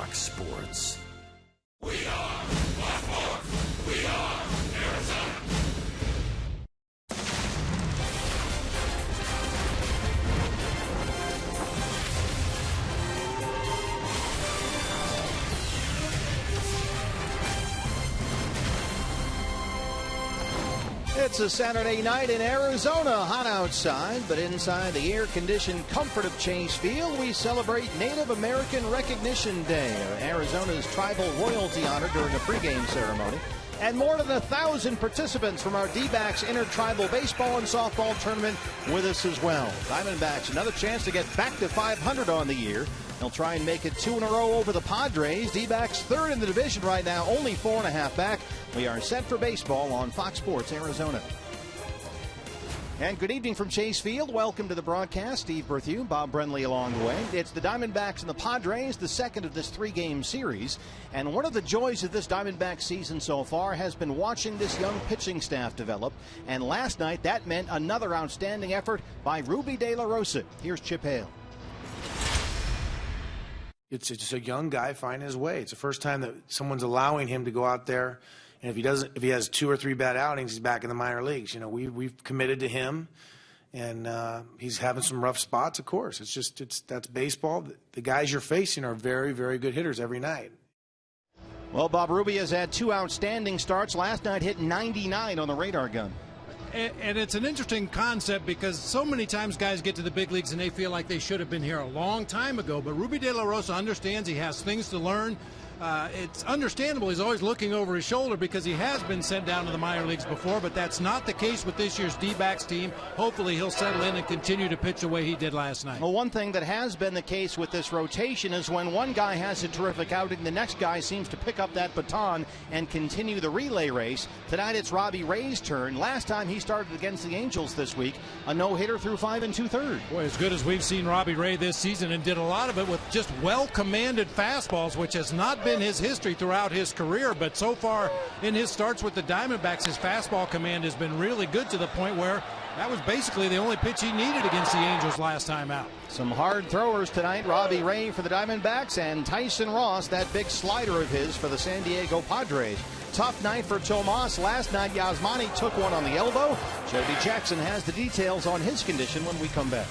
Fox Sports. We are Baltimore. We are Arizona. It's a Saturday night in Arizona, hot outside, but inside the air-conditioned comfort of Chase Field, we celebrate Native American Recognition Day, Arizona's tribal royalty honor during a pregame ceremony. And more than 1,000 participants from our D-backs intertribal baseball and softball tournament with us as well. Diamondbacks, another chance to get back to 500 on the year. They'll try and make it 2 in a row over the Padres. D-backs third in the division right now, only 4.5 back. We are set for baseball on Fox Sports Arizona. And good evening from Chase Field. Welcome to the broadcast. Steve Berthew, Bob Brenly along the way. It's the Diamondbacks and the Padres, the second of this 3-game series. And one of the joys of this Diamondback season so far has been watching this young pitching staff develop. And last night, that meant another outstanding effort by Ruby De La Rosa. Here's Chip Hale. It's just a young guy finding his way. It's the first time that someone's allowing him to go out there, and if he has 2 or 3 bad outings, he's back in the minor leagues. You know, we've committed to him, and he's having some rough spots. Of course, that's baseball. The guys you're facing are very, very good hitters every night. Well, Bob Ruby has had 2 outstanding starts. Last night hit 99 on the radar gun. And it's an interesting concept because so many times guys get to the big leagues and they feel like they should have been here a long time ago. But Ruby De La Rosa understands he has things to learn. It's understandable he's always looking over his shoulder because he has been sent down to the minor leagues before, but that's not the case with this year's D-backs team. Hopefully he'll settle in and continue to pitch the way he did last night. Well, one thing that has been the case with this rotation is when one guy has a terrific outing, the next guy seems to pick up that baton and continue the relay race. Tonight it's Robbie Ray's turn. Last time he started against the Angels this week, a no-hitter through 5 2/3. Boy, as good as we've seen Robbie Ray this season, and did a lot of it with just well-commanded fastballs, which has not been his history throughout his career, but so far in his starts with the Diamondbacks, his fastball command has been really good to the point where that was basically the only pitch he needed against the Angels last time out. Some hard throwers tonight. Robbie Ray for the Diamondbacks and Tyson Ross, that big slider of his for the San Diego Padres. Tough night for Tomas. Last night, Yasmani took one on the elbow. Jody Jackson has the details on his condition when we come back.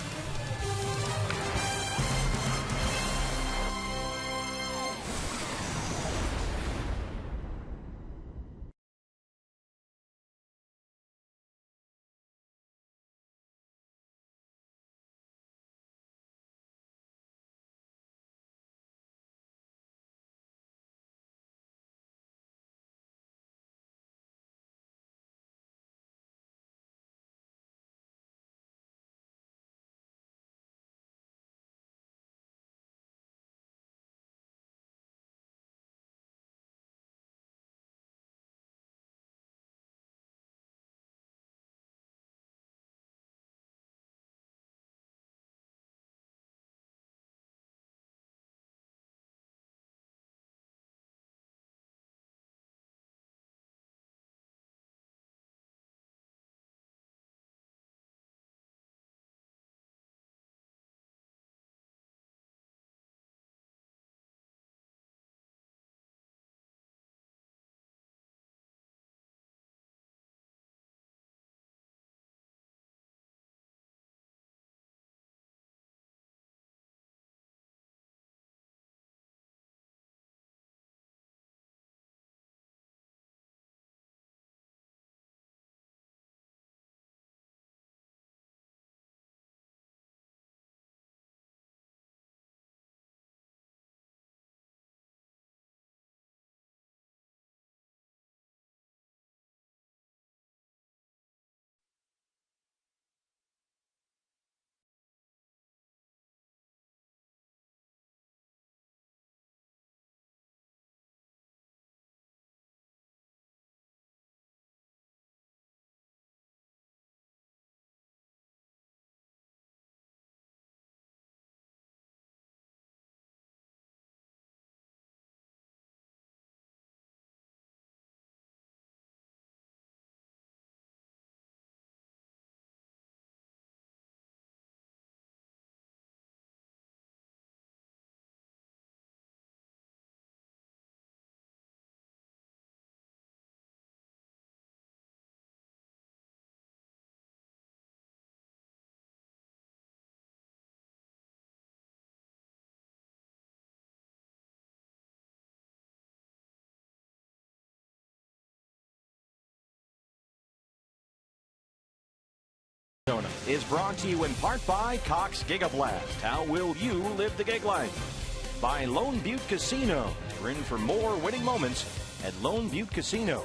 Arizona is brought to you in part by Cox Gigablast. How will you live the gig life? By Lone Butte Casino. You're in for more winning moments at Lone Butte Casino.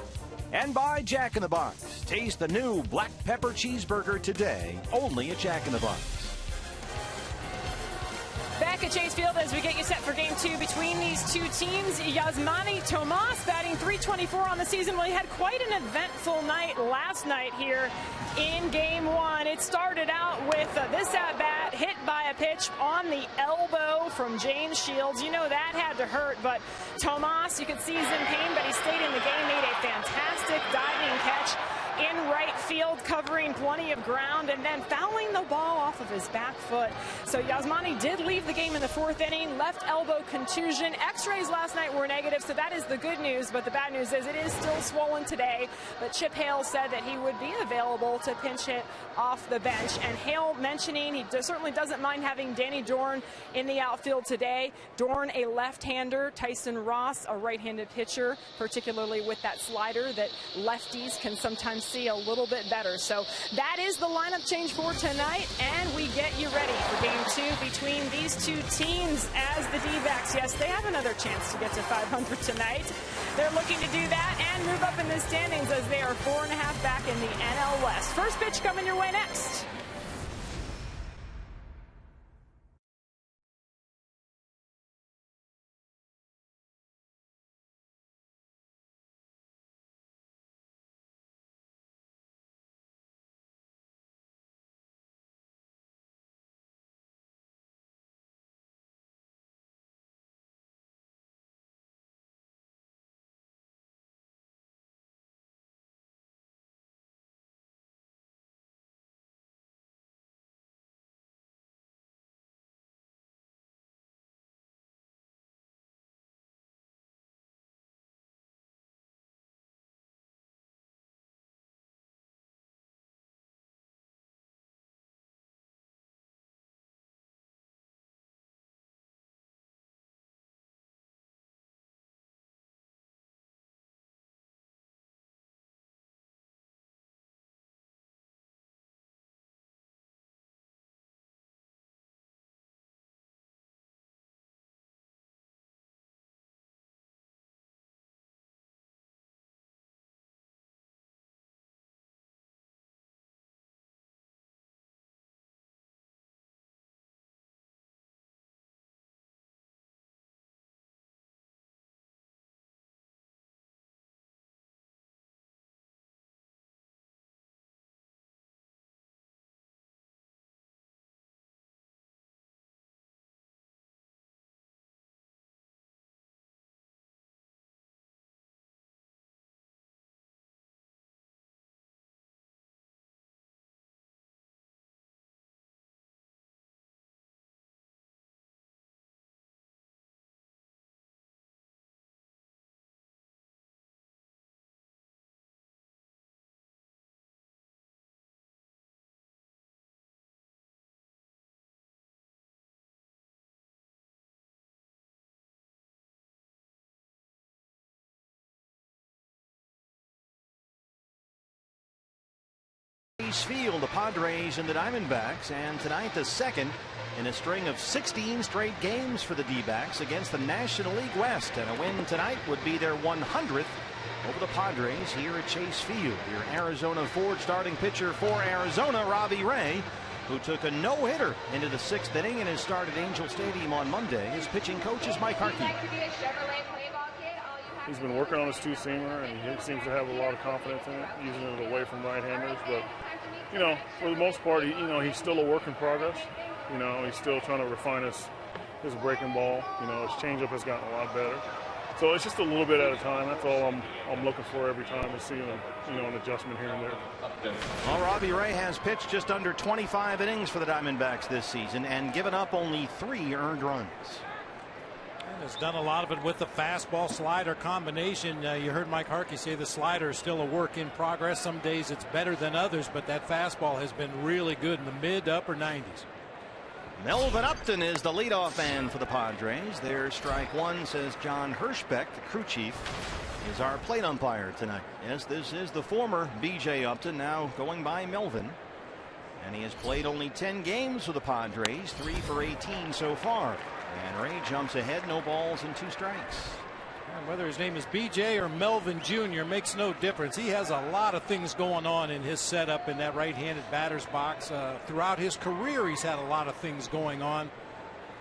And by Jack in the Box. Taste the new black pepper cheeseburger today, only at Jack in the Box. Back at Chase Field as we get you set for game 2 between these two teams. Yasmani Tomas batting .324 on the season. Well, he had quite an eventful night last night here in game 1. It started out with this at-bat hit by a pitch on the elbow from James Shields. You know that had to hurt, but Tomas, you could see he's in pain, but he stayed in the game, made a fantastic diving catch in right field, covering plenty of ground, and then fouling the ball off of his back foot. So Yasmani did leave the game in the 4th inning, left elbow contusion. X-rays last night were negative, so that is the good news, but the bad news is it is still swollen today. But Chip Hale said that he would be available to pinch hit off the bench, and Hale mentioning he certainly doesn't mind having Danny Dorn in the outfield today. Dorn, a left-hander, Tyson Ross, a right-handed pitcher, particularly with that slider that lefties can sometimes see a little bit better. So that is the lineup change for tonight, and we get you ready for game 2 between these two teams as the D-backs. Yes, they have another chance to get to 500 tonight. They're looking to do that and move up in the standings as they are 4.5 back in the NL West. First pitch coming your way next. Field, the Padres and the Diamondbacks, and tonight the second in a string of 16 straight games for the D-backs against the National League West, and a win tonight would be their 100th over the Padres here at Chase Field. Your Arizona Ford starting pitcher for Arizona, Robbie Ray, who took a no-hitter into the 6th inning and has started Angel Stadium on Monday. His pitching coach is Mike Harkey. He's been working on his two-seamer, and he seems to have a lot of confidence in it, using it away from right-handers. But, you know, for the most part, he's still a work in progress. You know, he's still trying to refine his breaking ball. You know, his changeup has gotten a lot better. So it's just a little bit at a time. That's all I'm looking for every time, to see an adjustment here and there. Well, Robbie Ray has pitched just under 25 innings for the Diamondbacks this season and given up only 3 earned runs. Has done a lot of it with the fastball slider combination. You heard Mike Harkey say the slider is still a work in progress. Some days it's better than others, but that fastball has been really good in the mid to upper 90s. Melvin Upton is the leadoff man for the Padres. Their strike one, says John Hirschbeck, the crew chief, is our plate umpire tonight. Yes, this is the former B.J. Upton, now going by Melvin. And he has played only 10 games with the Padres, 3 for 18 so far. And Ray jumps ahead, no balls and 2 strikes. And whether his name is BJ or Melvin Jr. makes no difference. He has a lot of things going on in his setup in that right-handed batter's box. Throughout his career, he's had a lot of things going on.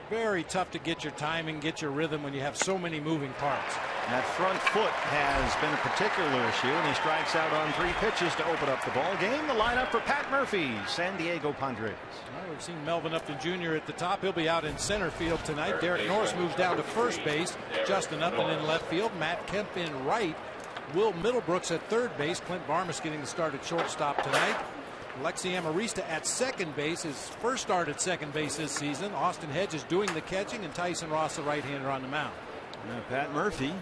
Very tough to get your timing, get your rhythm when you have so many moving parts. That front foot has been a particular issue, and he strikes out on 3 pitches to open up the ball game. The lineup for Pat Murphy, San Diego Padres. Well, we've seen Melvin Upton Jr. at the top. He'll be out in center field tonight. Derek Norris moves down to first base. Justin Upton in left field. Matt Kemp in right. Will Middlebrooks at third base. Clint Varmus getting the start at shortstop tonight. Alexi Amarista at second base, his first start at second base this season. Austin Hedges doing the catching, and Tyson Ross, the right-hander, on the mound. Pat Murphy,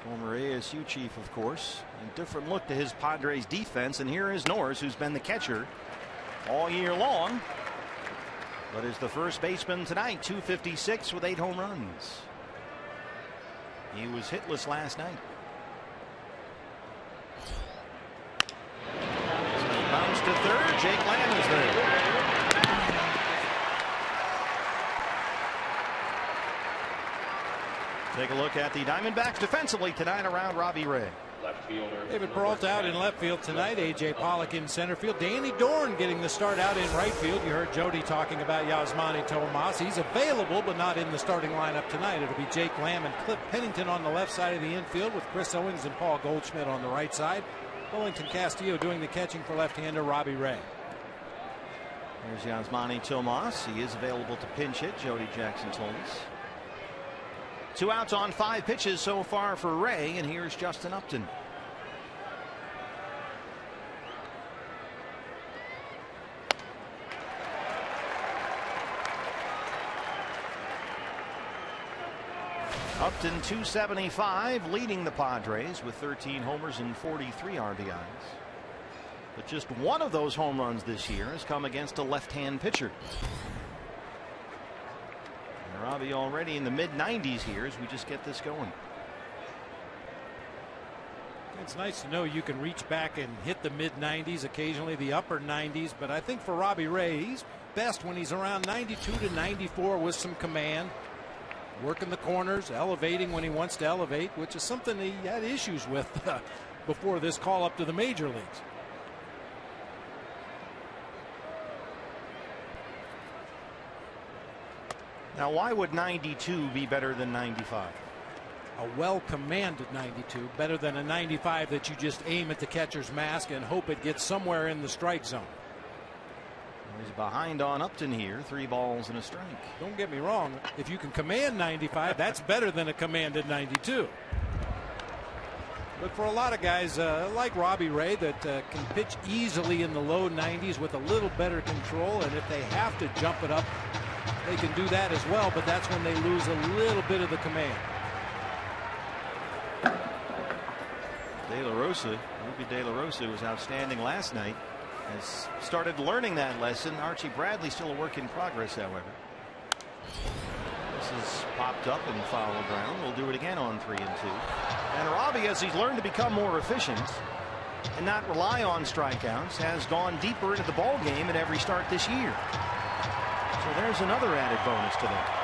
former ASU chief, of course. A different look to his Padres defense, and here is Norris, who's been the catcher all year long, but is the first baseman tonight. 256 with 8 home runs. He was hitless last night. Bounce to third. Jake Lamb is there. Take a look at the Diamondbacks defensively tonight around Robbie Ray. David Peralta out in left field tonight. A.J. Pollock in center field. Danny Dorn getting the start out in right field. You heard Jody talking about Yasmani Tomas. He's available but not in the starting lineup tonight. It'll be Jake Lamb and Cliff Pennington on the left side of the infield, with Chris Owings and Paul Goldschmidt on the right side. Wellington Castillo doing the catching for left-hander Robbie Ray. There's Yasmani Tomas. He is available to pinch hit, Jody Jackson told us. 2 outs on 5 pitches so far for Ray, and here's Justin Upton. Upton 275, leading the Padres with 13 homers and 43 RBIs. But just one of those home runs this year has come against a left-hand pitcher. And Robbie already in the mid-90s here as we just get this going. It's nice to know you can reach back and hit the mid-90s, occasionally the upper 90s, but I think for Robbie Ray, he's best when he's around 92 to 94 with some command. Working the corners, elevating when he wants to elevate, which is something he had issues with before this call up to the major leagues. Now, why would 92 be better than 95? A well-commanded 92, better than a 95 that you just aim at the catcher's mask and hope it gets somewhere in the strike zone. He's behind on Upton here, 3 balls and a strike. Don't get me wrong, if you can command 95, that's better than a commanded 92. But for a lot of guys like Robbie Ray that can pitch easily in the low 90s with a little better control, and if they have to jump it up, they can do that as well, but that's when they lose a little bit of the command. Ruby De La Rosa was outstanding last night. Has started learning that lesson. Archie Bradley still a work in progress, however. This is popped up and foul ground. We'll do it again on 3-2. And Robbie, as he's learned to become more efficient and not rely on strikeouts, has gone deeper into the ball game at every start this year. So there's another added bonus to that.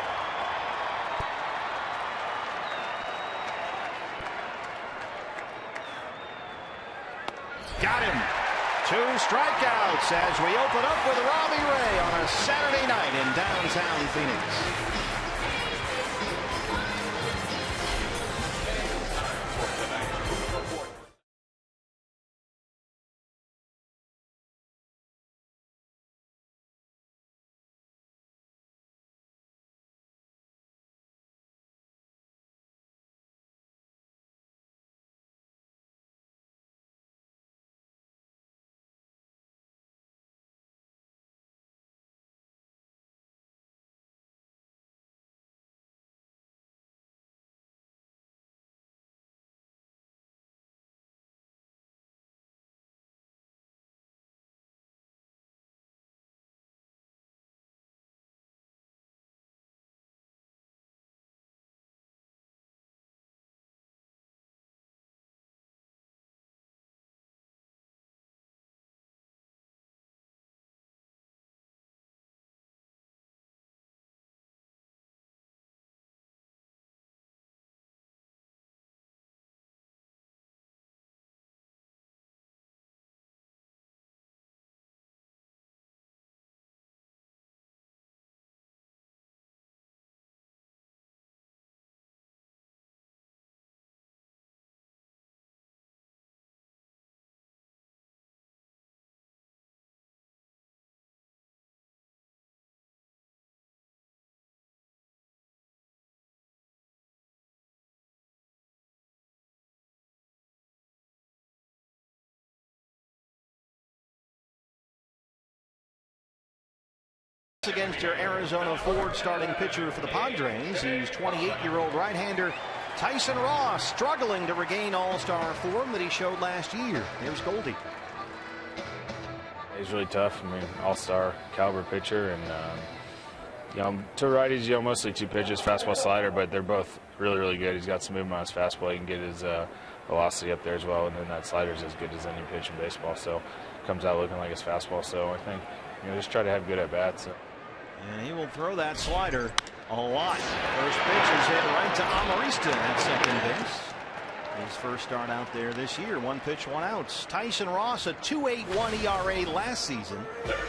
Got him. 2 strikeouts as we open up with Robbie Ray on a Saturday night in downtown Phoenix. Against your Arizona Ford starting pitcher for the Padres. He's 28-year-old right-hander Tyson Ross, struggling to regain all-star form that he showed last year. Here's Goldie. He's really tough. I mean, all-star caliber pitcher, and two righties, mostly two pitches, fastball, slider, but they're both really, really good. He's got some movement on his fastball. He can get his velocity up there as well, and then that slider's as good as any pitch in baseball. So comes out looking like his fastball. So I think just try to have good at bats. And he will throw that slider a lot. First pitch is hit right to Amarista at second base. His first start out there this year. One pitch, one out. Tyson Ross, a 2.81 ERA last season.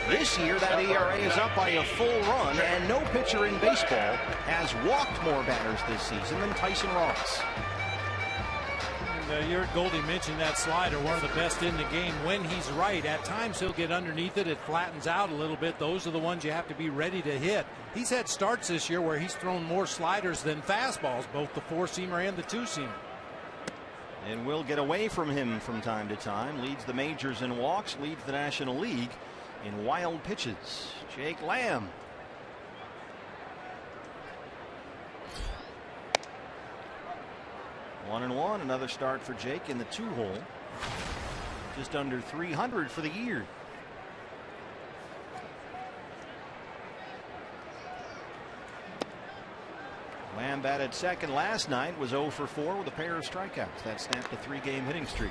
This year, that ERA is up by a full run, and no pitcher in baseball has walked more batters this season than Tyson Ross. You heard Goldie mention that slider, one of the best in the game when he's right. At times he'll get underneath it, it flattens out a little bit. Those are the ones you have to be ready to hit. He's had starts this year where he's thrown more sliders than fastballs, both the four-seamer and the two-seamer. And will get away from him from time to time. Leads the majors in walks, leads the National League in wild pitches. Jake Lamb. One and one, another start for Jake in the two-hole. Just under 300 for the year. Lamb batted second last night, was 0 for 4 with a pair of strikeouts. That snapped a 3-game hitting streak.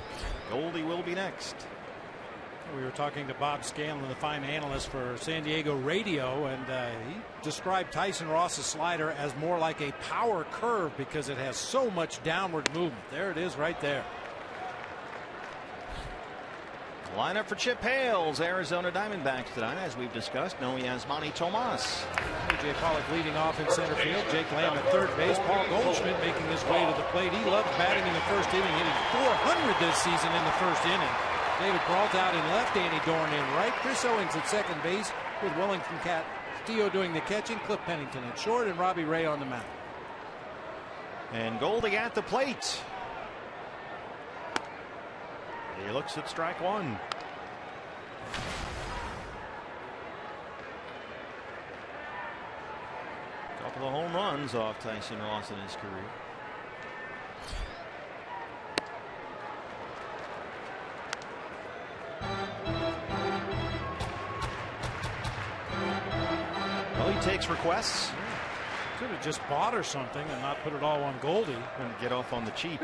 Goldie will be next. We were talking to Bob Scanlon, the fine analyst for San Diego radio, and he described Tyson Ross's slider as more like a power curve because it has so much downward movement. There it is right there. Lineup for Chip Hale's Arizona Diamondbacks tonight, as we've discussed. No Yasmani Tomas. A.J. Pollock leading off in center field. Jake Lamb at third base. Paul Goldschmidt making his way to the plate. He loves batting in the first inning, hitting .400 this season in the first inning. David Brault out in left, Danny Dorn in right. Chris Owings at second base with Wellington Castillo doing the catching. Cliff Pennington at short, and Robbie Ray on the mound. And Goldie at the plate. He looks at strike one. Couple of home runs off Tyson Ross in his career. Well, he takes requests. Could have just bought or something and not put it all on Goldie. And get off on the cheap.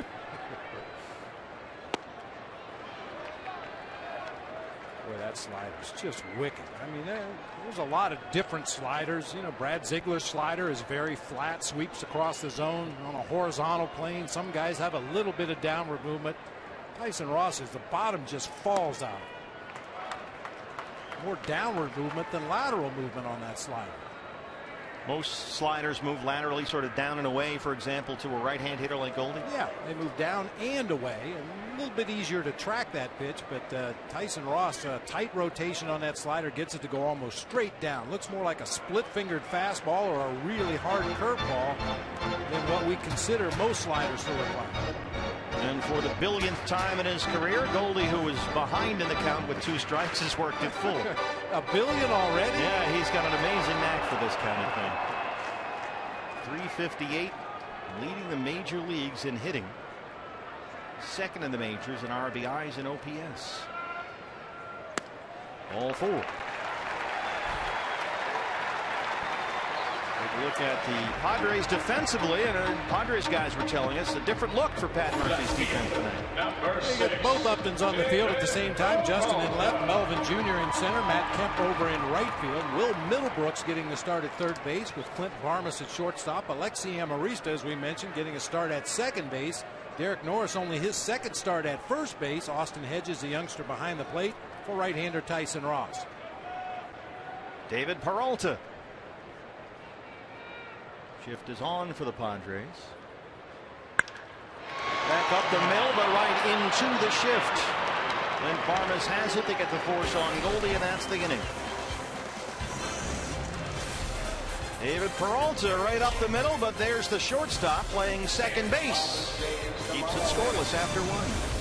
Boy, that slider's just wicked. I mean, there's a lot of different sliders. Brad Ziegler's slider is very flat, sweeps across the zone on a horizontal plane. Some guys have a little bit of downward movement. Tyson Ross's, the bottom just falls out. More downward movement than lateral movement on that slider. Most sliders move laterally, sort of down and away, for example, to a right-hand hitter like Goldie. Yeah, they move down and away, and a little bit easier to track that pitch, but Tyson Ross, a tight rotation on that slider, gets it to go almost straight down. Looks more like a split-fingered fastball or a really hard curveball than what we consider most sliders to look like. And for the billionth time in his career, Goldie, who was behind in the count with 2 strikes, has worked it full. A billion already? Yeah, he's got an amazing knack for this kind of thing. 358, leading the major leagues in hitting. Second in the majors in RBIs and OPS. All 4. Look at the Padres defensively, and Padres guys were telling us a different look for Pat Murphy's defense tonight. They got both Uptons on the field at the same time. Justin in left, Melvin Jr. in center, Matt Kemp over in right field. Will Middlebrooks getting the start at third base with Clint Varmus at shortstop. Alexi Amarista, as we mentioned, getting a start at second base. Derek Norris only his second start at first base. Austin Hedges, the youngster behind the plate, for right-hander Tyson Ross. David Peralta. Shift is on for the Padres. Back up the middle, but right into the shift. Clint Varmus has it. They get the force on Goldie, and that's the inning. David Peralta right up the middle, but there's the shortstop playing second base. Keeps it scoreless after 1.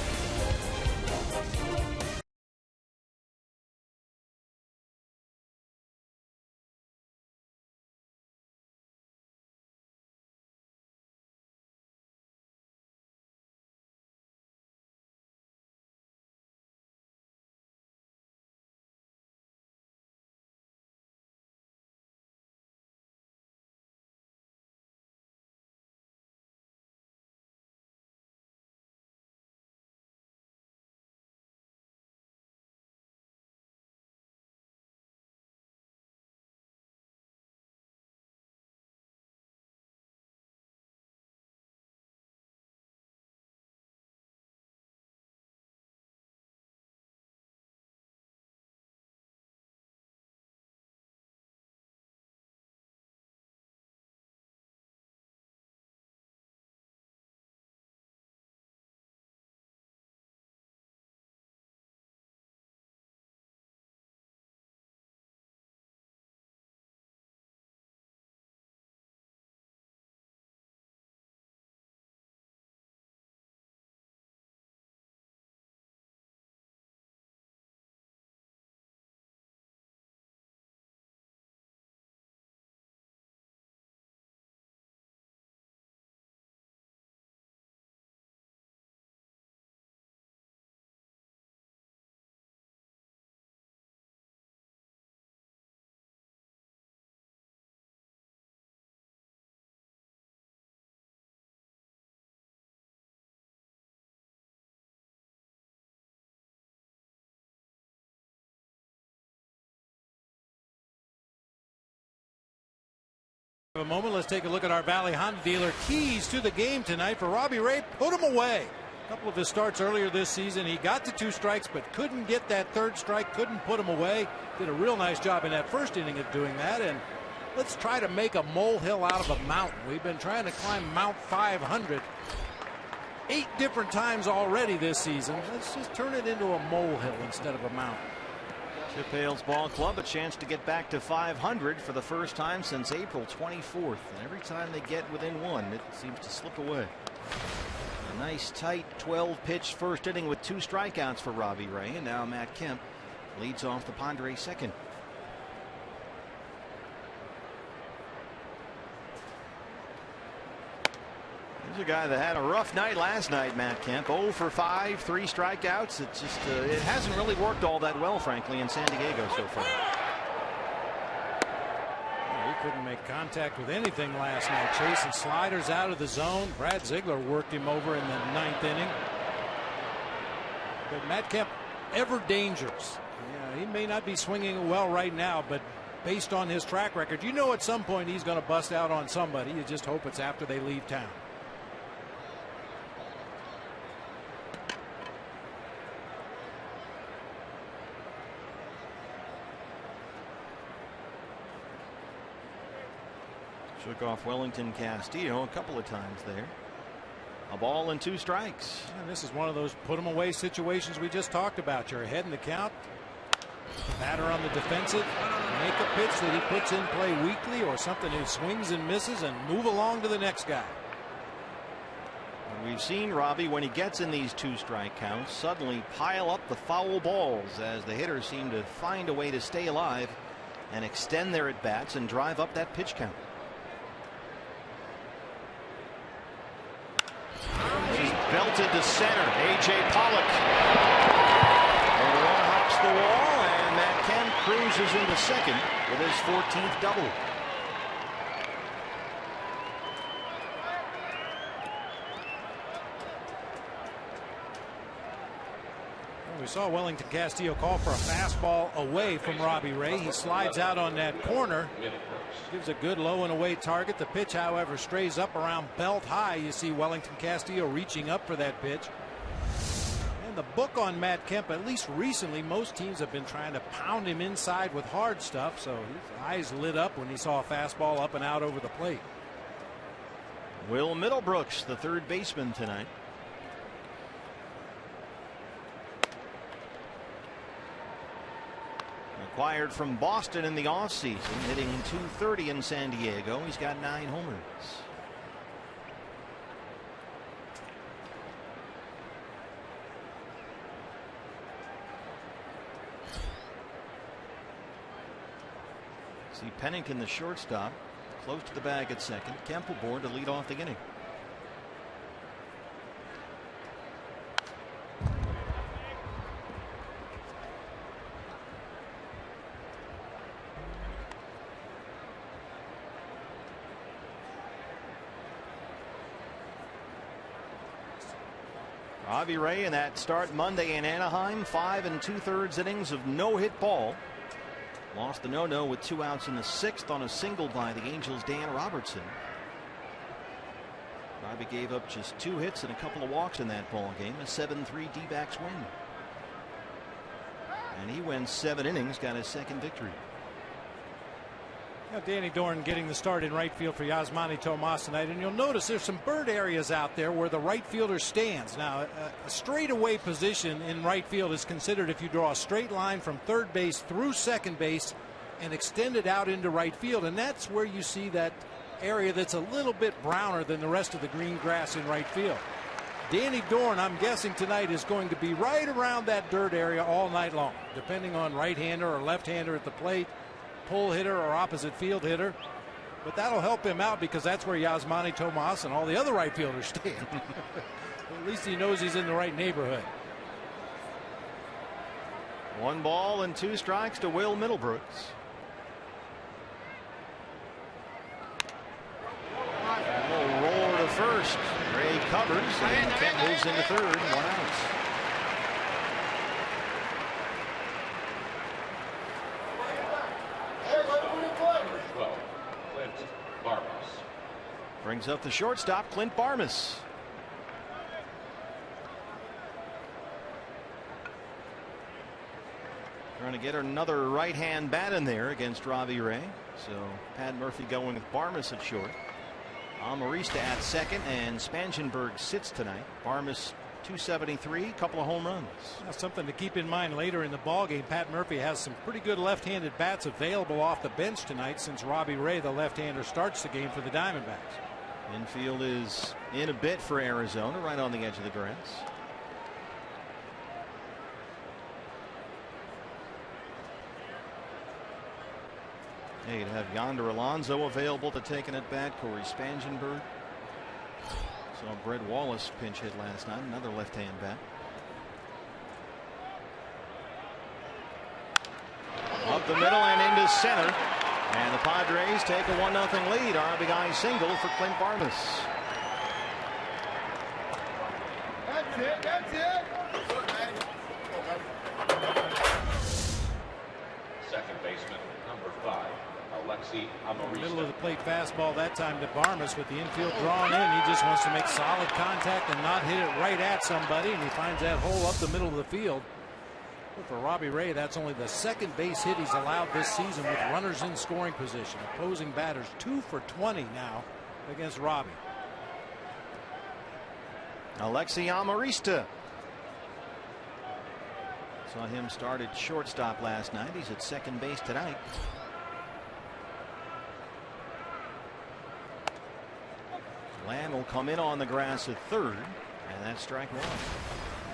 A moment, let's take a look at our Valley Honda dealer keys to the game tonight for Robbie Ray. Put him away. A couple of his starts earlier this season, he got to 2 strikes but couldn't get that 3rd strike, couldn't put him away. Did a real nice job in that 1st inning of doing that. And let's try to make a molehill out of a mountain. We've been trying to climb Mount 500 8 different times already this season. Let's just turn it into a molehill instead of a mountain. Chip Hale's ball club a chance to get back to 500 for the first time since April 24th. And every time they get within 1, it seems to slip away. A nice tight 12-pitch 1st inning with 2 strikeouts for Robbie Ray. And now Matt Kemp leads off the Padres 2nd. Here's a guy that had a rough night last night, Matt Kemp. 0 for 5, 3 strikeouts. It just it hasn't really worked all that well, frankly, in San Diego so far. He couldn't make contact with anything last night. Chasing sliders out of the zone. Brad Ziegler worked him over in the 9th inning. But Matt Kemp, ever dangerous. Yeah, he may not be swinging well right now, but based on his track record, you know at some point he's going to bust out on somebody. You just hope it's after they leave town. Shook off Wellington Castillo a couple of times there. A ball and 2 strikes. And this is one of those put them away situations we just talked about. You're ahead in the count. Batter on the defensive. Make a pitch that he puts in play weekly or something he swings and misses and move along to the next guy. And we've seen Robbie, when he gets in these 2-strike counts, suddenly pile up the foul balls as the hitters seem to find a way to stay alive and extend their at-bats and drive up that pitch count. Belted to center. A.J. Pollock. And the run hops the wall, and Matt Kemp cruises into 2nd with his 14th double. We saw Wellington Castillo call for a fastball away from Robbie Ray. He slides out on that corner. Gives a good low and away target. The pitch, however, strays up around belt high. You see Wellington Castillo reaching up for that pitch. And the book on Matt Kemp, at least recently, most teams have been trying to pound him inside with hard stuff. So his eyes lit up when he saw a fastball up and out over the plate. Will Middlebrooks, the 3rd baseman tonight. Acquired from Boston in the offseason, hitting .230 in San Diego. He's got 9 homers. See Pennington, the shortstop, close to the bag at 2nd. Kemp aboard to lead off the inning. Robbie Ray in that start Monday in Anaheim, 5 2/3 innings of no-hit ball. Lost the no-no with 2 outs in the 6th on a single by the Angels' Dan Robertson. Robbie gave up just 2 hits and a couple of walks in that ball game. A 7-3 D-backs win. And he went 7 innings, got his 2nd victory. Now Danny Dorn getting the start in right field for Yasmani Tomas tonight, and you'll notice there's some bird areas out there where the right fielder stands. Now a straightaway position in right field is considered if you draw a straight line from 3rd base through 2nd base and extend it out into right field, and that's where you see that area that's a little bit browner than the rest of the green grass in right field. Danny Dorn, I'm guessing tonight, is going to be right around that dirt area all night long, depending on right-hander or left-hander at the plate, pull hitter or opposite field hitter. But that'll help him out because that's where Yasmani Tomas and all the other right fielders stand. At least he knows he's in the right neighborhood. 1 ball and 2 strikes to Will Middlebrooks. A little roll to first. Ray covers and Kemp moves into 3rd. 1 out. Barbara. Brings up the shortstop, Clint Barmes. Trying to get another right-hand bat in there against Robbie Ray. So Pat Murphy going with Barmes at short. Amarista at second, and Spangenberg sits tonight. Barmes 273, couple of home runs. Now, something to keep in mind later in the ballgame. Pat Murphy has some pretty good left-handed bats available off the bench tonight, since Robbie Ray, the left-hander, starts the game for the Diamondbacks. Infield is in a bit for Arizona, right on the edge of the grass. Hey, you'd have Yonder Alonso available to take an at bat. Corey Spangenberg. Saw Brett Wallace pinch hit last night, another left-hand bat. Up the middle and into center. And the Padres take a 1-0 lead. RBI single for Clint Barmes. That's it. That's it. Second baseman, number 5, Alexi Amarista. Middle of the plate fastball that time to Barmes with the infield drawn in. He just wants to make solid contact and not hit it right at somebody, and he finds that hole up the middle of the field. But for Robbie Ray, that's only the second base hit he's allowed this season with runners in scoring position. Opposing batters 2 for 20 now against Robbie. Alexi Amarista. Saw him start at shortstop last night. He's at second base tonight. Lamb will come in on the grass at third, and that's strike one.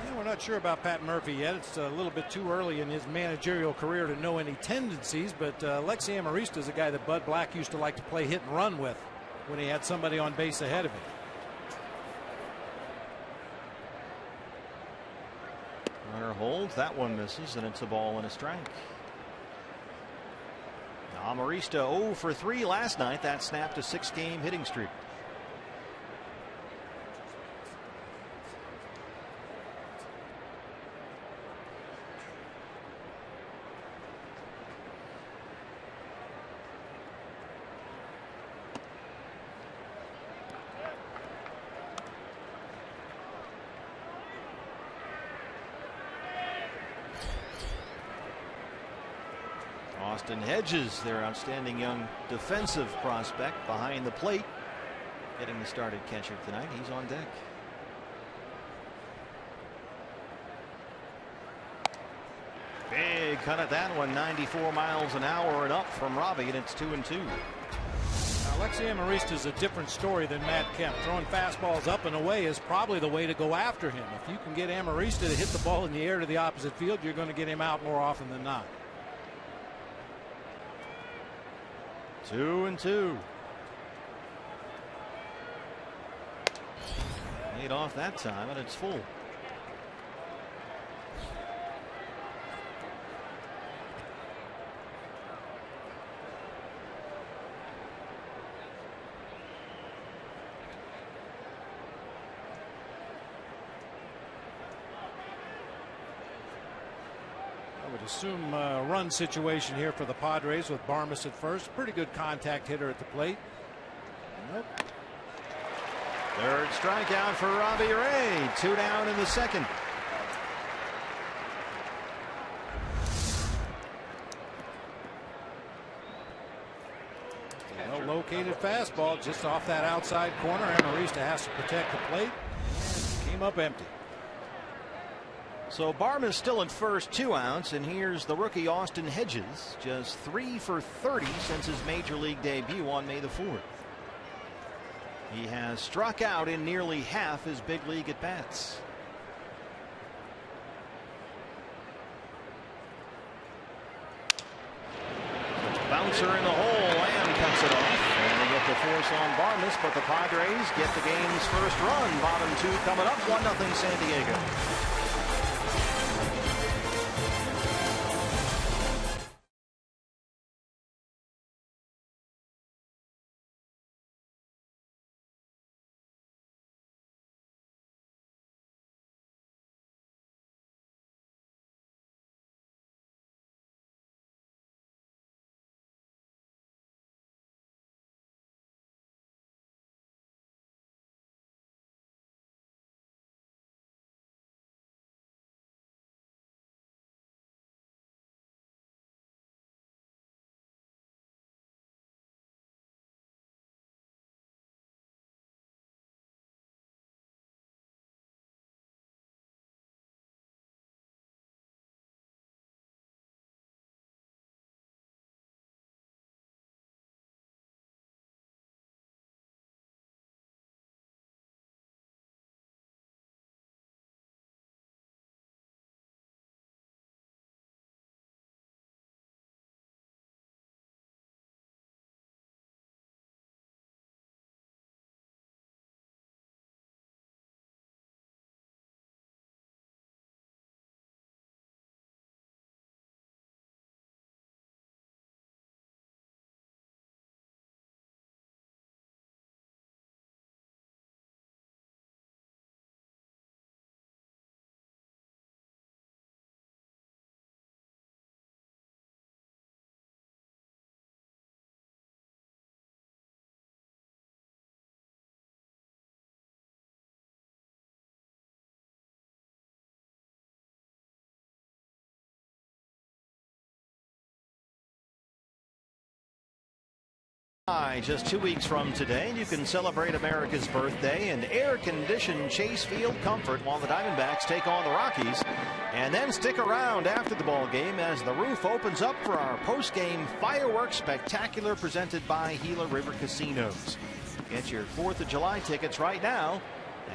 Yeah, we're not sure about Pat Murphy yet. It's a little bit too early in his managerial career to know any tendencies, but Alexi Amarista is a guy that Bud Black used to like to play hit and run with when he had somebody on base ahead of him. Runner holds, that one misses, and it's a ball and a strike. Amarista 0 for 3 last night. That snapped a 6-game hitting streak. Austin Hedges, their outstanding young defensive prospect, behind the plate, getting the start at catcher tonight. He's on deck. Big cut at that one, 94 miles an hour and up from Robbie, and it's 2-2. Alexi Amarista is a different story than Matt Kemp. Throwing fastballs up and away is probably the way to go after him. If you can get Amarista to hit the ball in the air to the opposite field, you're going to get him out more often than not. 2-2. Laid off that time, and it's full. I would assume a run situation here for the Padres with Barmes at first. Pretty good contact hitter at the plate. Nope. Third strikeout for Robbie Ray. 2 down in the second. Well located fastball just off that outside corner. Amarista has to protect the plate. And came up empty. So Barmes still at first, 2 outs, and here's the rookie Austin Hedges, just 3 for 30 since his major league debut on May the 4th. He has struck out in nearly half his big league at bats. Bouncer in the hole, Lamb cuts it off, and they get the force on Barmes, but the Padres get the game's first run. Bottom 2 coming up, 1-0 San Diego. Just 2 weeks from today, you can celebrate America's birthday in air-conditioned Chase Field comfort while the Diamondbacks take on the Rockies. And then stick around after the ball game as the roof opens up for our post-game fireworks spectacular presented by Gila River Casinos. Get your 4th of July tickets right now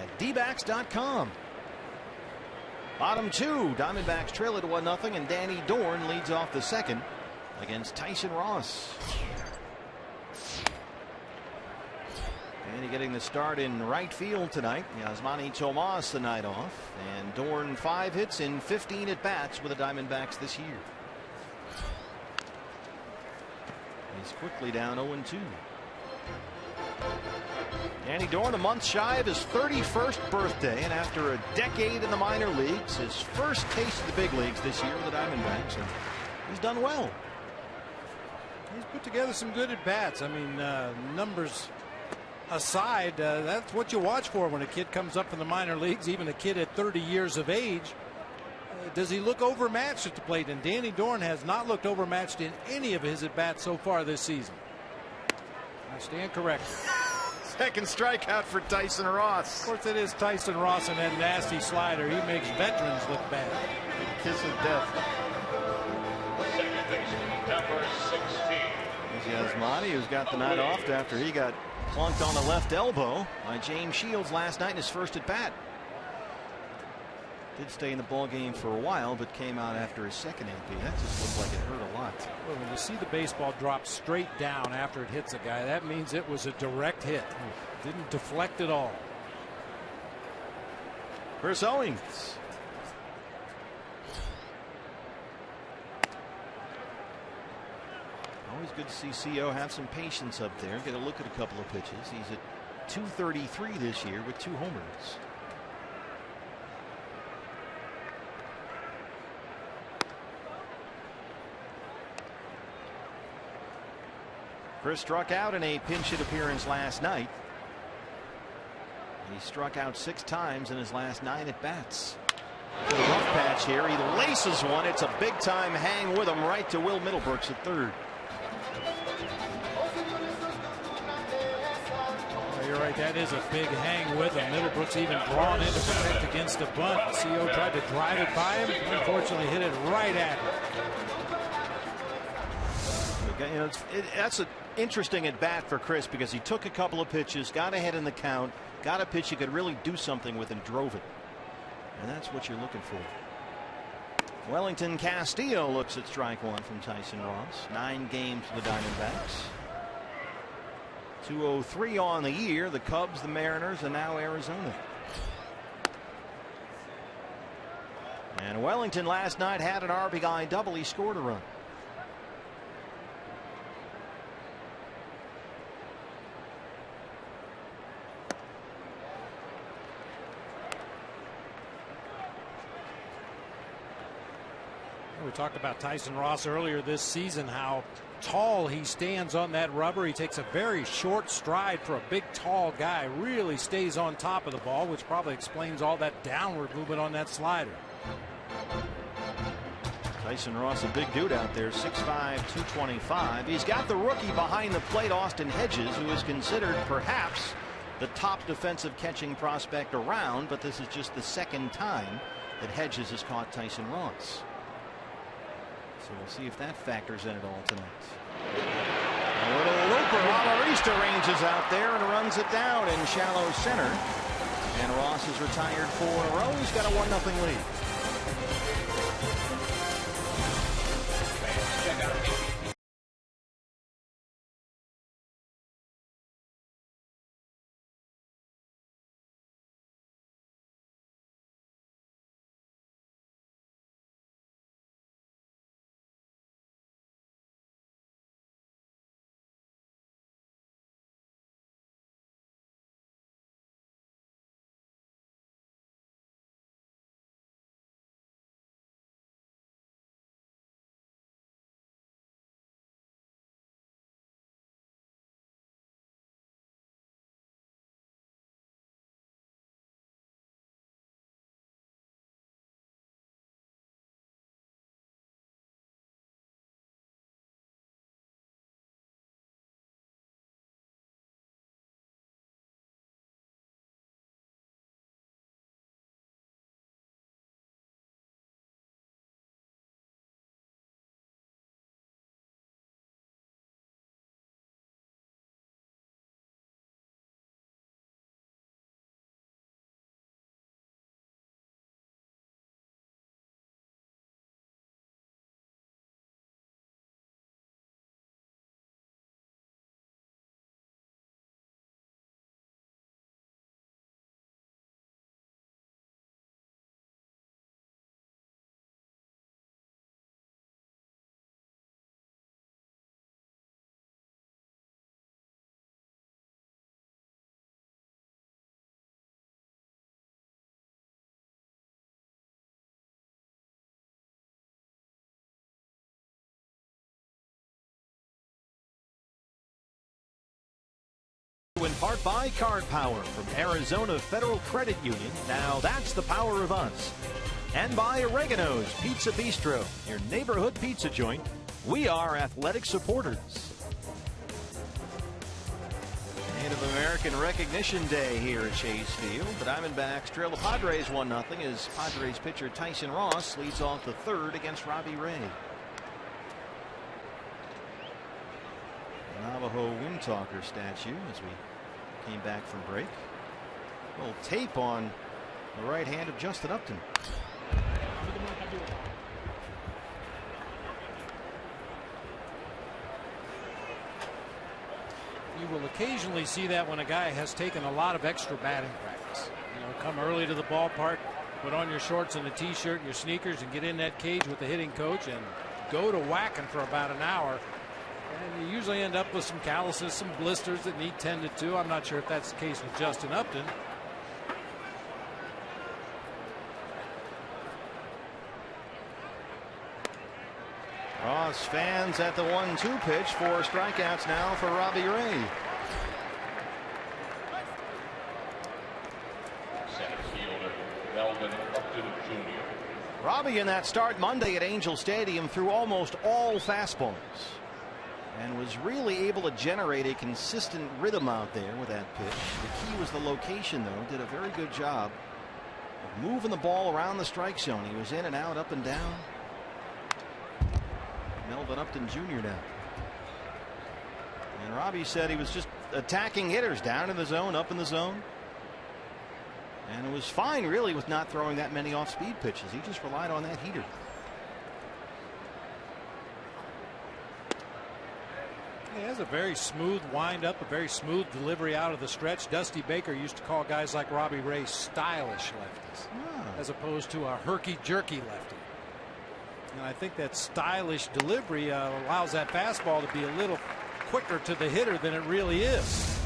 at dbacks.com. Bottom 2, Diamondbacks trail it 1-0, and Danny Dorn leads off the second against Tyson Ross. Danny getting the start in right field tonight. Yasmani Tomas the night off, and Dorn 5 hits in 15 at bats with the Diamondbacks this year. He's quickly down 0-2. Danny Dorn a month shy of his 31st birthday, and after a decade in the minor leagues, his first taste of the big leagues this year with the Diamondbacks, and he's done well. He's put together some good at bats. I mean, numbers aside, that's what you watch for when a kid comes up in the minor leagues, even a kid at 30 years of age. Does he look overmatched at the plate? And Danny Dorn has not looked overmatched in any of his at bats so far this season. I stand corrected. Second strikeout for Tyson Ross. Of course, it is Tyson Ross and that nasty slider. He makes veterans look bad. Kiss of death. Second baseman, number 16. There's Yasmani, who's got the night off after he got plunked on the left elbow by James Shields last night in his first at bat. Did stay in the ball game for a while, but came out after his second AP. That just looked like it hurt a lot. Well, when you see the baseball drop straight down after it hits a guy, that means it was a direct hit. Didn't deflect at all. Chris Owings. Always good to see CO have some patience up there. Get a look at a couple of pitches. He's at 233 this year with 2 homers. Chris struck out in a pinch hit appearance last night. He struck out 6 times in his last 9 at bats. To the rough patch here. He laces one. It's a big time hang with him right to Will Middlebrooks at third. You're right, that is a big hang with him. Middlebrooks even drawn in to protect against a bunt. CO tried to drive it by him. Unfortunately, hit it right at him. You know, that's an interesting at bat for Chris because he took a couple of pitches, got ahead in the count, got a pitch he could really do something with and drove it. And that's what you're looking for. Wellington Castillo looks at strike 1 from Tyson Ross. 9 games for the Diamondbacks. 203 on the year. The Cubs, the Mariners, and now Arizona. And Wellington last night had an RBI double. He scored a run. We talked about Tyson Ross earlier this season, how tall he stands on that rubber. He takes a very short stride for a big, tall guy. Really stays on top of the ball, which probably explains all that downward movement on that slider. Tyson Ross, a big dude out there, 6'5", 225. He's got the rookie behind the plate, Austin Hedges, who is considered perhaps the top defensive catching prospect around, but this is just the second time that Hedges has caught Tyson Ross. So we'll see if that factors in at all tonight. A little looper. Alarista ranges out there and runs it down in shallow center. And Ross has retired 4 in a row. He's got a 1-0 lead. part by Card Power from Arizona Federal Credit Union. Now that's the power of us. And by Oregano's Pizza Bistro, your neighborhood pizza joint. We are athletic supporters. Native American Recognition Day here at Chase Field. The Diamondbacks trail the Padres 1-0 as Padres pitcher Tyson Ross leads off the third against Robbie Ray. Navajo Windtalker statue as we came back from break. A little tape on the right hand of Justin Upton. You will occasionally see that when a guy has taken a lot of extra batting practice. You know, come early to the ballpark, put on your shorts and a t-shirt and your sneakers and get in that cage with the hitting coach and go to whacking for about an hour. And you usually end up with some calluses, some blisters that need tended to. I'm not sure if that's the case with Justin Upton. Ross fans at the 1-2 pitch. 4 strikeouts now for Robbie Ray. Center fielder Melvin Upton Jr. Robbie in that start Monday at Angel Stadium threw almost all fastballs and was really able to generate a consistent rhythm out there with that pitch. The key was the location, though. Did a very good job of moving the ball around the strike zone. He was in and out, up and down. Melvin Upton Jr. now. And Robbie said he was just attacking hitters down in the zone, up in the zone. And it was fine, really, with not throwing that many off-speed pitches. He just relied on that heater. He has a very smooth wind-up, a very smooth delivery out of the stretch. Dusty Baker used to call guys like Robbie Ray stylish lefties, as opposed to a herky-jerky lefty. And I think that stylish delivery allows that fastball to be a little quicker to the hitter than it really is.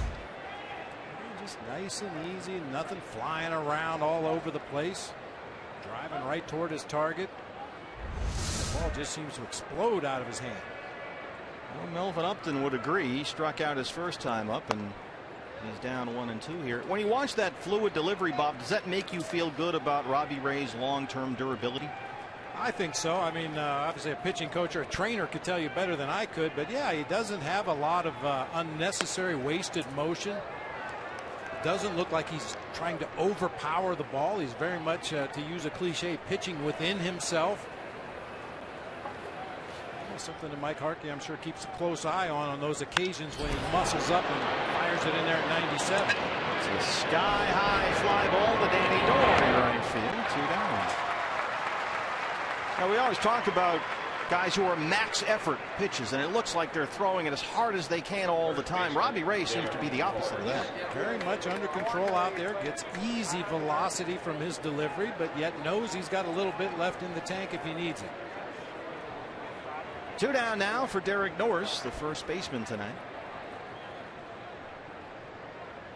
Just nice and easy, nothing flying around all over the place. Driving right toward his target. The ball just seems to explode out of his hand. Well, Melvin Upton would agree. He struck out his first time up and he's down 1-2 here. When you watch that fluid delivery, Bob, does that make you feel good about Robbie Ray's long-term durability? I think so. I mean, obviously a pitching coach or a trainer could tell you better than I could, but yeah, he doesn't have a lot of unnecessary wasted motion. It doesn't look like he's trying to overpower the ball. He's very much, to use a cliche, pitching within himself. Something that Mike Harkey, I'm sure, keeps a close eye on those occasions when he muscles up and fires it in there at 97. It's a sky-high fly ball to Danny Dorr in right field. 2 down. Now, we always talk about guys who are max effort pitches, and it looks like they're throwing it as hard as they can all the time. Robbie Ray seems to be the opposite of that. Very much under control out there, gets easy velocity from his delivery, but yet knows he's got a little bit left in the tank if he needs it. 2 down now for Derek Norris, the first baseman tonight.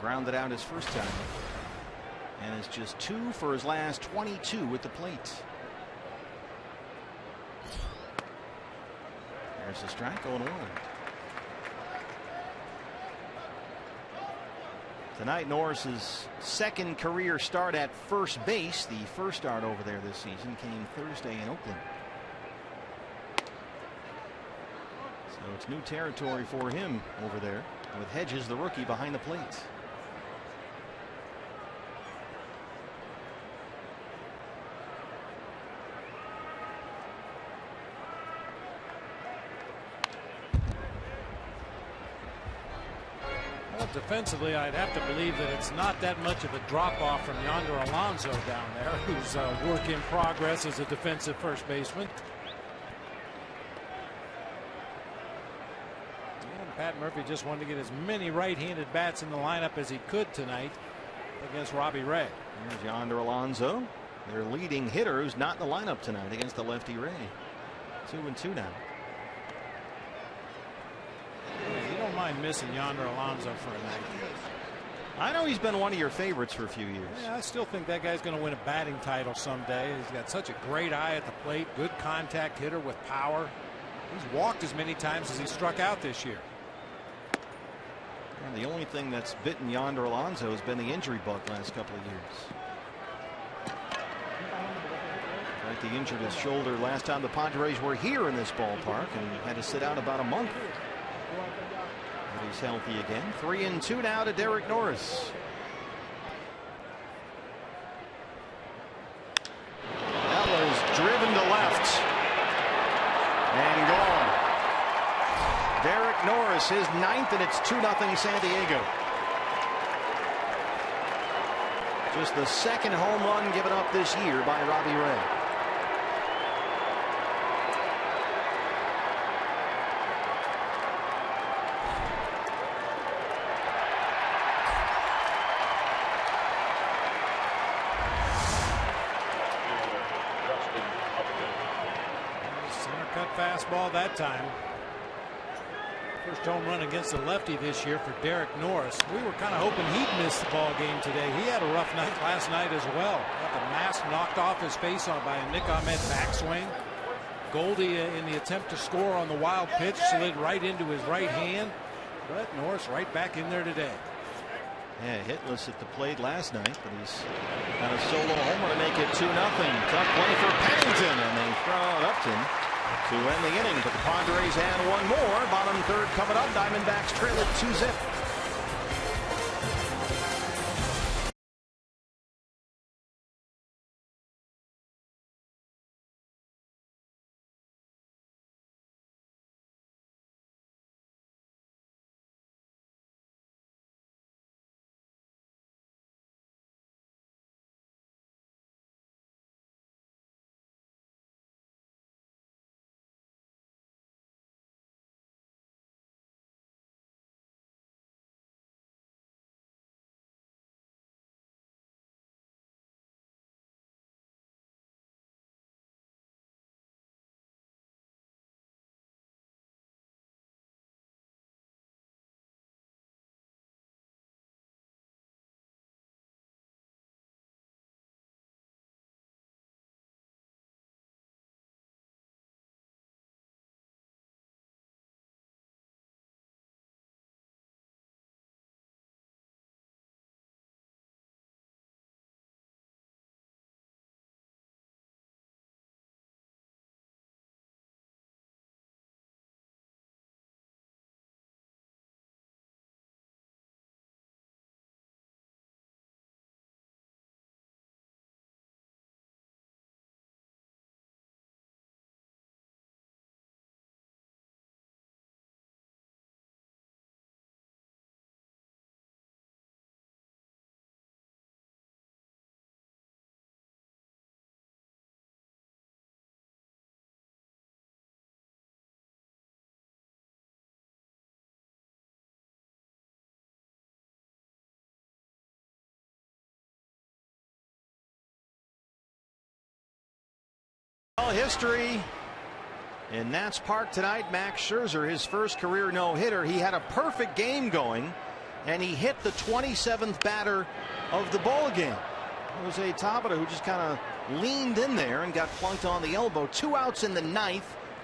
Grounded out his first time, and it's just 2 for his last 22 at the plate. There's a strike, 0-1. Tonight, Norris's second career start at first base. The first start over there this season came Thursday in Oakland. So it's new territory for him over there, with Hedges, the rookie, behind the plate. Defensively, I'd have to believe that it's not that much of a drop-off from Yonder Alonso down there, who's a work in progress as a defensive first baseman. And Pat Murphy just wanted to get as many right-handed bats in the lineup as he could tonight against Robbie Ray. Here's Yonder Alonso, their leading hitter, who's not in the lineup tonight against the lefty Ray. 2-2 now. Mind missing Yonder Alonso for a night. I know he's been one of your favorites for a few years. Yeah, I still think that guy's going to win a batting title someday. He's got such a great eye at the plate, good contact hitter with power. He's walked as many times as he struck out this year. And the only thing that's bitten Yonder Alonso has been the injury bug last couple of years. Right, he injured his shoulder last time the Padres were here in this ballpark and had to sit out about a month. But he's healthy again. 3-2 now to Derek Norris. That was driven to left and gone. Derek Norris, his 9th, and it's 2-0 San Diego. Just the second home run given up this year by Robbie Ray. Center cut fastball that time. First home run against the lefty this year for Derek Norris. We were kind of hoping he'd miss the ball game today. He had a rough night last night as well. Got the mask knocked off his face by a Nick Ahmed backswing. Goldie, in the attempt to score on the wild pitch, slid right into his right hand. But Norris right back in there today. Yeah, hitless at the plate last night, but he's got a solo homer to make it 2-0. Tough play for Pennington, and they throw it Upton to end the inning, but the Padres add one more. Bottom third coming up. Diamondbacks trail it 2-0. History in Nats Park tonight. Max Scherzer, his first career no-hitter. He had a perfect game going, and he hit the 27th batter of the ball game. Jose Tabata, who just kind of leaned in there and got plunked on the elbow. 2 outs in the 9th,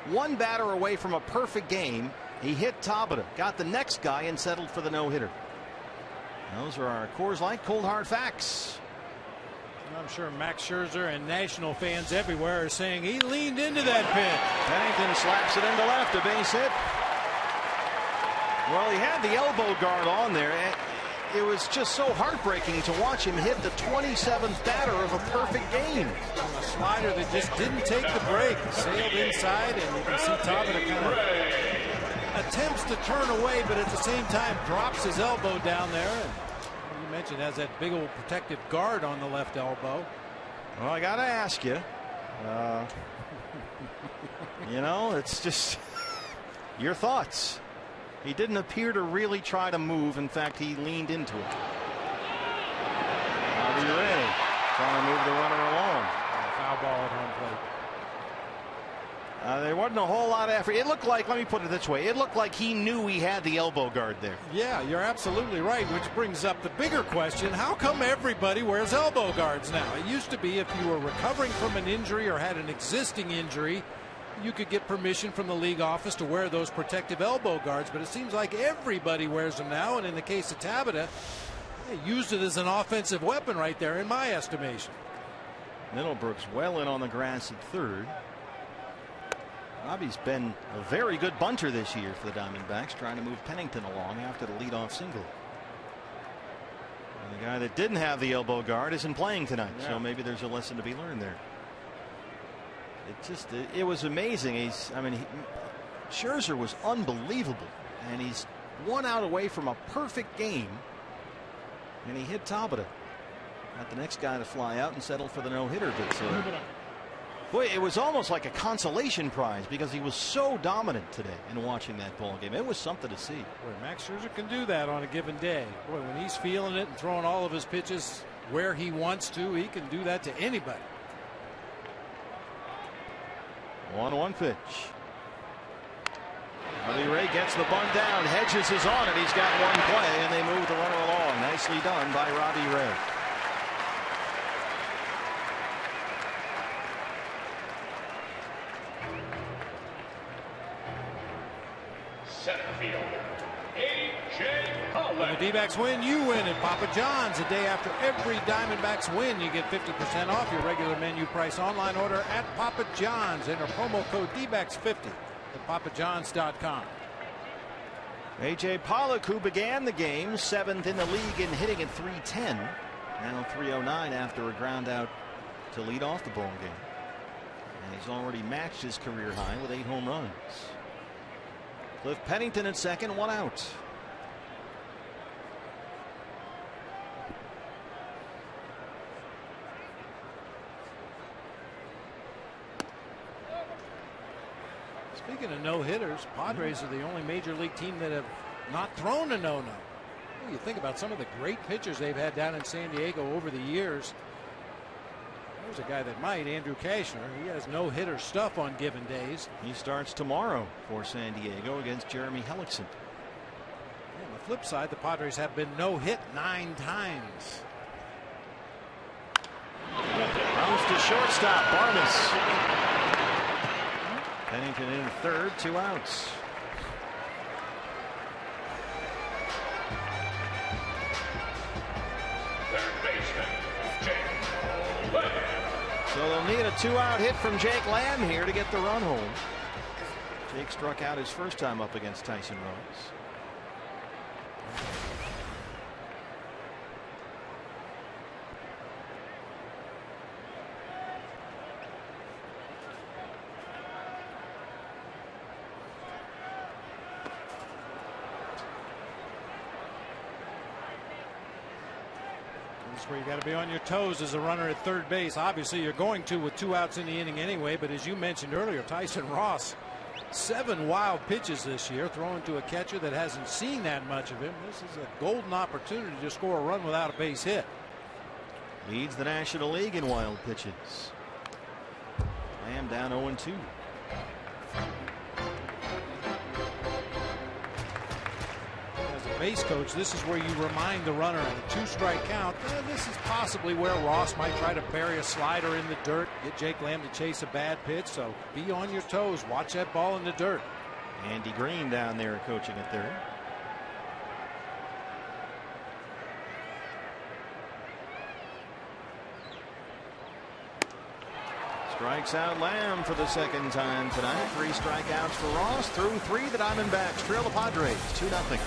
1 batter away from a perfect game. He hit Tabata, got the next guy, and settled for the no-hitter. Those are our Coors Light cold hard facts. I'm sure Max Scherzer and National fans everywhere are saying he leaned into that pitch. Pennington slaps it into left, a base hit. Well, he had the elbow guard on there. It was just so heartbreaking to watch him hit the 27th batter of a perfect game. A slider that just didn't take the break. Sailed inside, and you can see Tabata kind of attempts to turn away, but at the same time drops his elbow down there. And you mentioned has that big old protective guard on the left elbow. Well, I got to ask you. You know, it's just your thoughts. He didn't appear to really try to move. In fact, he leaned into it. Robbie Ray trying to move the runner along. Foul ball at home plate. There wasn't a whole lot of effort. It looked like, let me put it this way, it looked like he knew he had the elbow guard there. Yeah, you're absolutely right, which brings up the bigger question. How come everybody wears elbow guards now? It used to be if you were recovering from an injury or had an existing injury, you could get permission from the league office to wear those protective elbow guards, but it seems like everybody wears them now. And in the case of Tabata, they used it as an offensive weapon right there, in my estimation. Middlebrooks well in on the grass at third. Robbie's been a very good bunter this year for the Diamondbacks, trying to move Pennington along after the leadoff single. And the guy that didn't have the elbow guard isn't playing tonight, so maybe there's a lesson to be learned there. It was amazing. Scherzer was unbelievable, and he's 1 out away from a perfect game, and he hit Tabata. Got the next guy to fly out and settle for the no-hitter. But boy, it was almost like a consolation prize because he was so dominant today in watching that ball game. It was something to see. Boy, Max Scherzer can do that on a given day. Boy, when he's feeling it and throwing all of his pitches where he wants to, he can do that to anybody. 1-1 pitch. Robbie Ray gets the bunt down. Hedges is on it. He's got one play, and they move the runner along. Nicely done by Robbie Ray. Center field, A.J. When the D-backs win, you win at Papa John's. A day after every Diamondbacks win, you get 50% off your regular menu price online order at Papa John's. Enter promo code D-backs50 at papajohns.com. A.J. Pollock, who began the game 7th in the league in hitting at .310, now .309 after a ground out to lead off the ball game. And he's already matched his career high with 8 home runs. Cliff Pennington at second, 1 out. Speaking of no-hitters, Padres are the only major league team that have not thrown a no-no. You think about some of the great pitchers they've had down in San Diego over the years. There's a guy that might, Andrew Kashner. He has no-hitter stuff on given days. He starts tomorrow for San Diego against Jeremy Hellickson. On the flip side, the Padres have been no-hit 9 times. Comes to shortstop, Barnes. Pennington in third, 2 outs. So they'll need a 2-out hit from Jake Lamb here to get the run home. Jake struck out his first time up against Tyson Rose. Where you got to be on your toes as a runner at third base. Obviously, you're going to with 2 outs in the inning anyway. But as you mentioned earlier, Tyson Ross, 7 wild pitches this year, throwing to a catcher that hasn't seen that much of him. This is a golden opportunity to score a run without a base hit. Leads the National League in wild pitches. Lamb down 0-2. Base coach, this is where you remind the runner at a 2-strike count. This is possibly where Ross might try to bury a slider in the dirt, get Jake Lamb to chase a bad pitch. So be on your toes. Watch that ball in the dirt. Andy Green down there coaching at third. Strikes out Lamb for the second time tonight. 3 strikeouts for Ross. Through 3, the Diamondbacks trail the Padres 2-0.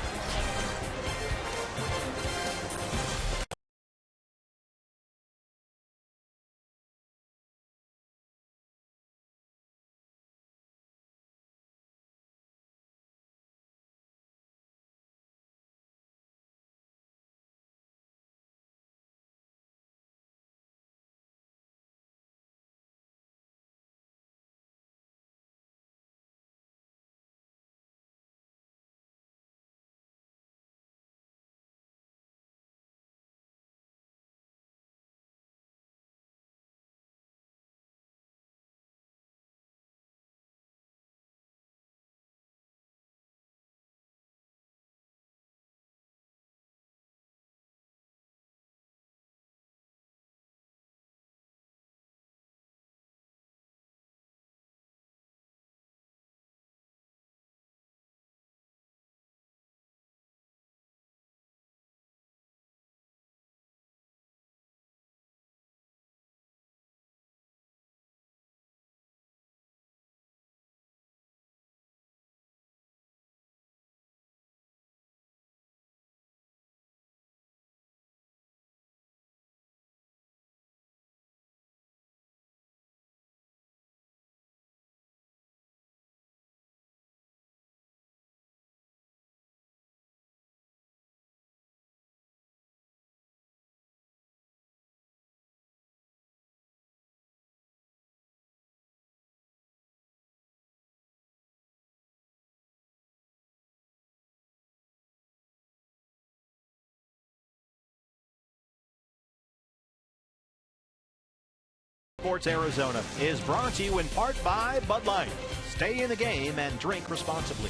Sports Arizona is brought to you in part by Bud Light. Stay in the game and drink responsibly.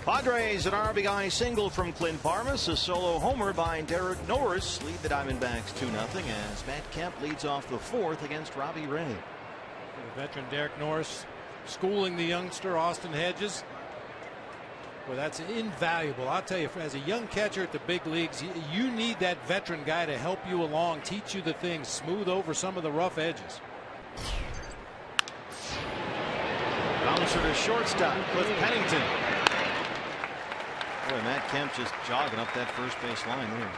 Padres, an RBI single from Clint Parmas, a solo homer by Derek Norris lead the Diamondbacks 2-0 as Matt Kemp leads off the fourth against Robbie Ray. The veteran Derek Norris schooling the youngster Austin Hedges. Well, that's invaluable. I'll tell you, as a young catcher at the big leagues, you need that veteran guy to help you along, teach you the things, smooth over some of the rough edges. Bouncer to shortstop, Cliff Pennington. Boy, Matt Kemp just jogging up that first base line there.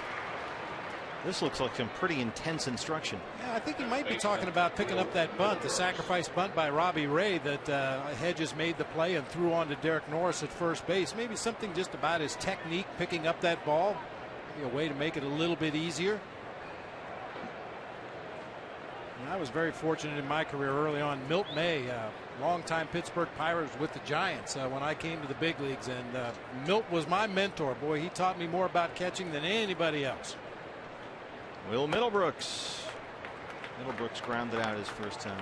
This looks like some pretty intense instruction. Yeah, I think he might be talking about picking up that bunt, the sacrifice bunt by Robbie Ray that Hedges made the play and threw on to Derek Norris at first base. Maybe something just about his technique picking up that ball. Maybe a way to make it a little bit easier. And I was very fortunate in my career early on. Milt May, longtime Pittsburgh Pirates with the Giants when I came to the big leagues. And Milt was my mentor. Boy, he taught me more about catching than anybody else. Will Middlebrooks. Middlebrooks grounded out his first time.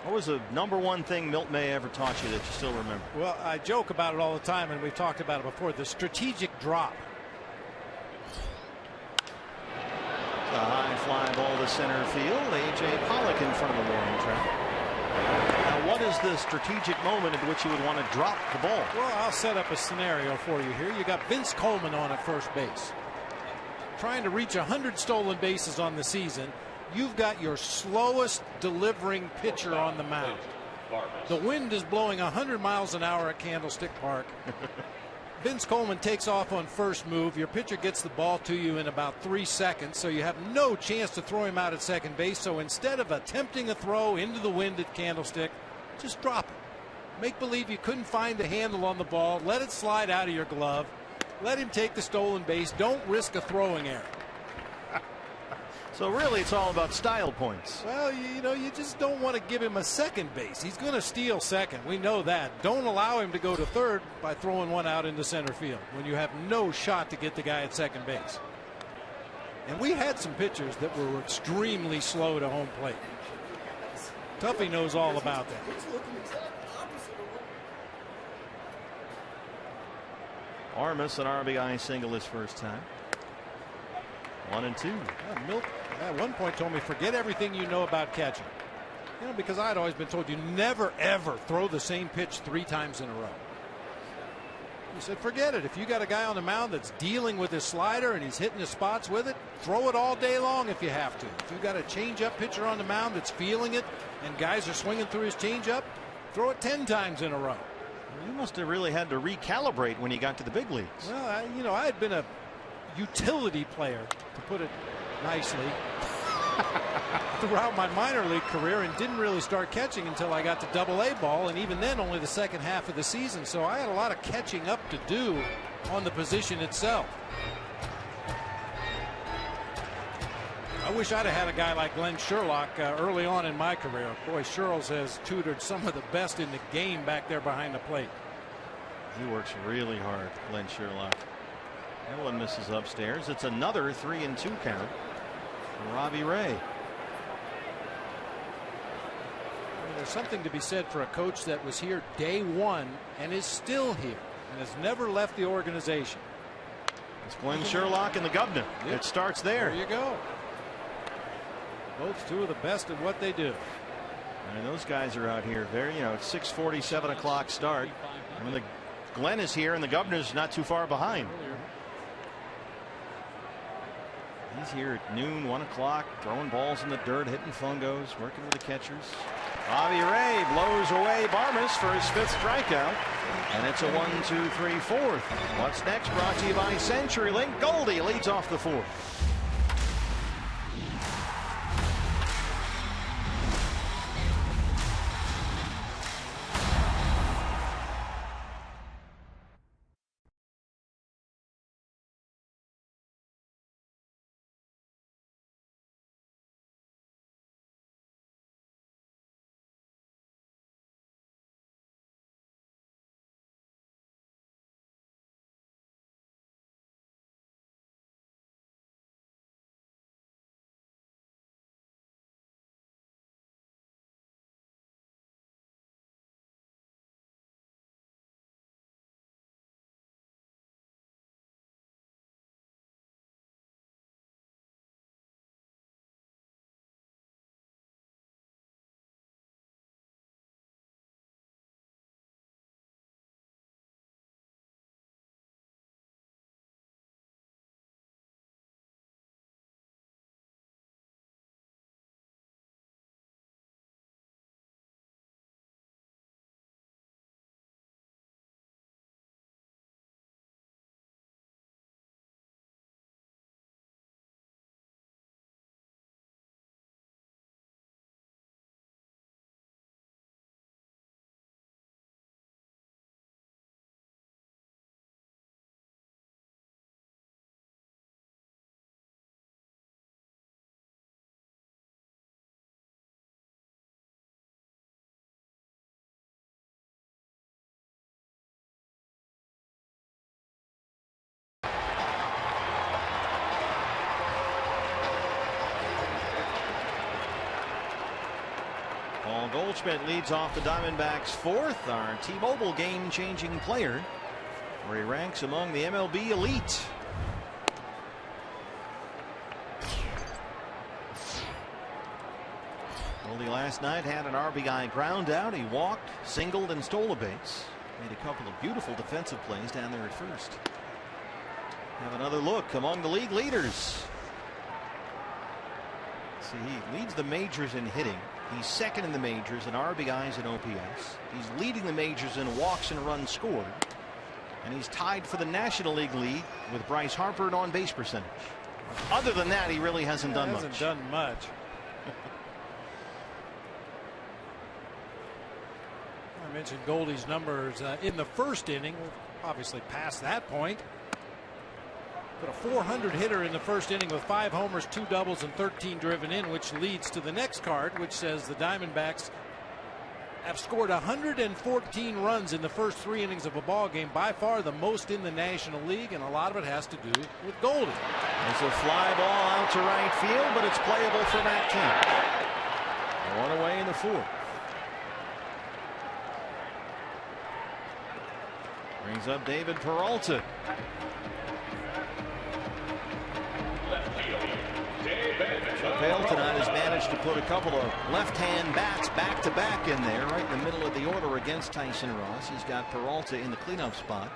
What was the #1 thing Milt May ever taught you that you still remember? Well, I joke about it all the time, and we've talked about it before. The strategic drop. A high fly ball to center field. A.J. Pollock in front of the warning track. Now, what is the strategic moment in which you would want to drop the ball? Well, I'll set up a scenario for you here. You got Vince Coleman on at first base, trying to reach 100 stolen bases on the season. You've got your slowest delivering pitcher on the mound. The wind is blowing 100 miles an hour at Candlestick Park. Vince Coleman takes off on first move. Your pitcher gets the ball to you in about 3 seconds, so you have no chance to throw him out at second base. So instead of attempting a throw into the wind at Candlestick, just drop it. Make believe you couldn't find the handle on the ball. Let it slide out of your glove. Let him take the stolen base. Don't risk a throwing error. So really, it's all about style points. Well, you just don't want to give him a second base. He's going to steal second. We know that. Don't allow him to go to third by throwing one out into center field when you have no shot to get the guy at second base. And we had some pitchers that were extremely slow to home plate. Tuffy knows all about that. Armas an RBI single his first time. 1-2. Milt at one point told me, forget everything you know about catching. Because I'd always been told you never ever throw the same pitch 3 times in a row. He said, forget it. If you got a guy on the mound that's dealing with his slider and he's hitting his spots with it, throw it all day long if you have to. If you got a changeup pitcher on the mound that's feeling it and guys are swinging through his changeup, throw it 10 times in a row. You must have really had to recalibrate when you got to the big leagues. Well, I had been a utility player, to put it nicely, throughout my minor league career, and didn't really start catching until I got to Double-A ball, and even then only the second half of the season. So I had a lot of catching up to do on the position itself. I wish I'd have had a guy like Glenn Sherlock early on in my career. Boy, Sherles has tutored some of the best in the game back there behind the plate. He works really hard, Glenn Sherlock. That one misses upstairs. It's another 3-2 count for Robbie Ray. There's something to be said for a coach that was here day one and is still here and has never left the organization. It's Glenn Sherlock and the governor. Yep. It starts there. There you go. Both two of the best at what they do. And those guys are out here very, it's 6:40, 7 o'clock start. I mean, Glenn is here and the governor's not too far behind. He's here at noon, 1 o'clock, throwing balls in the dirt, hitting fungos, working with the catchers. Robbie Ray blows away Barmas for his 5th strikeout. And it's a 1-2-3-4. What's next? Brought to you by CenturyLink. Goldie leads off the 4th. Goldschmidt leads off the Diamondbacks' fourth, our T-Mobile game-changing player, where he ranks among the MLB elite. Goldie last night had an RBI ground out. He walked, singled, and stole a base. Made a couple of beautiful defensive plays down there at first. Have another look among the league leaders. See, he leads the majors in hitting. He's second in the majors in RBIs and OPS. He's leading the majors in walks and runs scored. And he's tied for the National League lead with Bryce Harper in on-base percentage. Other than that, he really hasn't done much. I mentioned Goldie's numbers in the first inning. Obviously past that point. But a 400 hitter in the first inning with 5 homers, 2 doubles, and 13 driven in, which leads to the next card, which says the Diamondbacks have scored 114 runs in the first 3 innings of a ball game, by far the most in the National League, and a lot of it has to do with Goldie. There's a fly ball out to right field, but it's playable for Matt Kemp. One away in the 4th. Brings up David Peralta. Chuck Hale tonight has managed to put a couple of left-hand bats back-to-back in there, right in the middle of the order against Tyson Ross. He's got Peralta in the cleanup spot,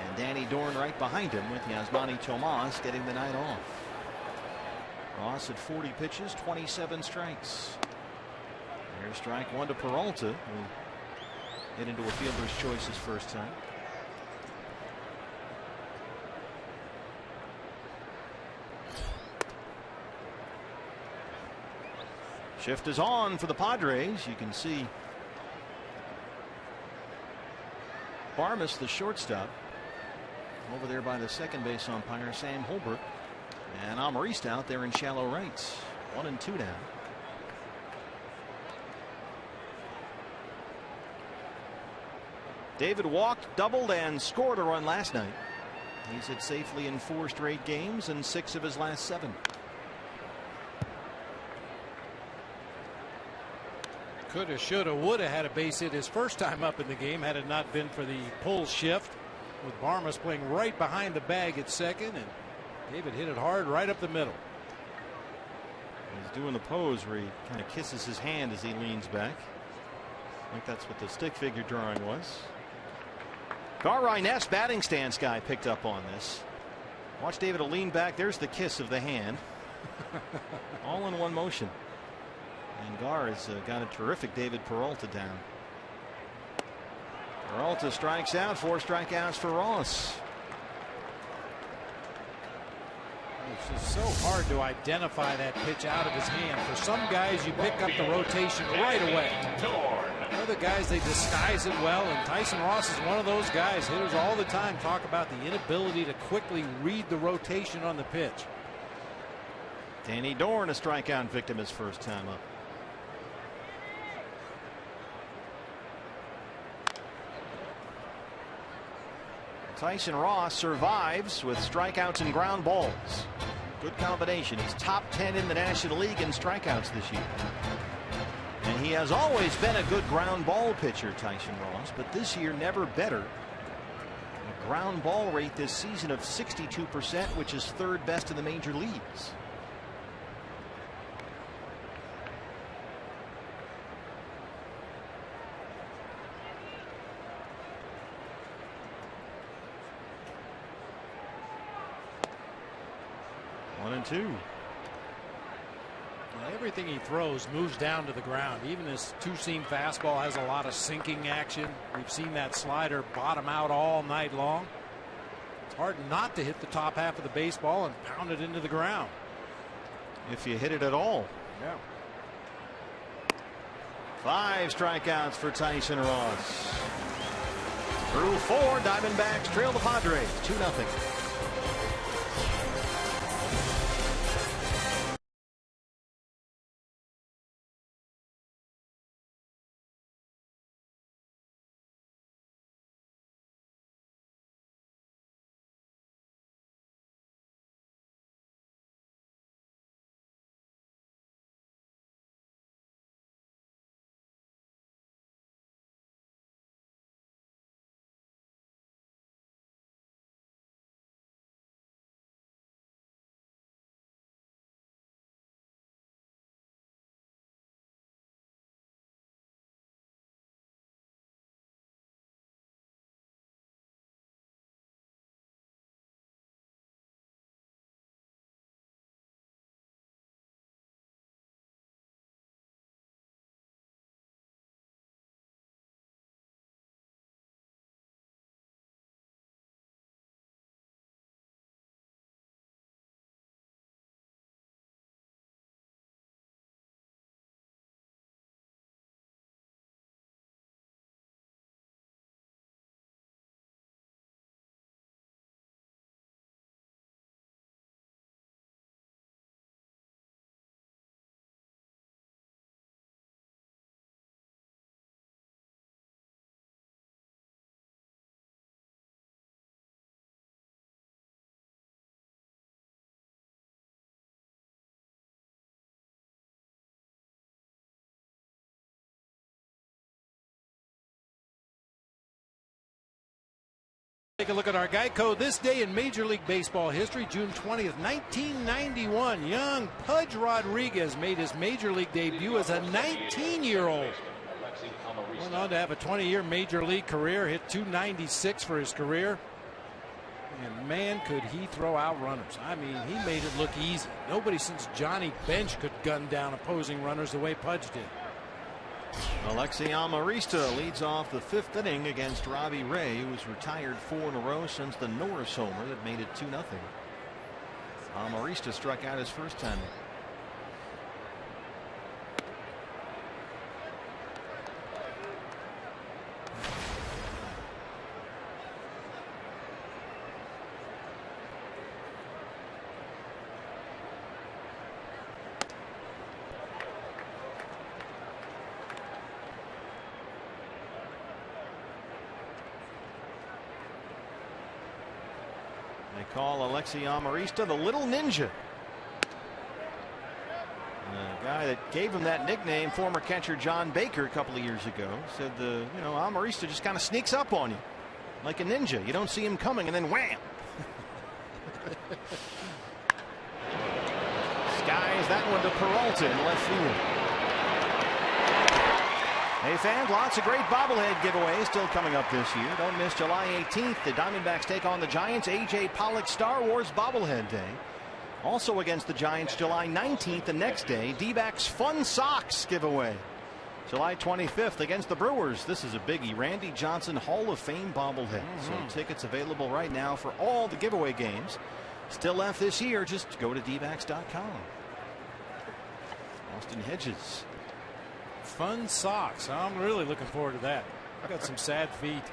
and Danny Dorn right behind him with Yasmani Tomas getting the night off. Ross at 40 pitches, 27 strikes. There's strike 1 to Peralta, who hit into a fielder's choice his first time. Shift is on for the Padres. You can see Barmas, the shortstop, over there by the second base umpire, Sam Holbrook. And Amariste out there in shallow rights. 1 and 2 down. David walked, doubled, and scored a run last night. He's hit safely in 4 straight games and 6 of his last 7. Coulda, shoulda, woulda had a base hit his first time up in the game had it not been for the pull shift, with Barmas playing right behind the bag at second, and David hit it hard right up the middle. He's doing the pose where he kind of kisses his hand as he leans back. I think that's what the stick figure drawing was. Gar Ryness, batting stance guy, picked up on this. Watch David lean back. There's the kiss of the hand. All in one motion. And Gar has got a terrific David Peralta down. Peralta strikes out, 4 strikeouts for Ross. It's just so hard to identify that pitch out of his hand. For some guys, you pick up the rotation right away. Other guys, they disguise it well, and Tyson Ross is one of those guys. Hitters all the time talk about the inability to quickly read the rotation on the pitch. Danny Dorn, a strikeout victim his first time up. Tyson Ross survives with strikeouts and ground balls. Good combination. He's top 10 in the National League in strikeouts this year. And he has always been a good ground ball pitcher, Tyson Ross, but this year never better. A ground ball rate this season of 62%, which is 3rd best in the major leagues. And 2. Well, everything he throws moves down to the ground. Even his 2-seam fastball has a lot of sinking action. We've seen that slider bottom out all night long. It's hard not to hit the top half of the baseball and pound it into the ground. If you hit it at all. Yeah. 5 strikeouts for Tyson Ross. Through 4, Diamondbacks trail the Padres 2-0. Take a look at our Geico. This day in Major League Baseball history, June 20th, 1991. Young Pudge Rodriguez made his Major League debut as a 19-year-old. Went on to have a 20-year Major League career, hit .296 for his career. And man, could he throw out runners. I mean, he made it look easy. Nobody since Johnny Bench could gun down opposing runners the way Pudge did. Alexi Amarista leads off the 5th inning against Robbie Ray, who's retired 4 in a row since the Norris homer that made it 2-0. Amarista struck out his first time. They call Alexi Amarista the Little Ninja. The guy that gave him that nickname, former catcher John Baker, a couple of years ago, said Amarista just kind of sneaks up on you like a ninja. You don't see him coming, and then wham! Skies that one to Peralta in left field. Hey fans, lots of great bobblehead giveaways still coming up this year. Don't miss July 18th. The Diamondbacks take on the Giants. A.J. Pollock Star Wars bobblehead day. Also against the Giants July 19th, the next day, D-backs Fun Socks giveaway. July 25th against the Brewers. This is a biggie. Randy Johnson Hall of Fame bobblehead. So tickets available right now for all the giveaway games. Still left this year. Just go to dbacks.com. Austin Hedges. Fun socks. I'm really looking forward to that. I've got some sad feet.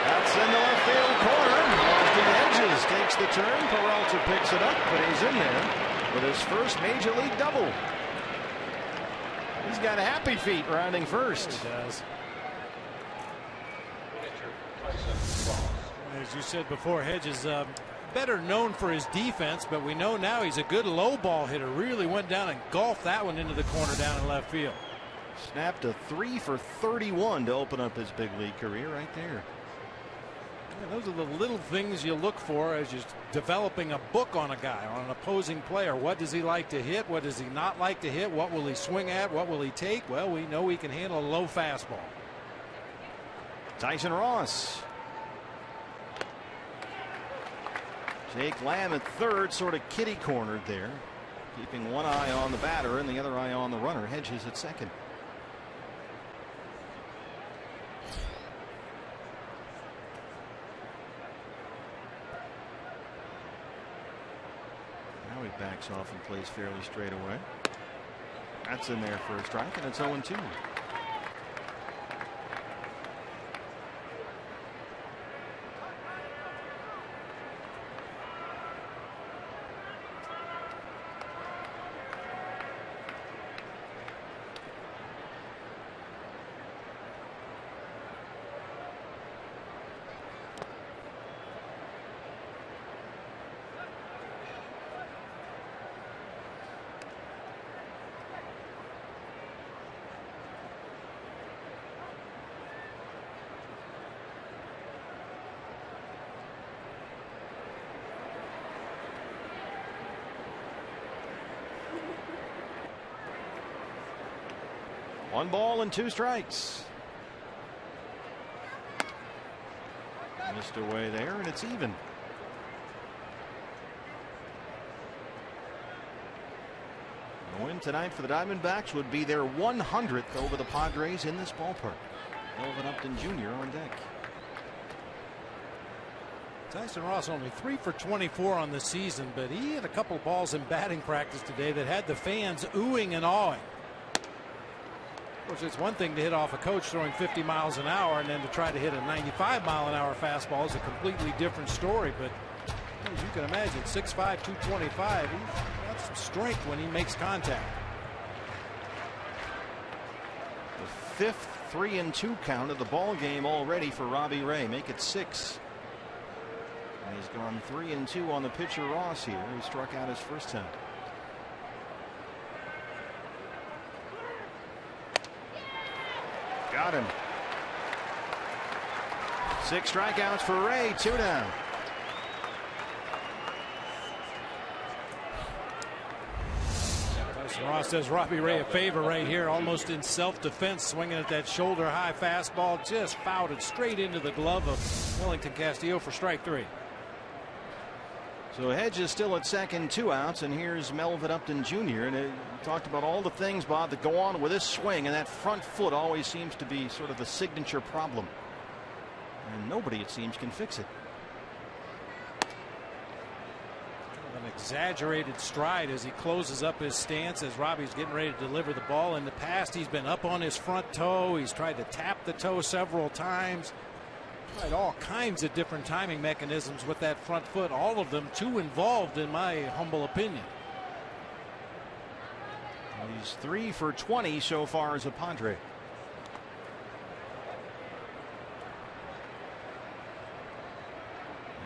That's in the left field corner. Austin Hedges takes the turn. Peralta picks it up, but he's in there with his first major league double. He's got happy feet rounding first. He does. As you said before, Hedges better known for his defense, but we know now he's a good low ball hitter. Really went down and golfed that one into the corner down in left field. Snapped a 3 for 31 to open up his big league career right there. Yeah, those are the little things you look for as you're developing a book on a guy, on an opposing player. What does he like to hit? What does he not like to hit? What will he swing at? What will he take? Well, we know he can handle a low fastball. Tyson Ross. Jake Lamb at third, sort of kitty cornered there, keeping one eye on the batter and the other eye on the runner. Hedges at second. Now he backs off and plays fairly straight away. That's in there for a strike, and it's 0-2. One ball and 2 strikes. Missed away there, and it's even. A win tonight for the Diamondbacks would be their 100th over the Padres in this ballpark. Melvin Upton Jr. on deck. Tyson Ross only 3 for 24 on the season, but he had a couple balls in batting practice today that had the fans oohing and awing. Of course, it's one thing to hit off a coach throwing 50 miles an hour, and then to try to hit a 95-mile-an-hour fastball is a completely different story. But as you can imagine, 6'5", 225, he's got some strength when he makes contact. The 5th 3-2 count of the ball game already for Robbie Ray. Make it 6. And he's gone 3-2 on the pitcher Ross here, who struck out his first time. Got him. 6 strikeouts for Ray. 2 down. Ross does Robbie Ray a favor right here, almost in self-defense, swinging at that shoulder-high fastball, just fouled it straight into the glove of Wellington Castillo for strike 3. So Hedges still at second, 2 outs, and here's Melvin Upton Jr. And it talked about all the things, Bob, that go on with this swing, and that front foot always seems to be sort of the signature problem. And nobody, it seems, can fix it. An exaggerated stride as he closes up his stance as Robbie's getting ready to deliver the ball. In the past, he's been up on his front toe. He's tried to tap the toe several times. Tried all kinds of different timing mechanisms with that front foot, all of them too involved in my humble opinion. He's 3 for 20 so far as a Padre.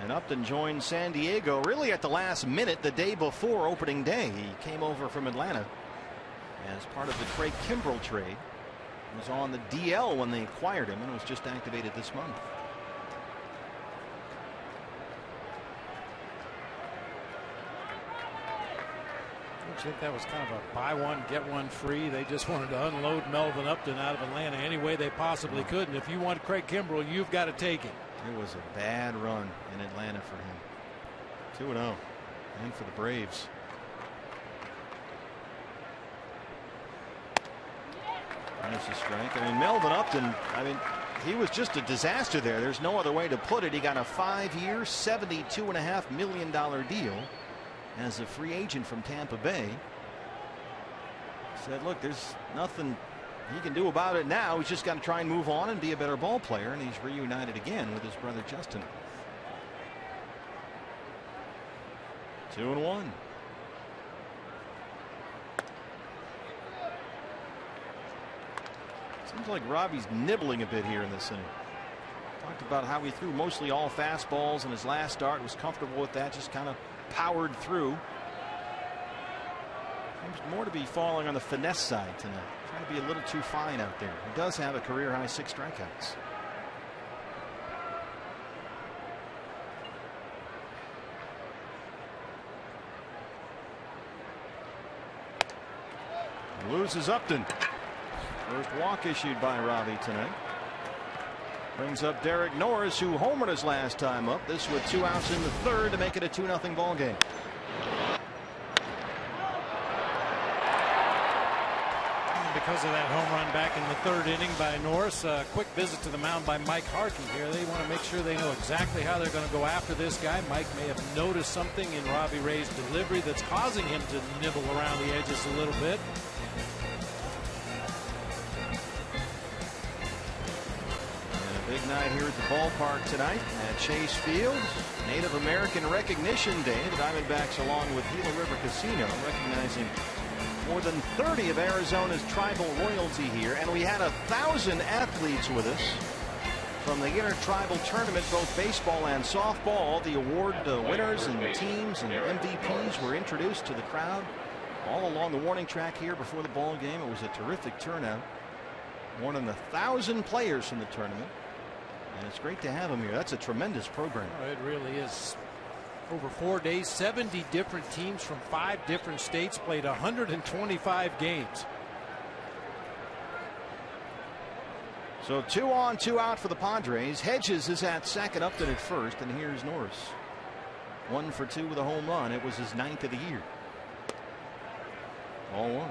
And Upton joined San Diego really at the last minute the day before opening day. He came over from Atlanta as part of the Craig Kimbrell trade. He was on the DL when they acquired him and was just activated this month. I think that was kind of a buy one get one free. They just wanted to unload Melvin Upton out of Atlanta any way they possibly could, and if you want Craig Kimbrell, you've got to take it. It was a bad run in Atlanta for him. 2-0 and for the Braves. There's a strike. I mean, Melvin Upton, he was just a disaster there. There's no other way to put it. He got a 5-year, $72.5 million deal as a free agent from Tampa Bay. Said, look, there's nothing he can do about it now. He's just got to try and move on and be a better ball player, and he's reunited again with his brother Justin. 2-1. Seems like Robbie's nibbling a bit here in this inning. Talked about how he threw mostly all fastballs in his last start, was comfortable with that, just kind of powered through. Seems more to be falling on the finesse side tonight. Trying to be a little too fine out there. He does have a career high 6 strikeouts. Loses Upton. First walk issued by Robbie tonight. Brings up Derek Norris, who homered his last time up. This with 2 outs in the third to make it a 2-0 ball game. Because of that home run back in the third inning by Norris, a quick visit to the mound by Mike Harkey here. They want to make sure they know exactly how they're going to go after this guy. Mike may have noticed something in Robbie Ray's delivery that's causing him to nibble around the edges a little bit. Big night here at the ballpark tonight at Chase Field. Native American Recognition Day. The Diamondbacks, along with Gila River Casino, recognizing more than 30 of Arizona's tribal royalty here. And we had 1,000 athletes with us from the Intertribal Tournament, both baseball and softball. The award winners and the teams and MVPs were introduced to the crowd all along the warning track here before the ball game. It was a terrific turnout. More than 1,000 players from the tournament. And it's great to have them here. That's a tremendous program. Oh, it really is. Over 4 days, 70 different teams from 5 different states played 125 games. So 2 on, 2 out for the Padres. Hedges is at second, Upton at first, and here's Norris. 1 for 2 with a home run. It was his 9th of the year. All 1.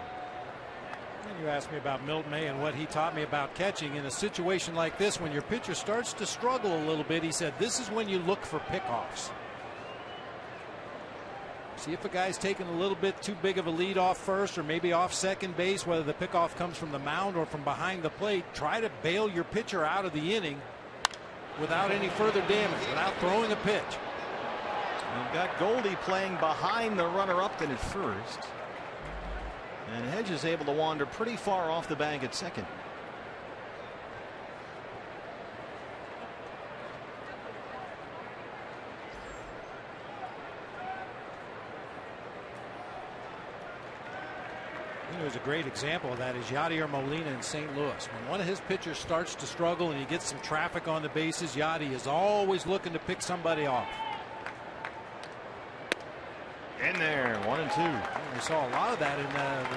You asked me about Milt May and what he taught me about catching in a situation like this. When your pitcher starts to struggle a little bit, he said this is when you look for pickoffs. See if a guy's taking a little bit too big of a lead off first or maybe off second base, whether the pickoff comes from the mound or from behind the plate. Try to bail your pitcher out of the inning without any further damage, without throwing a pitch. We've got Goldie playing behind the runner Upton at first. And Hedges able to wander pretty far off the bag at second. You know, who's a great example of that is Yadier Molina in St. Louis. When one of his pitchers starts to struggle and he gets some traffic on the bases, Yadi is always looking to pick somebody off. In there, 1-2. We saw a lot of that in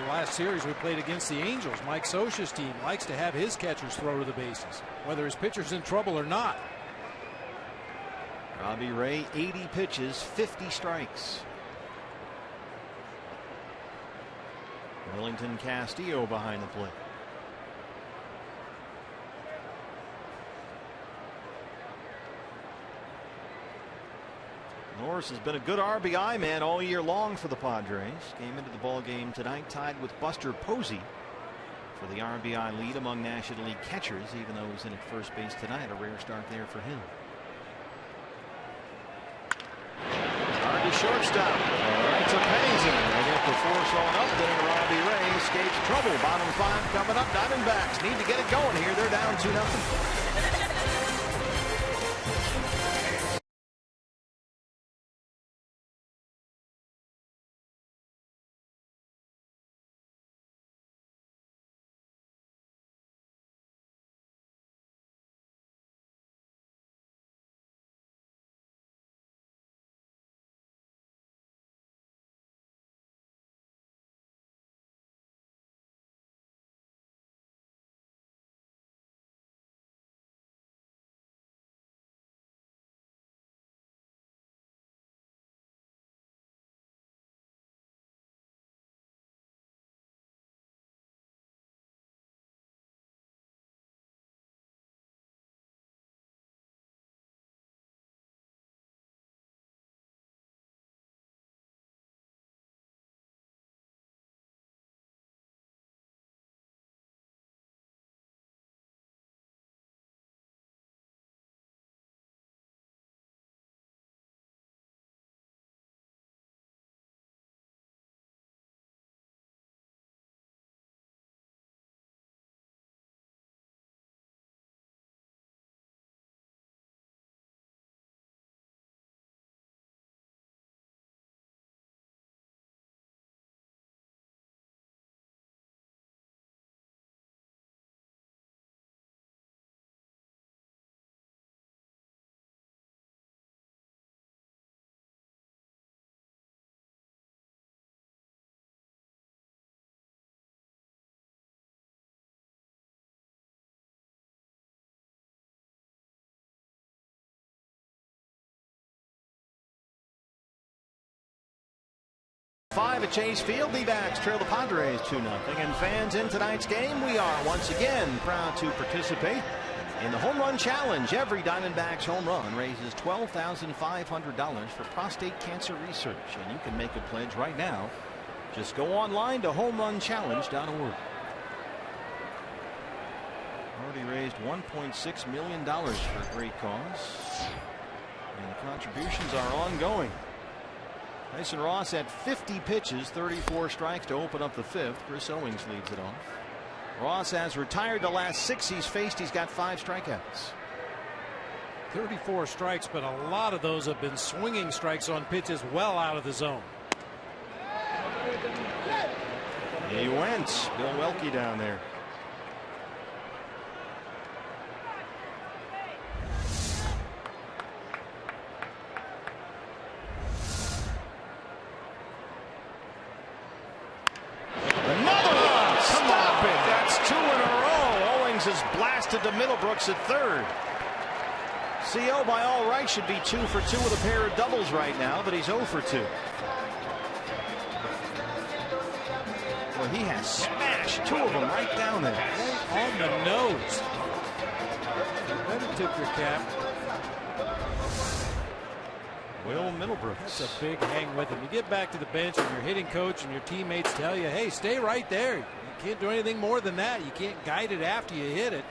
the last series we played against the Angels. Mike Scioscia's team likes to have his catchers throw to the bases, whether his pitcher's in trouble or not. Robbie Ray, 80 pitches, 50 strikes. Wellington Castillo behind the plate. Norris has been a good RBI man all year long for the Padres. Came into the ball game tonight tied with Buster Posey for the RBI lead among National League catchers, even though he's in at first base tonight. A rare start there for him. Hard to shortstop. Right to Pennington. They get the force on up. Then Robbie Ray escapes trouble. Bottom 5 coming up. Diamondbacks need to get it going here. They're down 2-0. Five at Chase Field. The Backs trail the Padres 2-0. And fans in tonight's game, we are once again proud to participate in the Home Run Challenge. Every Diamondbacks home run raises $12,500 for prostate cancer research. And you can make a pledge right now. Just go online to homerunchallenge.org. Already raised $1.6 million for a great cause. And the contributions are ongoing. Tyson Ross had 50 pitches, 34 strikes to open up the fifth. Chris Owings leads it off. Ross has retired the last 6 he's faced. He's got 5 strikeouts. 34 strikes, but a lot of those have been swinging strikes on pitches well out of the zone. He went. Bill Welke down there. Is blasted to Middlebrooks at third. CO by all rights should be 2 for 2 with a pair of doubles right now, but he's 0 for 2. Well, he has smashed 2 of them right down there. On the nose. You better tip your cap. Will Middlebrooks. That's a big hang with him. You get back to the bench and your hitting coach and your teammates tell you, hey, stay right there. You can't do anything more than that. You can't guide it after you hit it.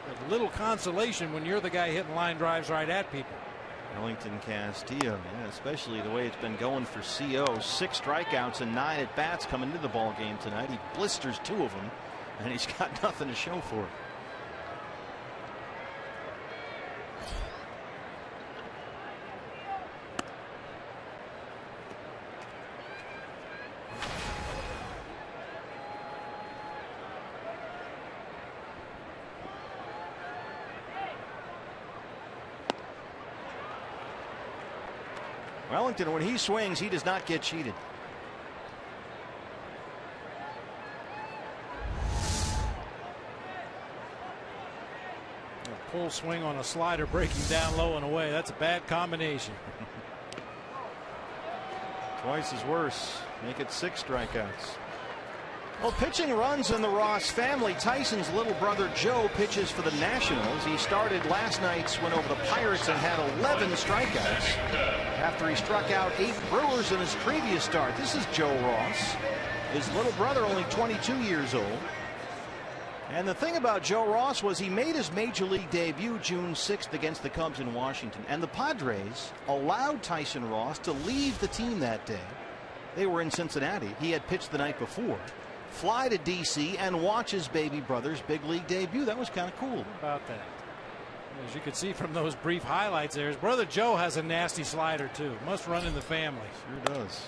But little consolation when you're the guy hitting line drives right at people. Wellington Castillo, yeah, especially the way it's been going for CO. 6 strikeouts and 9 at bats coming into the ball game tonight. He blisters 2 of them, and he's got nothing to show for it. Wellington, when he swings, he does not get cheated. A pull swing on a slider breaking down low and away. That's a bad combination. Twice as worse. Make it 6 strikeouts. Well, pitching runs in the Ross family. Tyson's little brother Joe pitches for the Nationals. He started last night's win over the Pirates and had 11 strikeouts after he struck out 8 Brewers in his previous start. This is Joe Ross. His little brother, only 22 years old. And the thing about Joe Ross was he made his major league debut June 6th against the Cubs in Washington. And the Padres allowed Tyson Ross to leave the team that day. They were in Cincinnati. He had pitched the night before. Fly to D.C. and watch his baby brother's big league debut. That was kind of cool. How about that? As you could see from those brief highlights there, his brother Joe has a nasty slider too. Must run in the family. Sure does.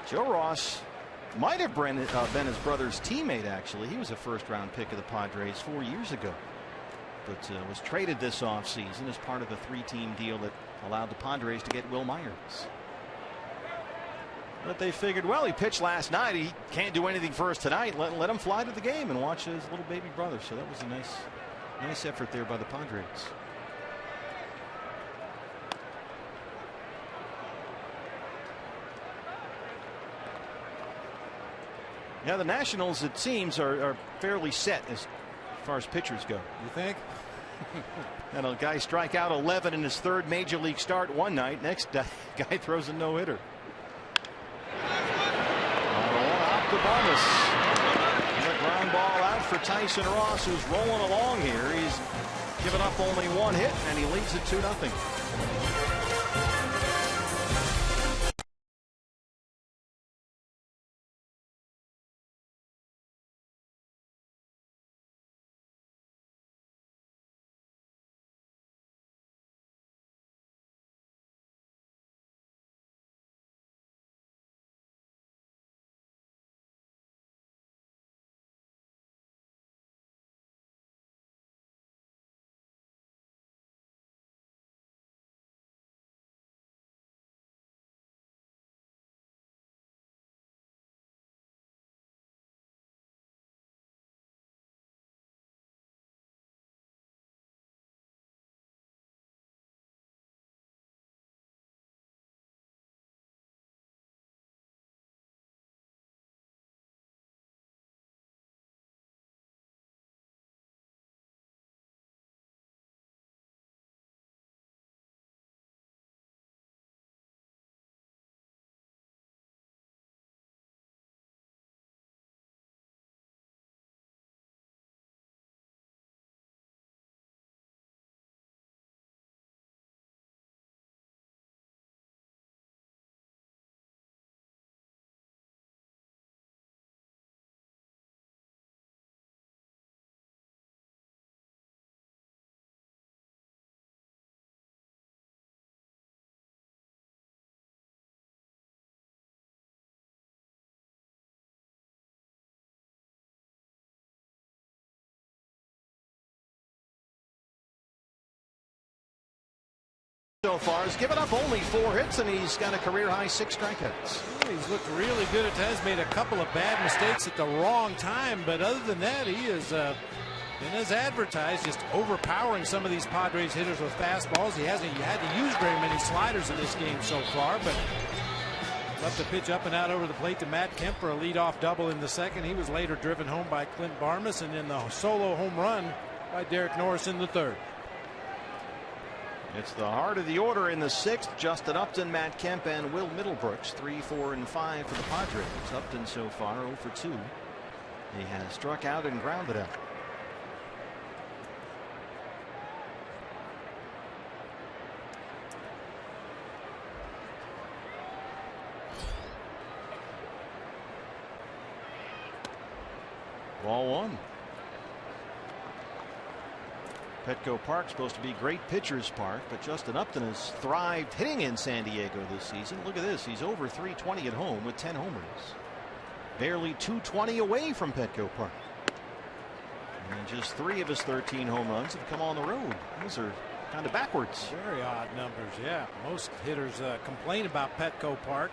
Joe Ross might have been his brother's teammate, actually. He was a first-round pick of the Padres 4 years ago, but was traded this offseason as part of a 3-team deal that allowed the Padres to get Will Myers. But they figured, well, he pitched last night. He can't do anything for us tonight. Let him fly to the game and watch his little baby brother. So that was a nice effort there by the Padres. Yeah, the Nationals, it seems, are fairly set as far as pitchers go. You think? And a guy strike out 11 in his 3rd major league start one night. Next guy throws a no-hitter. The ground ball out for Tyson Ross, who's rolling along here. He's given up only 1 hit, and he leads it 2-0. So far, has given up only 4 hits, and he's got a career-high 6 strikeouts. He's looked really good at times, made a couple of bad mistakes at the wrong time, but other than that, he is, been as advertised, just overpowering some of these Padres hitters with fastballs. He hasn't had to use very many sliders in this game so far, but left the pitch up and out over the plate to Matt Kemp for a leadoff double in the 2nd. He was later driven home by Clint Barmas, and then the solo home run by Derek Norris in the 3rd. It's the heart of the order in the 6th. Justin Upton, Matt Kemp, and Will Middlebrooks. 3, 4, and 5 for the Padres. Upton so far 0 for 2. He has struck out and grounded out. Ball 1. Petco Park supposed to be great pitchers park, but Justin Upton has thrived hitting in San Diego this season. Look at this. He's over 320 at home with 10 homers. Barely 220 away from Petco Park. And just 3 of his 13 home runs have come on the road. Those are kind of backwards. Very odd numbers, yeah. Most hitters complain about Petco Park.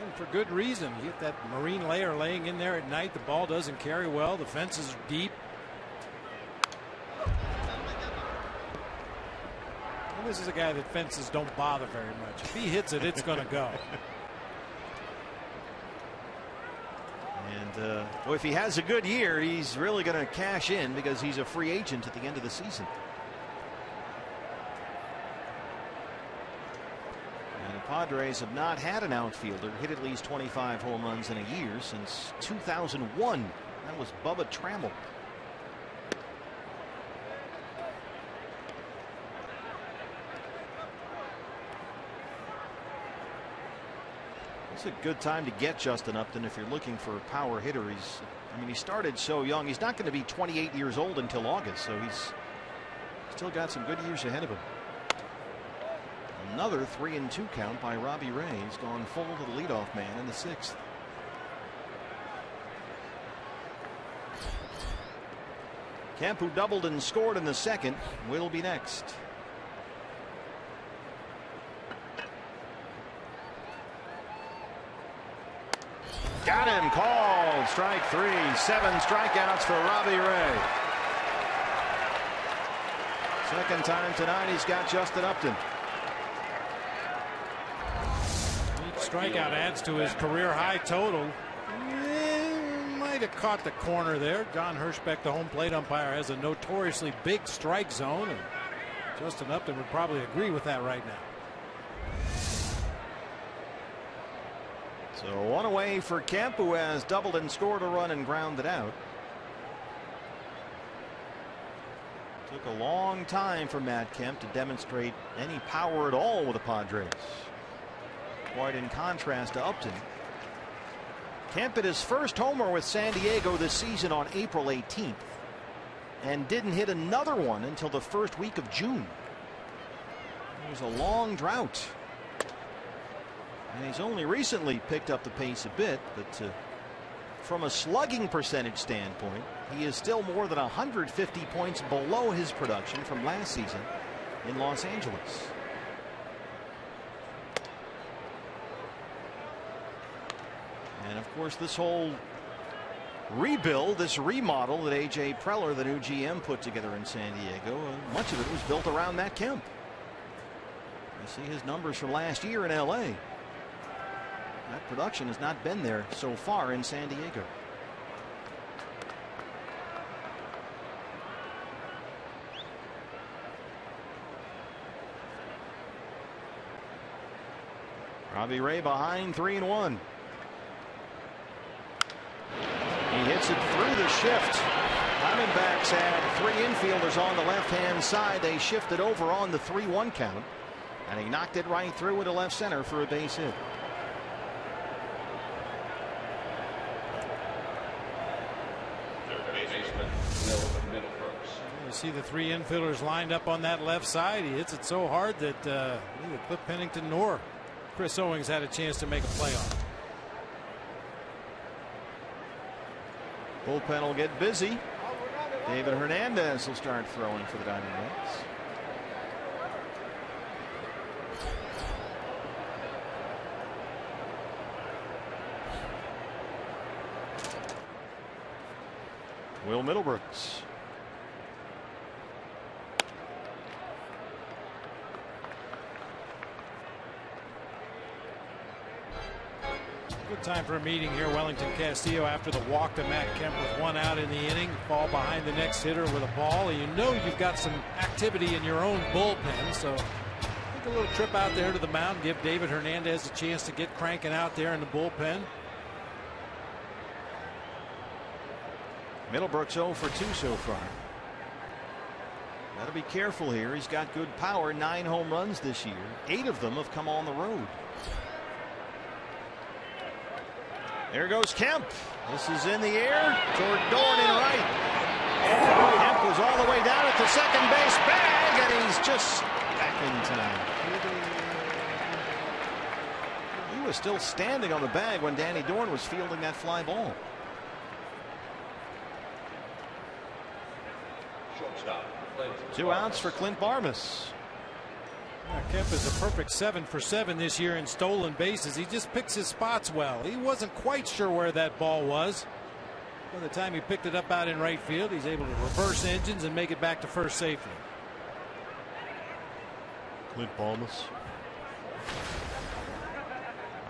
And for good reason. You get that marine layer laying in there at night. The ball doesn't carry well. The fences are deep. And this is a guy that fences don't bother very much. If he hits it, it's going to go. And well, if he has a good year, he's really going to cash in because he's a free agent at the end of the season. And the Padres have not had an outfielder hit at least 25 home runs in a year since 2001. That was Bubba Trammell. It's a good time to get Justin Upton if you're looking for a power hitter. He started so young. He's not going to be 28 years old until August, so he's still got some good years ahead of him. Another 3-2 count by Robbie Ray. He's gone full to the leadoff man in the 6th. Kemp, who doubled and scored in the 2nd, will be next. Got him, called. Strike 3. 7 strikeouts for Robbie Ray. Second time tonight he's got Justin Upton. Each strikeout adds to his career high total. Might have caught the corner there. John Hirschbeck, the home plate umpire, has a notoriously big strike zone, and Justin Upton would probably agree with that right now. So one away for Kemp, who has doubled and scored a run and grounded out. Took a long time for Matt Kemp to demonstrate any power at all with the Padres. Quite in contrast to Upton. Kemp hit his first homer with San Diego this season on April 18th and didn't hit another one until the first week of June. It was a long drought. And he's only recently picked up the pace a bit, but from a slugging percentage standpoint, he is still more than 150 points below his production from last season in Los Angeles. And of course, this whole rebuild, this remodel that A.J. Preller, the new GM, put together in San Diego, much of it was built around Matt Kemp. You see his numbers from last year in L.A. That production has not been there so far in San Diego. Robbie Ray behind 3-1. He hits it through the shift. Diamondbacks had 3 infielders on the left-hand side. They shifted over on the 3-1 count, and he knocked it right through into left center for a base hit. You see the 3 infielders lined up on that left side. He hits it so hard that neither Cliff Pennington nor Chris Owings had a chance to make a play on it. Bullpen will get busy. David Hernandez will start throwing for the Diamondbacks. Will Middlebrooks. Good time for a meeting here. Wellington Castillo, after the walk to Matt Kemp with 1 out in the inning, fall behind the next hitter with a ball. And you know you've got some activity in your own bullpen, so take a little trip out there to the mound, give David Hernandez a chance to get cranking out there in the bullpen. Middlebrooks 0 for 2 so far. Got to be careful here. He's got good power. 9 home runs this year. 8 of them have come on the road. There goes Kemp. This is in the air toward Dorn in right. Kemp was all the way down at the second base bag, and he's just back in time. He was still standing on the bag when Danny Dorn was fielding that fly ball. Shortstop. Plays. 2 outs for Clint Barmes. Kemp is a perfect 7 for 7 this year in stolen bases. He just picks his spots well. He wasn't quite sure where that ball was. By the time he picked it up out in right field, he's able to reverse engines and make it back to first safely. Clint Barmes.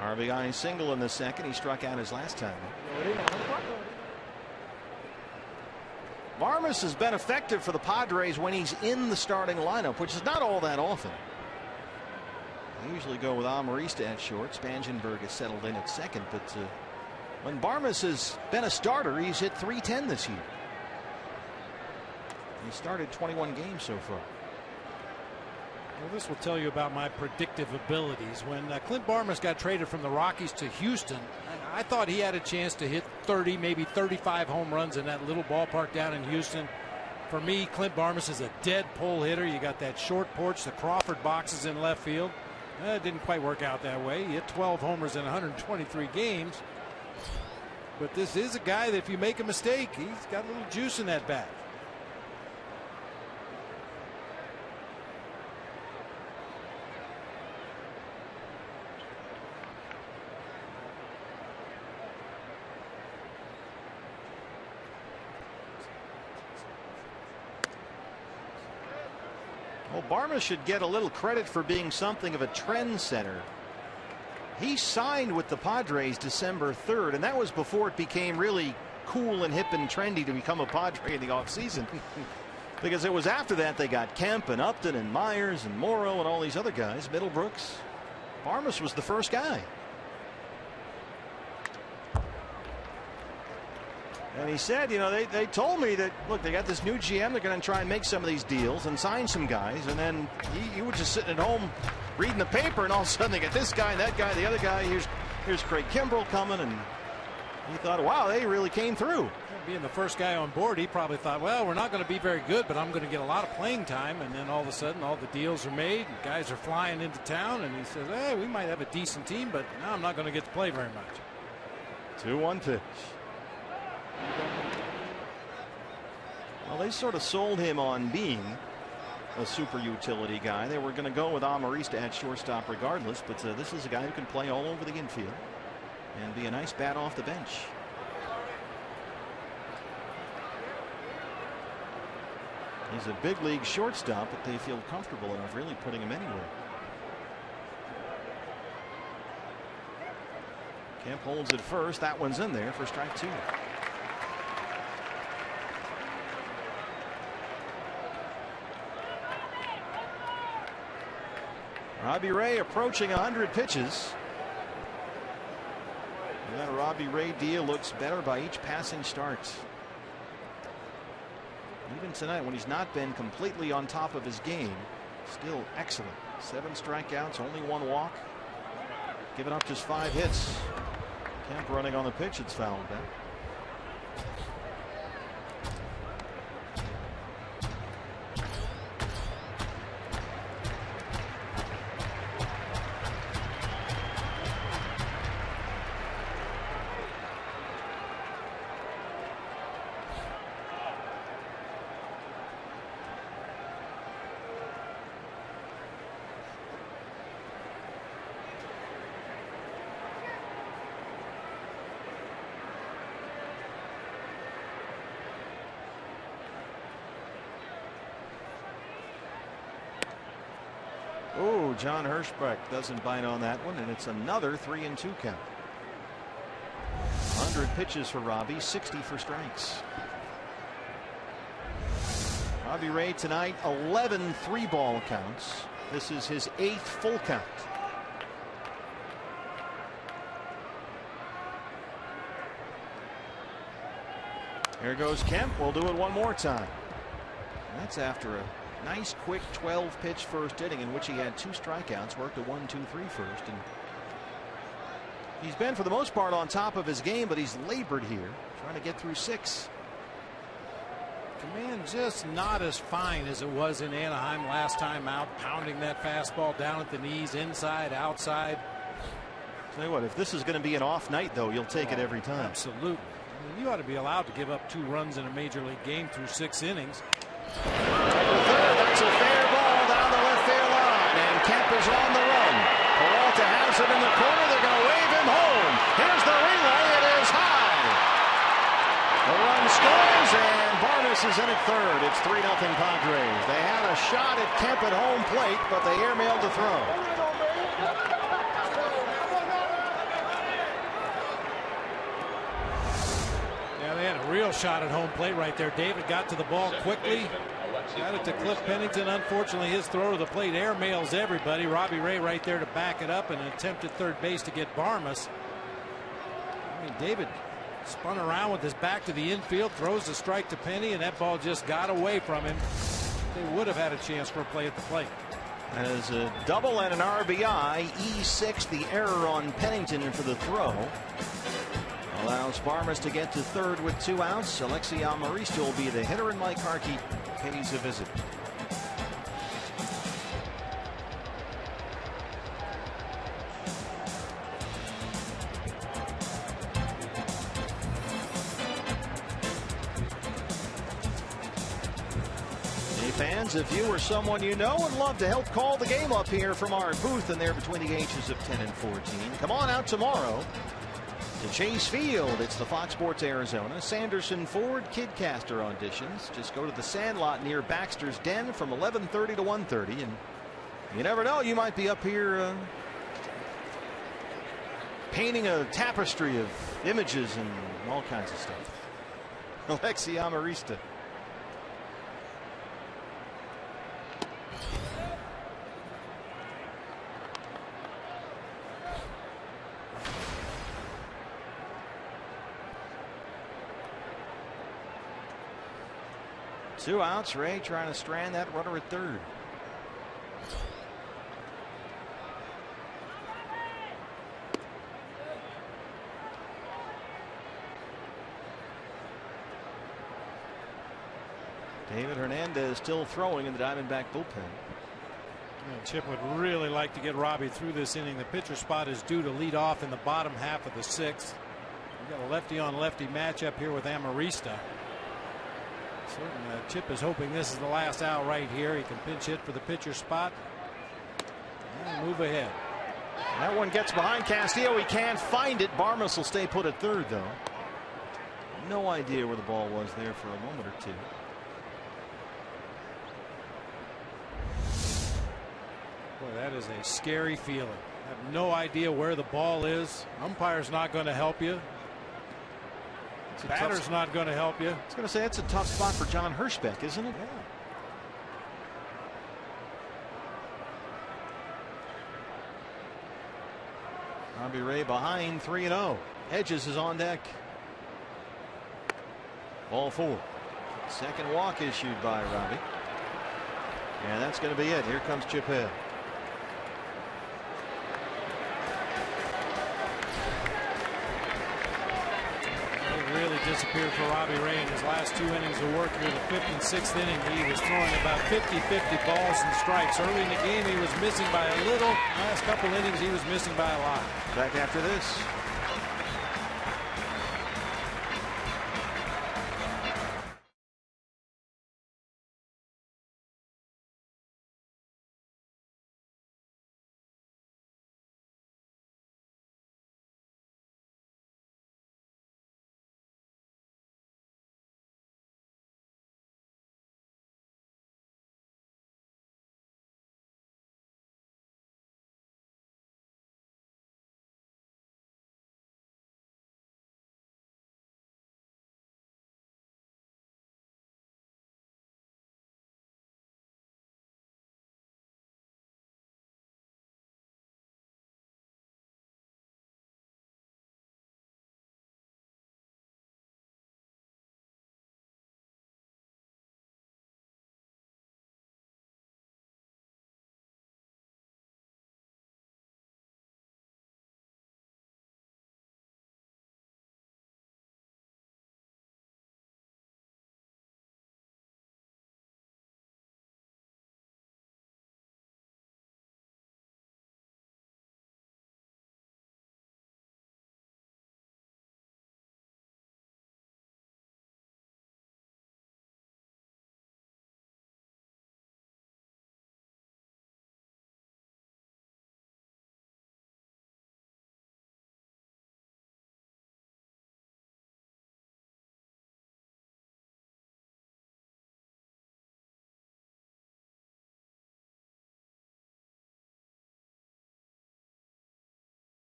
RBI single in the second. He struck out his last time. Barmes has been effective for the Padres when he's in the starting lineup, which is not all that often. They usually go with Amarista at short. Spangenberg is settled in at second, but when Barmes has been a starter, he's hit .310 this year. He started 21 games so far. Well, this will tell you about my predictive abilities. When Clint Barmes got traded from the Rockies to Houston, I thought he had a chance to hit 30, maybe 35 home runs in that little ballpark down in Houston. For me, Clint Barmes is a dead pull hitter. You got that short porch, the Crawford boxes in left field. It didn't quite work out that way. He hit 12 homers in 123 games. But this is a guy that if you make a mistake, he's got a little juice in that bat. Well, Barmes should get a little credit for being something of a trendsetter. He signed with the Padres December 3rd, and that was before it became really cool and hip and trendy to become a Padre in the offseason. Because it was after that they got Kemp and Upton and Myers and Morrow and all these other guys, Middlebrooks. Barmes was the first guy. And he said, you know, they told me that, look, they got this new GM. They're going to try and make some of these deals and sign some guys. And then he was just sitting at home reading the paper, and all of a sudden they got this guy and that guy, the other guy. Here's Craig Kimbrell coming, and he thought, wow, they really came through. Being the first guy on board, he probably thought, well, we're not going to be very good, but I'm going to get a lot of playing time. And then all of a sudden, all the deals are made, and guys are flying into town, and he says, hey, we might have a decent team, but now I'm not going to get to play very much. 2-1 pitch. Well, they sort of sold him on being a super utility guy. They were going to go with Amarista at shortstop regardless, but this is a guy who can play all over the infield and be a nice bat off the bench. He's a big league shortstop, but they feel comfortable enough really putting him anywhere. Kemp holds it first. That one's in there for strike 2. Robbie Ray approaching 100 pitches. And that Robbie Ray deal looks better by each passing start. Even tonight, when he's not been completely on top of his game, still excellent. 7 strikeouts, only 1 walk. Giving up just 5 hits. Kemp running on the pitch. It's fouled back. Oh, John Hirschbeck doesn't bite on that one, and it's another 3-2 count. 100 pitches for Robbie, 60 for strikes. Robbie Ray tonight, 11 3-ball counts. This is his 8th full count. Here goes Kemp. We'll do it one more time. That's after a nice quick 12-pitch first inning in which he had 2 strikeouts, worked a 1-2-3 first, and he's been for the most part on top of his game, but he's labored here trying to get through 6. Command just not as fine as it was in Anaheim last time out, pounding that fastball down at the knees, inside, outside. Tell you what, if this is going to be an off night, though, you'll take it every time. Absolutely. I mean, you ought to be allowed to give up 2 runs in a major league game through 6 innings. Third, that's a fair ball down the left field line, and Kemp is on the run. Peralta has it in the corner. They're going to wave him home. Here's the relay. It is high. The run scores, and Barnes is in at third. It's 3-0 Padres. They had a shot at Kemp at home plate, but they airmailed the throw. They had a real shot at home plate right there. David got to the ball quickly. Got it to Cliff Pennington. Unfortunately, his throw to the plate airmails everybody. Robbie Ray right there to back it up and an attempt at third base to get Barmes. I mean, David spun around with his back to the infield, throws the strike to Penny, and that ball just got away from him. They would have had a chance for a play at the plate. As a double and an RBI, E6, the error on Pennington for the throw. Allows Barmes to get to third with 2 outs. Alexi Amarista will be the hitter, and Mike Harkey pays a visit. Hey fans, if you or someone you know would love to help call the game up here from our booth and there between the ages of 10 and 14, come on out tomorrow to Chase Field. It's the Fox Sports Arizona Sanderson Ford Kidcaster auditions. Just go to the Sandlot near Baxter's Den from 11:30 to 1:30, and you never know, you might be up here painting a tapestry of images and all kinds of stuff. Alexi Amarista. Two outs. Ray trying to strand that runner at third. David Hernandez still throwing in the Diamondback bullpen. Chip would really like to get Robbie through this inning. The pitcher spot is due to lead off in the bottom half of the 6th. We've got a lefty on lefty matchup here with Amarista. Chip is hoping this is the last out right here. He can pinch hit for the pitcher spot and move ahead. That one gets behind Castillo. He can't find it. Barmes will stay put at third, though. No idea where the ball was there for a moment or two. Boy, that is a scary feeling. I have no idea where the ball is. Umpire's not going to help you. Batter's not going to help you. I was going to say, it's a tough spot for John Hirschbeck, isn't it? Yeah. Robbie Ray behind 3-0. Hedges is on deck. Ball 4. Second walk issued by Robbie. And that's going to be it. Here comes Chip Hill. Really disappeared for Robbie Ray in his last 2 innings of work here. The 5th and 6th inning, he was throwing about 50-50 balls and strikes. Early in the game, he was missing by a little. Last couple innings, he was missing by a lot. Back after this.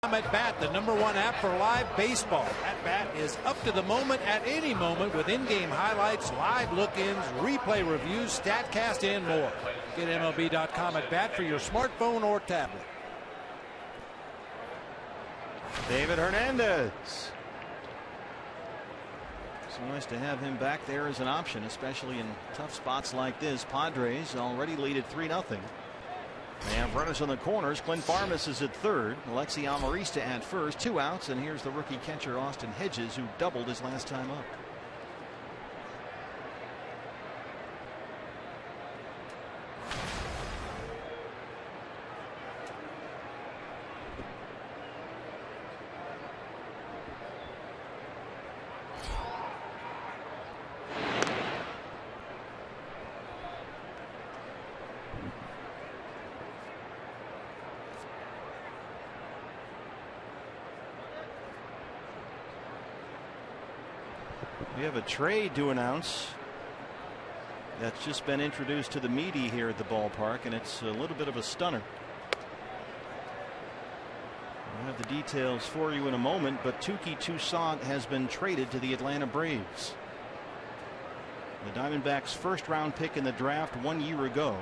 At Bat, the #1 app for live baseball. At Bat is up to the moment at any moment with in-game highlights, live look-ins, replay reviews, StatCast, and more. Get MLB.com at Bat for your smartphone or tablet. David Hernandez. So nice to have him back there as an option, especially in tough spots like this. Padres already lead at 3-0. They have runners on the corners. Clint Farmas is at third. Alexi Amarista at first. 2 outs. And here's the rookie catcher Austin Hedges, who doubled his last time up. We have a trade to announce that's just been introduced to the media here at the ballpark, and it's a little bit of a stunner. We'll have the details for you in a moment, but Touki Toussaint has been traded to the Atlanta Braves. The Diamondbacks' first-round pick in the draft 1 year ago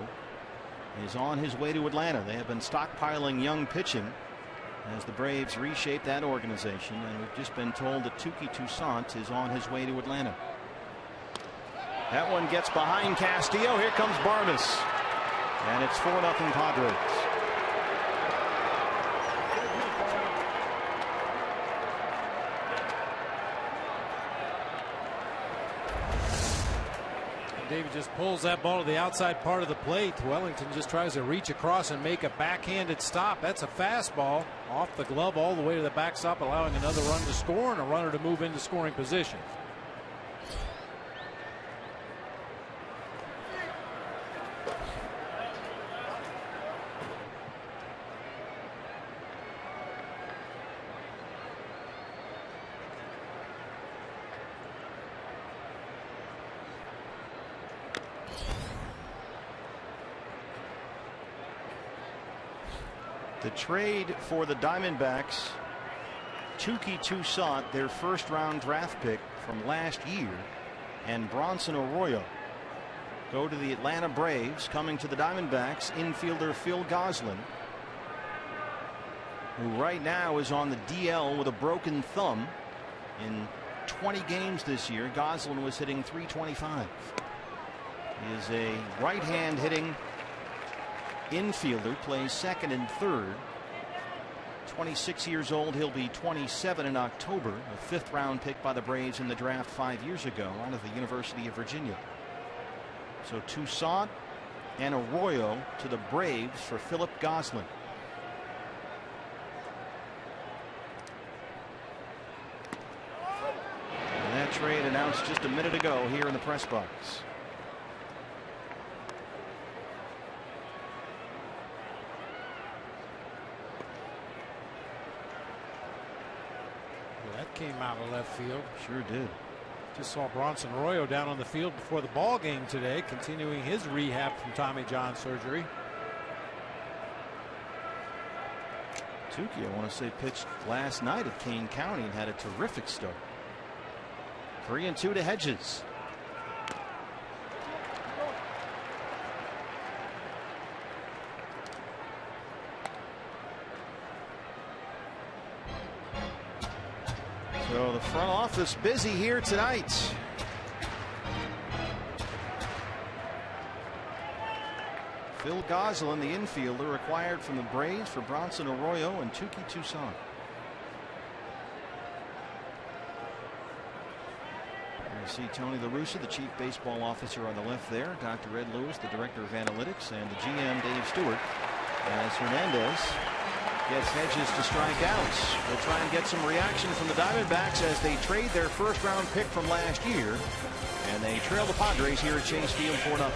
is on his way to Atlanta. They have been stockpiling young pitching as the Braves reshape that organization, and we've just been told that Touki Toussaint is on his way to Atlanta. That one gets behind Castillo. Here comes Barnes, and it's 4-0 Padres. David just pulls that ball to the outside part of the plate. Wellington just tries to reach across and make a backhanded stop. That's a fastball off the glove all the way to the backstop, allowing another run to score and a runner to move into scoring position. The trade for the Diamondbacks, Touki Toussaint, their first-round draft pick from last year, and Bronson Arroyo go to the Atlanta Braves. Coming to the Diamondbacks, infielder Phil Gosselin, who right now is on the DL with a broken thumb. In 20 games this year, Gosselin was hitting .325. He is a right-hand hitting infielder, plays second and third. 26 years old. He'll be 27 in October. A 5th round pick by the Braves in the draft 5 years ago out of the University of Virginia. So Toussaint and Arroyo to the Braves for Philip Gosselin. And that trade announced just a minute ago here in the press box. Came out of left field. Sure did. Just saw Bronson Arroyo down on the field before the ball game today, continuing his rehab from Tommy John surgery. Touki, I want to say, pitched last night at Kane County and had a terrific start. 3-2 to Hedges. So the front office busy here tonight. Phil Gosselin, the infielder, acquired from the Braves for Bronson Arroyo and Touki Toussaint. You see Tony La Russa, the chief baseball officer, on the left there. Dr. Ed Lewis, the director of analytics, and the GM Dave Stewart, as Hernandez gets Hedges to strike out. We'll try and get some reaction from the Diamondbacks as they trade their first-round pick from last year, and they trail the Padres here at Chase Field 4-0.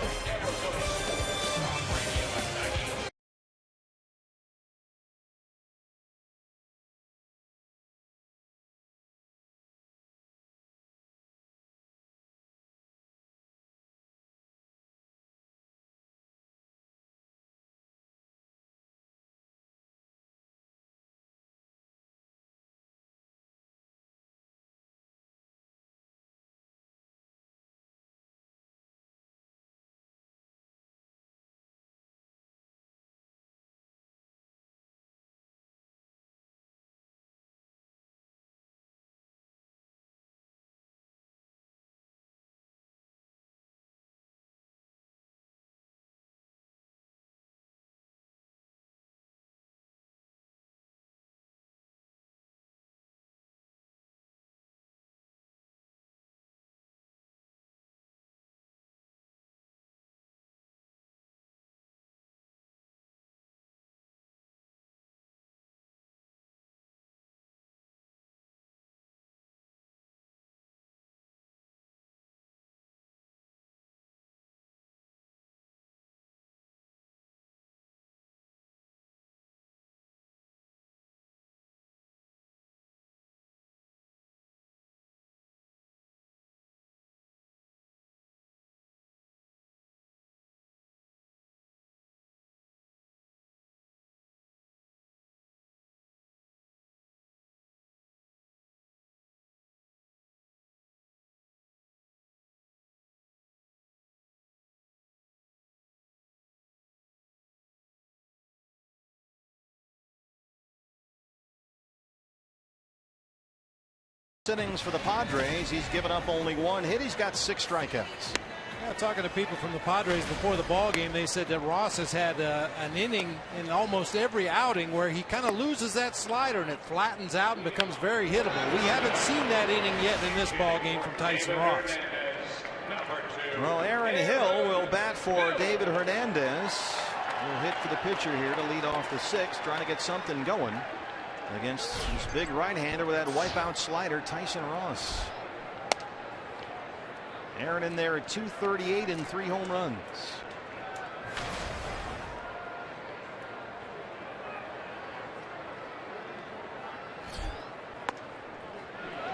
innings for the Padres. He's given up only 1 hit. He's got 6 strikeouts. Yeah, talking to people from the Padres before the ball game, they said that Ross has had an inning in almost every outing where he kind of loses that slider and it flattens out and becomes very hittable. We haven't seen that inning yet in this ball game from Tyson Ross. Well, Aaron Hill will bat for David Hernandez. Will hit for the pitcher here to lead off the 6th, trying to get something going against this big right-hander with that wipeout slider, Tyson Ross. Aaron in there at .238 and 3 home runs.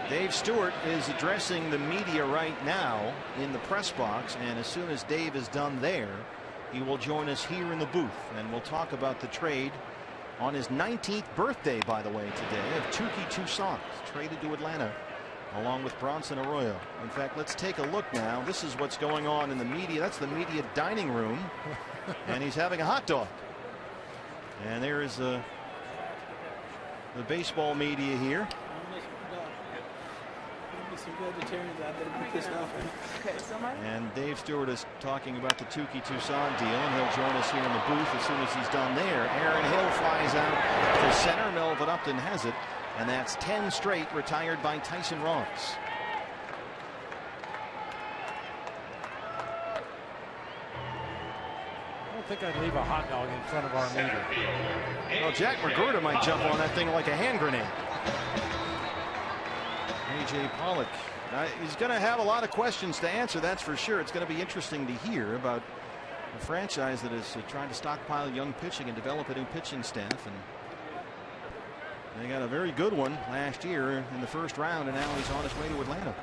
Dave Stewart is addressing the media right now in the press box, and as soon as Dave is done there, he will join us here in the booth, and we'll talk about the trade on his 19th birthday, by the way, today, of Touki Toussaint, traded to Atlanta along with Bronson Arroyo. In fact, let's take a look now. This is what's going on in the media. That's the media dining room, and he's having a hot dog. And there is the baseball media here. And Dave Stewart is talking about the Touki Toussaint deal, and he'll join us here in the booth as soon as he's done there. Aaron Hill flies out to center. Melvin Upton has it, and that's 10 straight retired by Tyson Ross. I don't think I'd leave a hot dog in front of our meter. Well, Jack McGruder might jump on that thing like a hand grenade. A.J. Pollock. He's going to have a lot of questions to answer, that's for sure. It's going to be interesting to hear about a franchise that is trying to stockpile young pitching and develop a new pitching staff. And they got a very good one last year in the first round, and now he's on his way to Atlanta.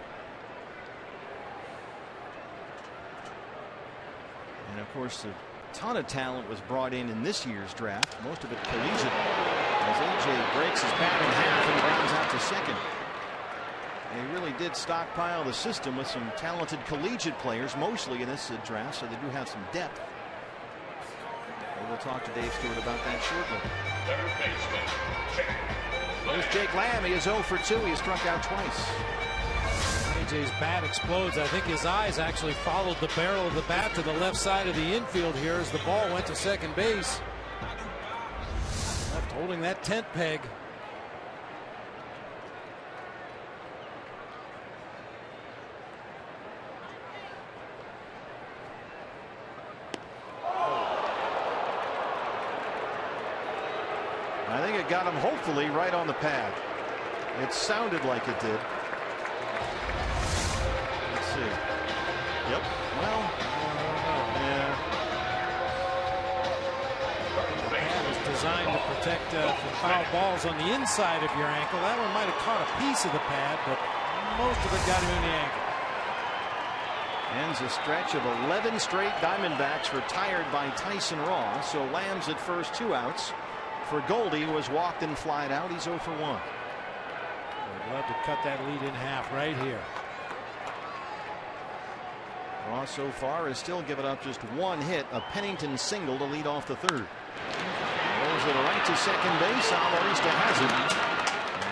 And of course, a ton of talent was brought in this year's draft, most of it collegiate, as A.J. breaks his bat in half and grounds out to second. They really did stockpile the system with some talented collegiate players, mostly in this draft, so they do have some depth. And we'll talk to Dave Stewart about that shortly. There's Jake Lamb. He is 0 for 2. He has struck out twice. AJ's bat explodes. I think his eyes actually followed the barrel of the bat to the left side of the infield here as the ball went to second base. Left holding that tent peg. I think it got him hopefully right on the pad. It sounded like it did. Let's see. Yep. Well, yeah. The pad is designed to protect from foul balls on the inside of your ankle. That one might have caught a piece of the pad, but most of it got him in the ankle. Ends a stretch of 11 straight Diamondbacks retired by Tyson Ross. So Lamb's at first, 2 outs. For Goldie, who was walked and flied out. He's 0 for 1. I'd love to cut that lead in half right here. Ross so far has still given up just 1 hit, a Pennington single to lead off the 3rd. Rolls it right to second base. Amarista has it.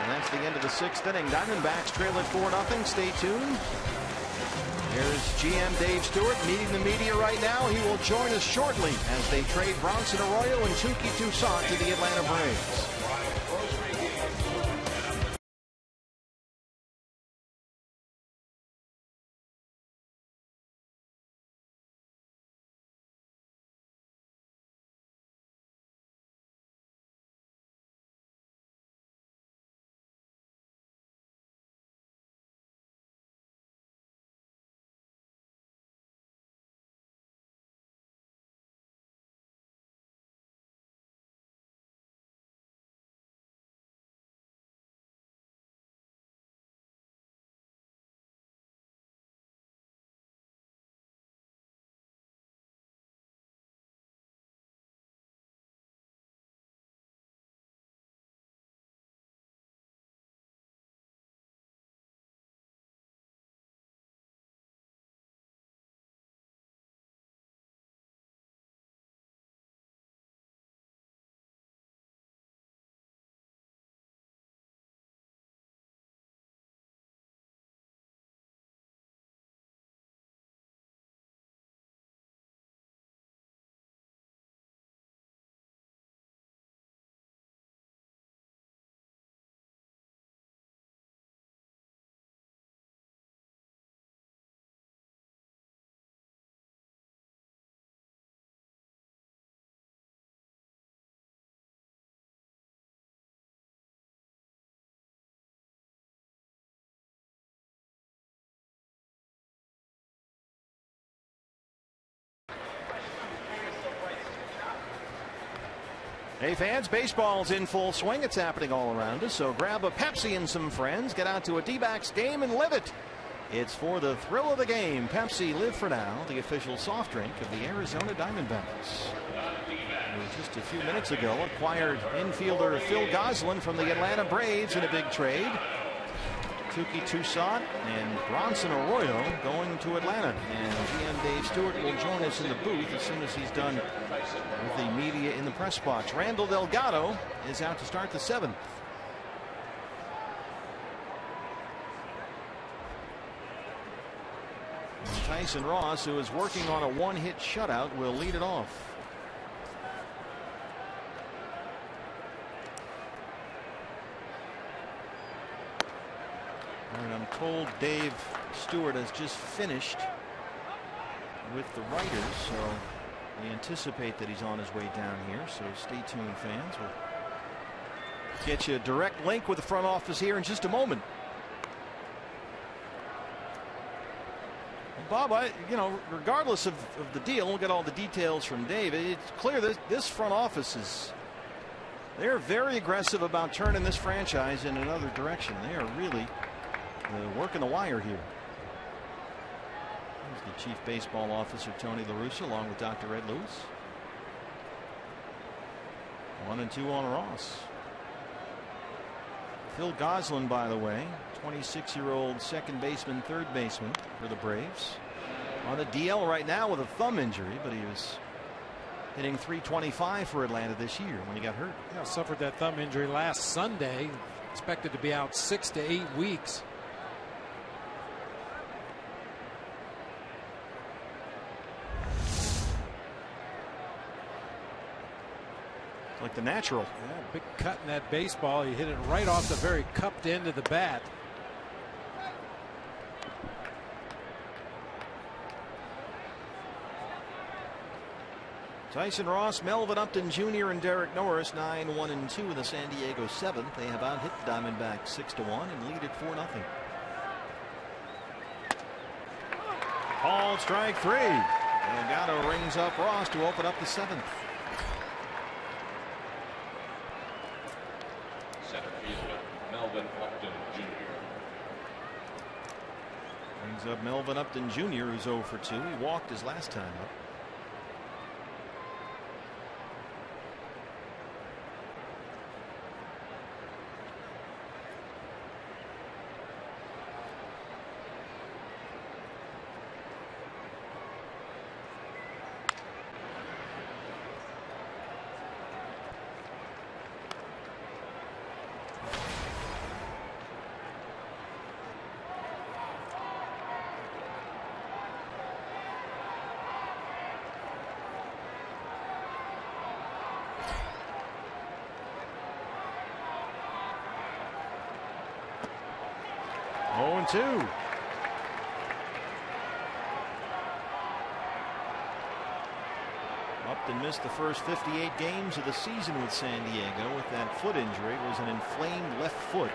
And that's the end of the 6th inning. Diamondbacks trail it 4-0. Stay tuned. Here's GM Dave Stewart meeting the media right now. He will join us shortly as they trade Bronson Arroyo and Touki Toussaint to the Atlanta Braves. Hey fans, baseball's in full swing. It's happening all around us. So grab a Pepsi and some friends. Get out to a D-backs game and live it. It's for the thrill of the game. Pepsi, live for now, the official soft drink of the Arizona Diamondbacks. Just a few minutes ago, acquired infielder Phil Gosselin from the Atlanta Braves in a big trade. Tuki Toussaint and Bronson Arroyo going to Atlanta. And GM Dave Stewart will join us in the booth as soon as he's done with the media in the press box. Randall Delgado is out to start the 7th. And Tyson Ross, who is working on a one-hit shutout, will lead it off. And I'm told Dave Stewart has just finished with the writers, so we anticipate that he's on his way down here. So stay tuned, fans. We'll get you a direct link with the front office here in just a moment. Bob, regardless of the deal, we'll get all the details from Dave. It's clear that this front office they're very aggressive about turning this franchise in another direction. They are really working the wire here. There's the Chief Baseball Officer Tony La Russa along with Dr. Ed Lewis. 1-2 on Ross. Phil Gosselin, by the way, 26-year-old second baseman, third baseman for the Braves, on a DL right now with a thumb injury, but he was hitting .325 for Atlanta this year when he got hurt. Yeah, suffered that thumb injury last Sunday. Expected to be out 6 to 8 weeks. Like the natural. Yeah, big cut in that baseball. He hit it right off the very cupped end of the bat. Tyson Ross, Melvin Upton Jr. and Derek Norris 9-1-2 in the San Diego 7th. They have out hit the Diamondbacks 6-1 and lead it 4-0. Called strike 3. Delgado rings up Ross to open up the 7th. Center fielder Melvin Upton Jr. Brings up Melvin Upton Jr., who's 0 for 2. He walked his last time up. Two. Upton missed the first 58 games of the season with San Diego with that foot injury. It was an inflamed left foot,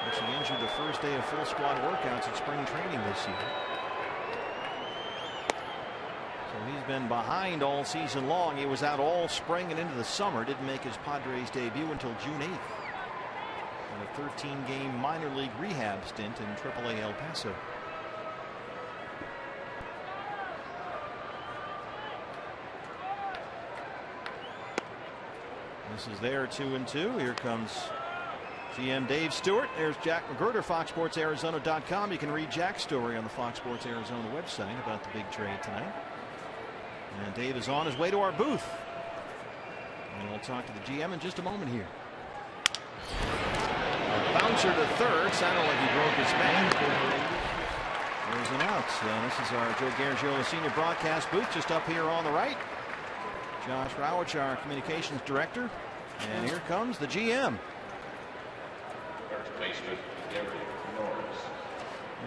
which he injured the first day of full squad workouts at spring training this year. So he's been behind all season long. He was out all spring and into the summer. Didn't make his Padres debut until June 8th. A 13-game minor league rehab stint in AAA El Paso. This is their 2-2. Here comes GM Dave Stewart. There's Jack McGruder, FoxSportsArizona.com. You can read Jack's story on the Fox Sports Arizona website about the big trade tonight. And Dave is on his way to our booth. And we'll talk to the GM in just a moment here. Bouncer to third. Sounded like he broke his bat. There's an out. This is our Joe Garagiola senior broadcast booth just up here on the right. Josh Rawich, our communications director. And here comes the GM. First baseman Derek Norris.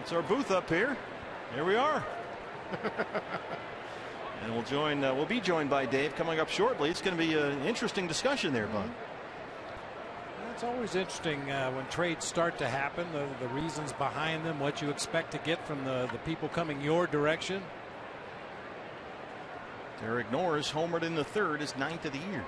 It's our booth up here. Here we are. And we'll be joined by Dave coming up shortly. It's going to be an interesting discussion there, Bud. It's always interesting when trades start to happen, the reasons behind them, what you expect to get from the people coming your direction. Derek Norris homered in the third, his 9th of the year.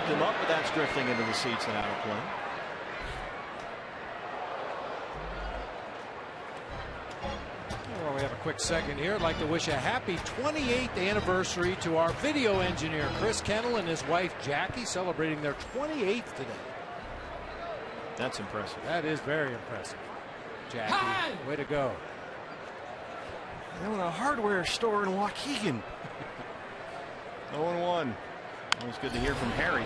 Picked him up, but that's drifting into the seats and out of play. Well, we have a quick second here. I'd like to wish a happy 28th anniversary to our video engineer, Chris Kennel, and his wife, Jackie, celebrating their 28th today. That's impressive. That is very impressive. Jackie, way to go. They own a hardware store in Waukegan. 0-1. Always good to hear from Harry.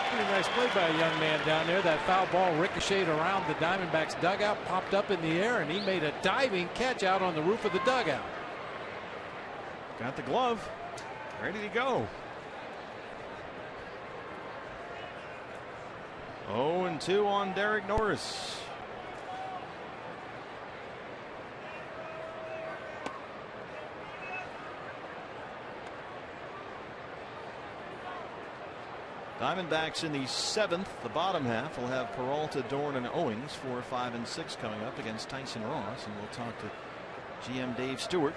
Pretty nice play by a young man down there. That foul ball ricocheted around the Diamondbacks dugout, popped up in the air, and he made a diving catch out on the roof of the dugout. Got the glove. Ready to go. 0-2 on Derek Norris. Diamondbacks in the 7th, the bottom half, will have Peralta, Dorn, and Owings, 4, 5, and 6 coming up against Tyson Ross, and we'll talk to GM Dave Stewart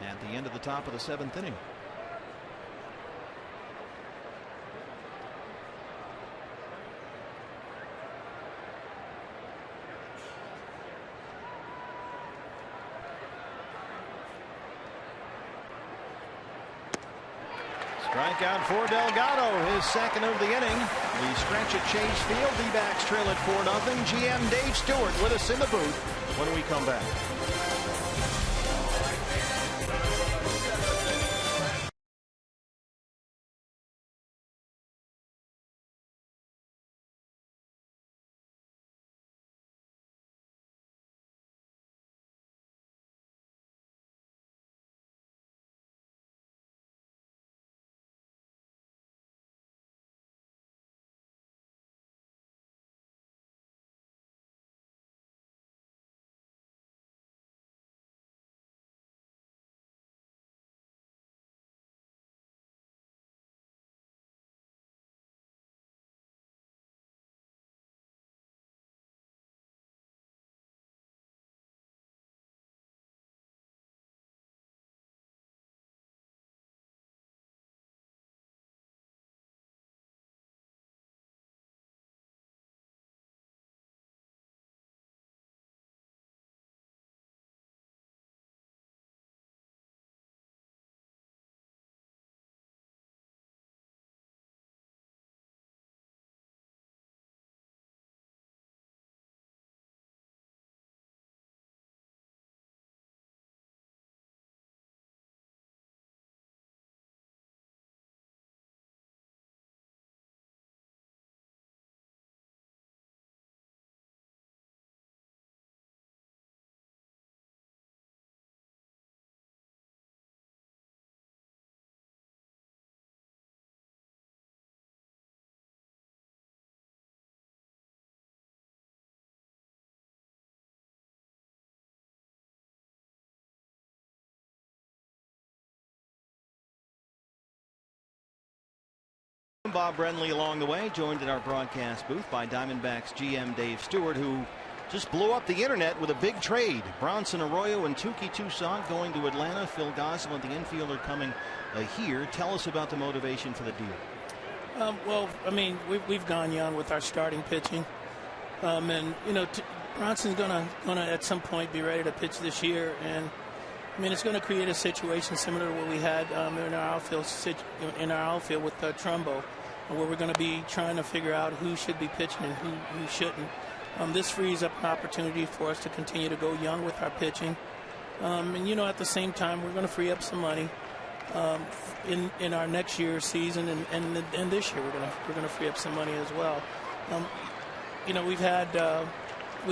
at the end of the top of the 7th inning. Strikeout for Delgado, his second of the inning. The stretch at Chase Field. D-backs trail at 4-0. GM Dave Stewart with us in the booth when we come back. Bob Brenly along the way, joined in our broadcast booth by Diamondbacks GM Dave Stewart, who just blew up the internet with a big trade. Bronson Arroyo and Touki Toussaint going to Atlanta. Phil Gosselin, the infielder, coming here. Tell us about the motivation for the deal. Well, I mean, we've gone young with our starting pitching, and you know, Bronson's gonna at some point be ready to pitch this year, and I mean, it's going to create a situation similar to what we had in our outfield with Trumbo, where we're going to be trying to figure out who should be pitching and who shouldn't. This frees up an opportunity for us to continue to go young with our pitching, and you know, at the same time, we're going to free up some money in our next year's season, and this year we're going to free up some money as well. You know, we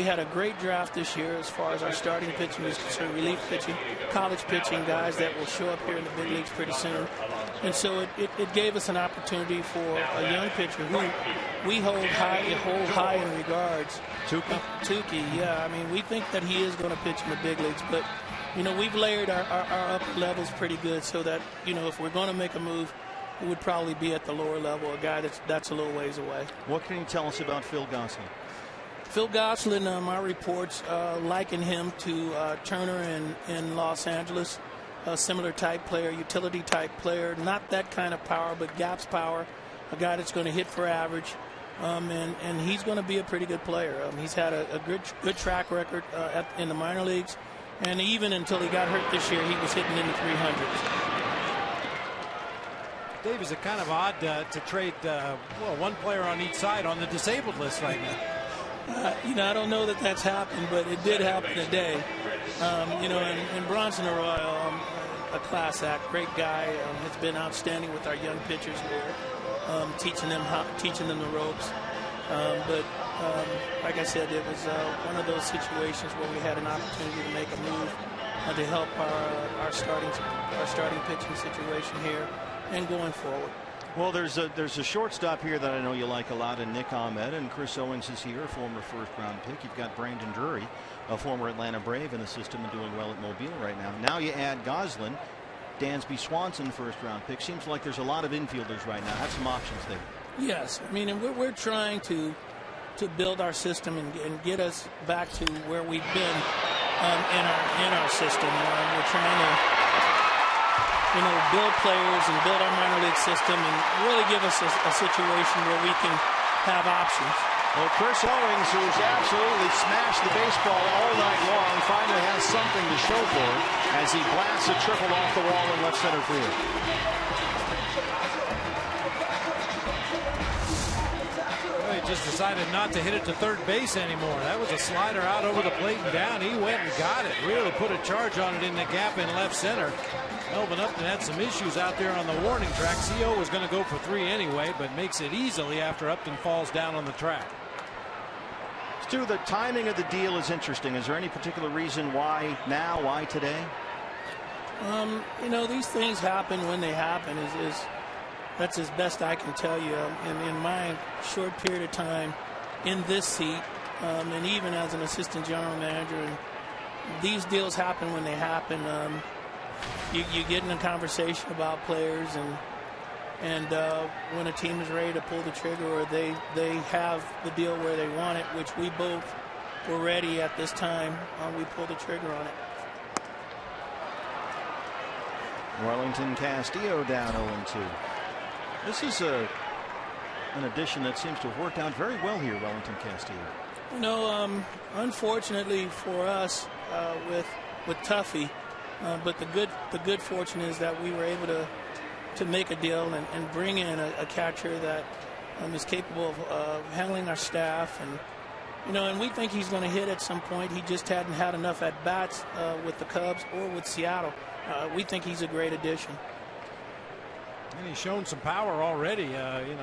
had a great draft this year as far as our starting pitching is concerned, relief pitching, college pitching, guys that will show up here in the big leagues pretty soon. And so it gave us an opportunity for a young pitcher who we hold high in regards. Touki, yeah. I mean, we think that he is going to pitch in the big leagues, but, you know, we've layered our upper levels pretty good so that, you know, if we're going to make a move, it would probably be at the lower level, a guy that's a little ways away. What can you tell us about Phil Gosselin? Phil Gosselin, my reports liken him to Turner in Los Angeles. a similar type player, utility type player, not that kind of power, but gaps power, a guy that's going to hit for average, and he's going to be a pretty good player. He's had a good track record in the minor leagues, and even until he got hurt this year, he was hitting in the 300s. Dave, is it kind of odd to trade one player on each side on the disabled list right now? I don't know that that's happened, but it did happen today. And Bronson Arroyo, a class act, great guy, has been outstanding with our young pitchers here, teaching them the ropes. But like I said, it was one of those situations where we had an opportunity to make a move to help our starting pitching situation here and going forward. Well, there's a shortstop here that I know you like a lot in Nick Ahmed, and Chris Owens is here, a former first-round pick. You've got Brandon Drury, a former Atlanta Brave in the system and doing well at Mobile right now. Now you add Goslin, Dansby Swanson, first-round pick. Seems like there's a lot of infielders right now. Have some options there. Yes, and we're trying to build our system and get us back to where we've been in our system. We're trying to build players and build our minor league system and really give us a situation where we can have options. Well, Chris Owens, who's absolutely smashed the baseball all night long, finally has something to show for it as he blasts a triple off the wall in left center field. Well, he just decided not to hit it to third base anymore. That was a slider out over the plate and down. He went and got it. Really put a charge on it in the gap in left center. Melvin Upton had some issues out there on the warning track. CO was going to go for 3 anyway, but makes it easily after Upton falls down on the track. Stu, the timing of the deal is interesting. Is there any particular reason why now, why today? These things happen when they happen. That's as best I can tell you. In my short period of time in this seat, and even as an assistant general manager, and these deals happen when they happen. You get in a conversation about players, and when a team is ready to pull the trigger, or they have the deal where they want it, which we both were ready at this time, we pull the trigger on it. Wellington Castillo down 0-2. This is an addition that seems to have worked out very well here, Wellington Castillo. Unfortunately for us, with Tuffy. But the good fortune is that we were able to make a deal and bring in a catcher that is capable of handling our staff, and we think he's going to hit at some point. He just hadn't had enough at bats with the Cubs or with Seattle. We think he's a great addition. And he's shown some power already,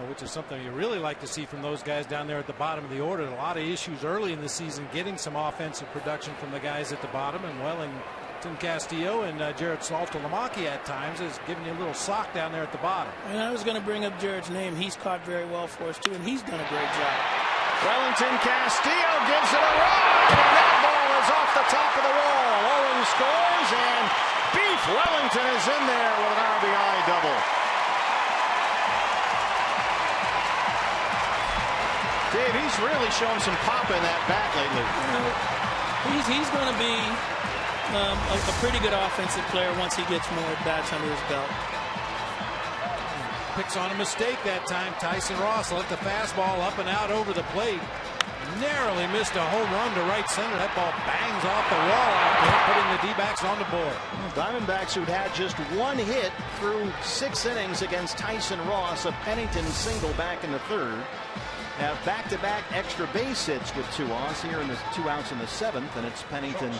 which is something you really like to see from those guys down there at the bottom of the order. A lot of issues early in the season getting some offensive production from the guys at the bottom, and Wellington Castillo and Jared Saltalamacchia at times is giving you a little sock down there at the bottom. And I was going to bring up Jared's name. He's caught very well for us too, and he's done a great job. Wellington Castillo gives it a ride, and that ball is off the top of the wall. Owens scores, and Beef Wellington is in there with an RBI double. Dave, he's really shown some pop in that bat lately. He's going to be a pretty good offensive player once he gets more bats under his belt. Picks on a mistake that time. Tyson Ross let the fastball up and out over the plate. Narrowly missed a home run to right center. That ball bangs off the wall out there, putting the D-backs on the board. Diamondbacks, who'd had just 1 hit through 6 innings against Tyson Ross, a Pennington single back in the 3rd. Have back-to-back extra base hits with 2 outs here in the 2 outs in the 7th, and it's Pennington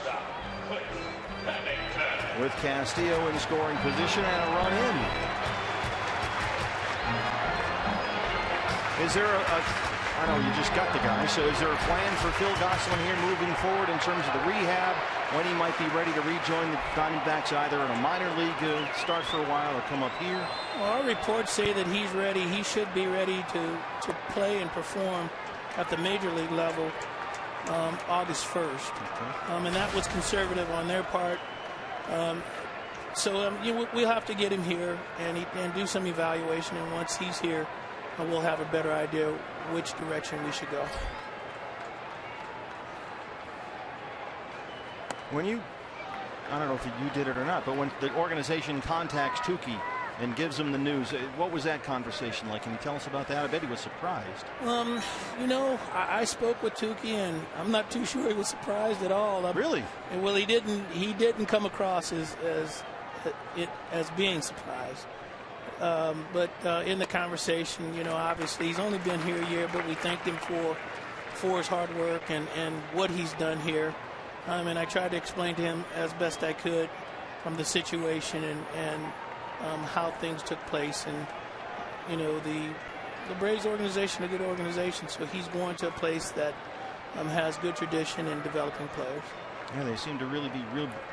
with Castillo in scoring position and a run in. Is there I know you just got the guy, so is there a plan for Phil Gosselin here moving forward in terms of the rehab, when he might be ready to rejoin the Diamondbacks either in a minor league start for a while or come up here? Well, our reports say that he's ready. He should be ready to play and perform at the major league level August 1st. Okay. And that was conservative on their part. We'll have to get him here and do some evaluation, and once he's here, we'll have a better idea which direction we should go. I don't know if you did it or not, but when the organization contacts Tukey and gives him the news, what was that conversation like? Can you tell us about that? I bet he was surprised. You know, I spoke with Tukey, and I'm not too sure he was surprised at all. Really? Well, he didn't come across as being surprised. But in the conversation, you know, obviously he's only been here a year, but we thanked him for his hard work and what he's done here. And I tried to explain to him as best I could from the situation and how things took place. And, you know, the Braves organization, a good organization, so he's going to a place that has good tradition in developing players. Yeah, they seem to really be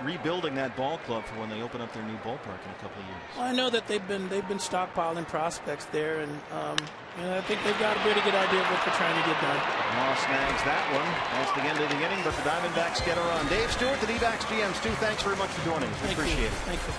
rebuilding that ball club for when they open up their new ballpark in a couple of years. Well, I know that they've been stockpiling prospects there, and you know, I think they've got a pretty good idea of what they're trying to get done. Moss snags that one. That's the end of the inning, but the Diamondbacks get a run. Dave Stewart, the D-backs GM. Stu, thanks very much for joining us. We appreciate it. Thank you.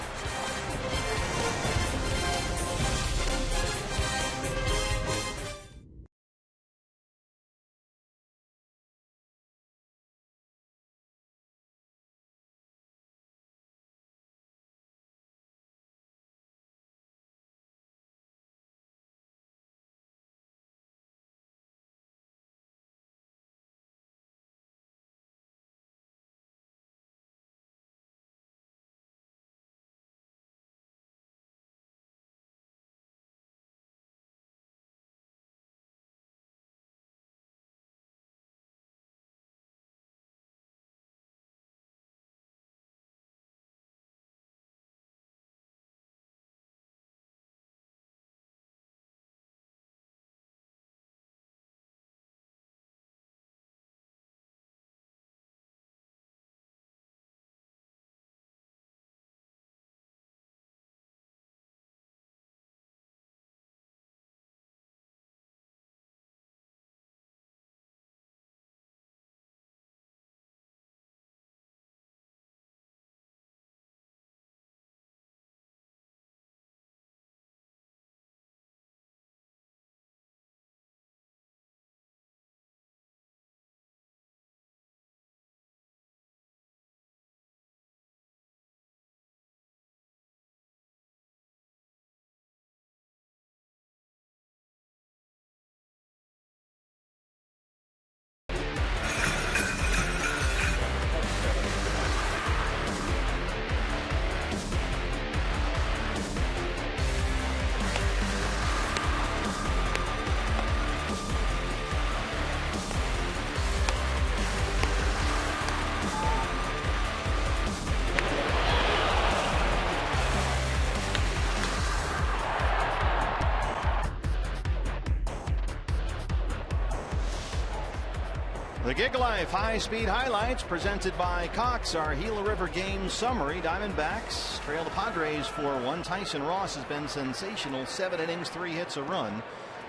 The Gig Life high-speed highlights presented by Cox. Our Gila River game summary. Diamondbacks trail the Padres 4-1. Tyson Ross has been sensational. 7 innings, 3 hits, a run.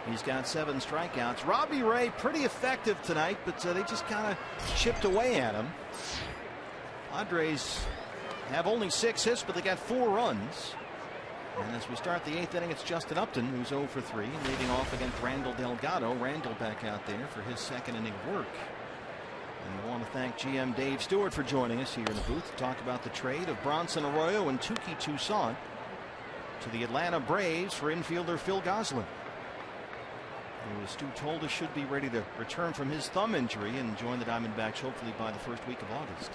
He's got 7 strikeouts. Robbie Ray pretty effective tonight, but they just kind of chipped away at him. Padres have only 6 hits, but they got 4 runs. And as we start the 8th inning, it's Justin Upton who's 0 for 3, leading off against Randall Delgado. Randall back out there for his 2nd inning work. And we want to thank GM Dave Stewart for joining us here in the booth to talk about the trade of Bronson Arroyo and Tukey Toussaint to the Atlanta Braves for infielder Phil Gosselin, who, as Stu told us, should be ready to return from his thumb injury and join the Diamondbacks hopefully by the first week of August.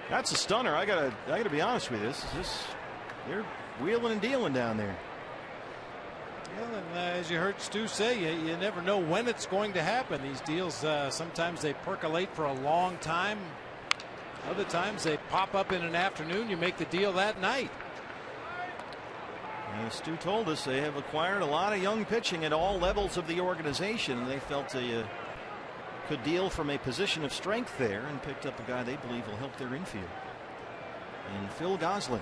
That's a stunner. I gotta be honest with you. They're wheeling and dealing down there. Well, and as you heard Stu say, you never know when it's going to happen. These deals, sometimes they percolate for a long time. Other times they pop up in an afternoon. You make the deal that night. As Stu told us, they have acquired a lot of young pitching at all levels of the organization, and they felt they could deal from a position of strength there and picked up a guy they believe will help their infield. And Phil Gosselin.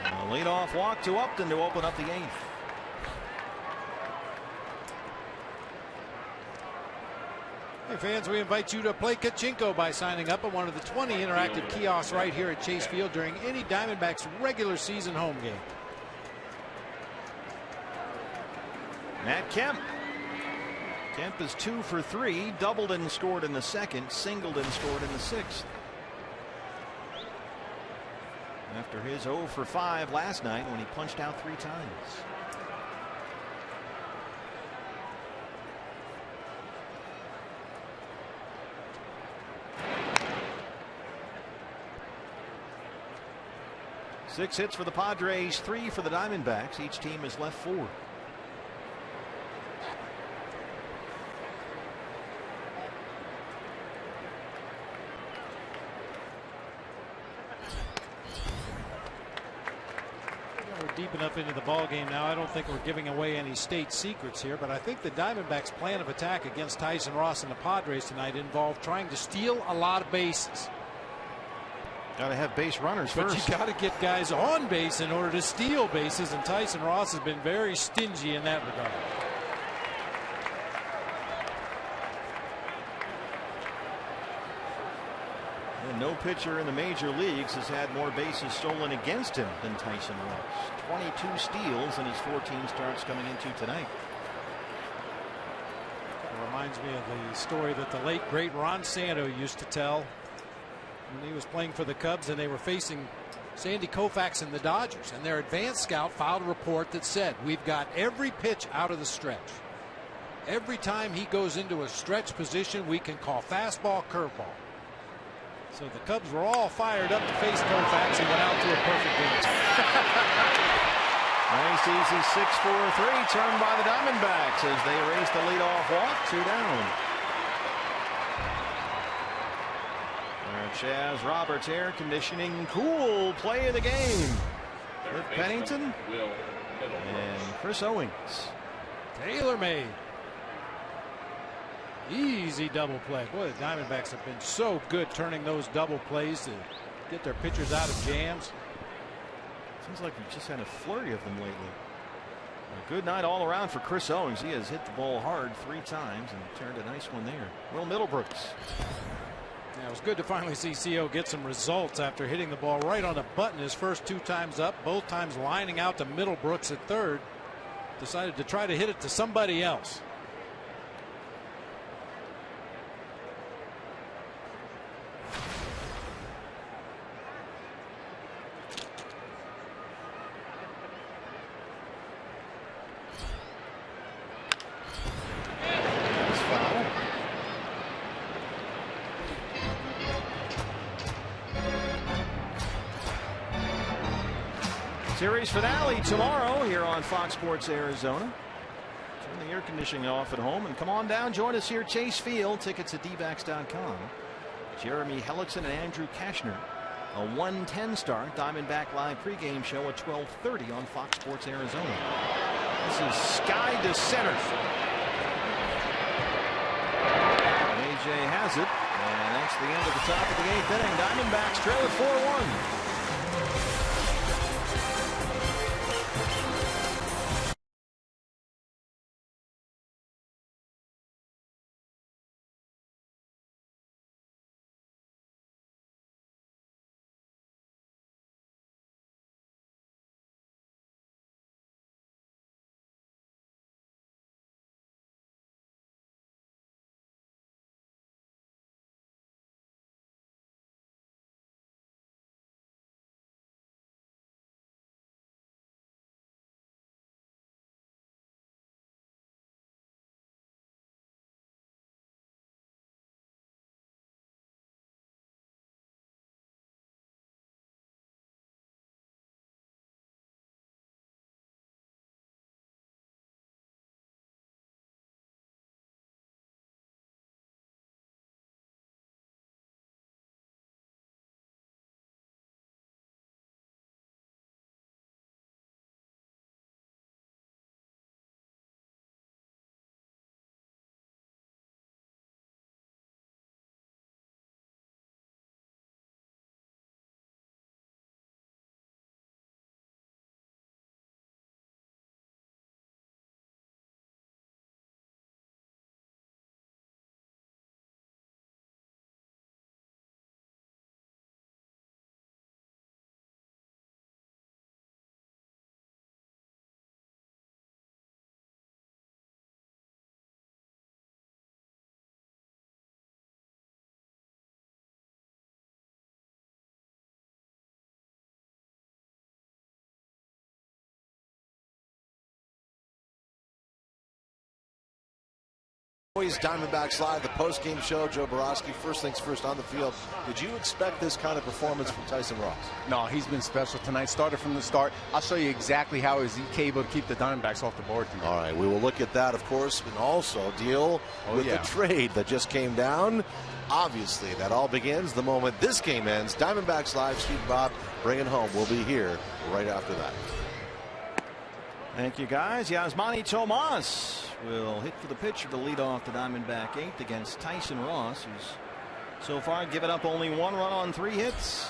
A leadoff walk to Upton to open up the 8th. Hey fans, we invite you to play Kachinko by signing up at one of the 20 interactive kiosks right here at Chase Field during any Diamondbacks regular season home game. Matt Kemp. Kemp is 2 for 3, doubled and scored in the second, singled and scored in the sixth. After his 0 for 5 last night when he punched out 3 times. Six hits for the Padres, 3 for the Diamondbacks. Each team has left 4. We're deep enough into the ball game now. I don't think we're giving away any state secrets here, but I think the Diamondbacks' plan of attack against Tyson Ross and the Padres tonight involved trying to steal a lot of bases. Got to have base runners first. But you got to get guys on base in order to steal bases, and Tyson Ross has been very stingy in that regard. And no pitcher in the major leagues has had more bases stolen against him than Tyson Ross. 22 steals in his 14 starts coming into tonight. It reminds me of the story that the late great Ron Santo used to tell when he was playing for the Cubs and they were facing Sandy Koufax and the Dodgers, and their advanced scout filed a report that said, we've got every pitch out of the stretch. Every time he goes into a stretch position, we can call fastball, curveball. So the Cubs were all fired up to face Koufax. He went out to a perfect game. Nice easy 6-4-3 turned by the Diamondbacks as they erase the leadoff walk. 2 down. Chaz Roberts air conditioning cool play of the game with Pennington and Chris Owings. Taylor-made. Easy double play. Boy, the Diamondbacks have been so good turning those double plays to get their pitchers out of jams. Seems like we've just had a flurry of them lately. A good night all around for Chris Owings. He has hit the ball hard 3 times and turned a nice one there. Will Middlebrooks. Yeah, it was good to finally see CO get some results after hitting the ball right on the button his first 2 times up, both times lining out to Middlebrooks at third. Decided to try to hit it to somebody else. Series finale tomorrow here on Fox Sports Arizona. Turn the air conditioning off at home and come on down. Join us here at Chase Field. Tickets at dbacks.com. Jeremy Hellickson and Andrew Kashner. A 1:10 start. Diamondback Live pregame show at 12:30 on Fox Sports Arizona. This is sky to center. AJ has it, and that's the end of the top of the 8th inning. Diamondbacks trail at 4-1. Always Diamondbacks Live, the post-game show. Joe Borowski, first things first on the field. Did you expect this kind of performance from Tyson Ross? No, he's been special tonight. Started from the start. I'll show you exactly how is he able to keep the Diamondbacks off the board tonight. All right, we will look at that, of course, and also deal with the trade that just came down. Obviously, that all begins the moment this game ends. Diamondbacks Live, Steve Bob, bring it home. We'll be here right after that. Thank you, guys. Yasmani Tomas will hit for the pitcher to lead off the Diamondback eighth against Tyson Ross, who's so far given up only 1 run on 3 hits.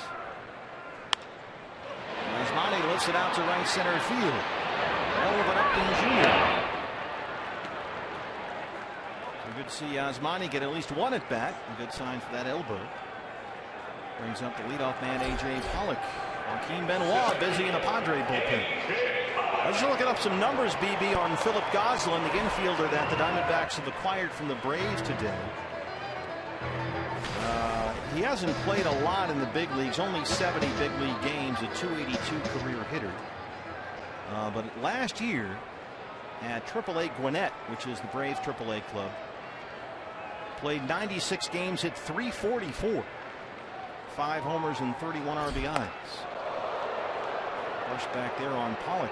Yasmani lifts it out to right center field. Elvin Upton Jr. So good to see Yasmani get at least 1 at bat. A good sign for that elbow. Brings up the leadoff man, A.J. Pollock. Joaquin Benoit busy in the Padre bullpen. I was looking up some numbers, BB, on Philip Gosselin, the infielder that the Diamondbacks have acquired from the Braves today. He hasn't played a lot in the big leagues, only 70 big league games, a .282 career hitter. But last year at AAA Gwinnett, which is the Braves AAA club, played 96 games, hit .344, 5 homers and 31 RBIs. Push back there on Pollock.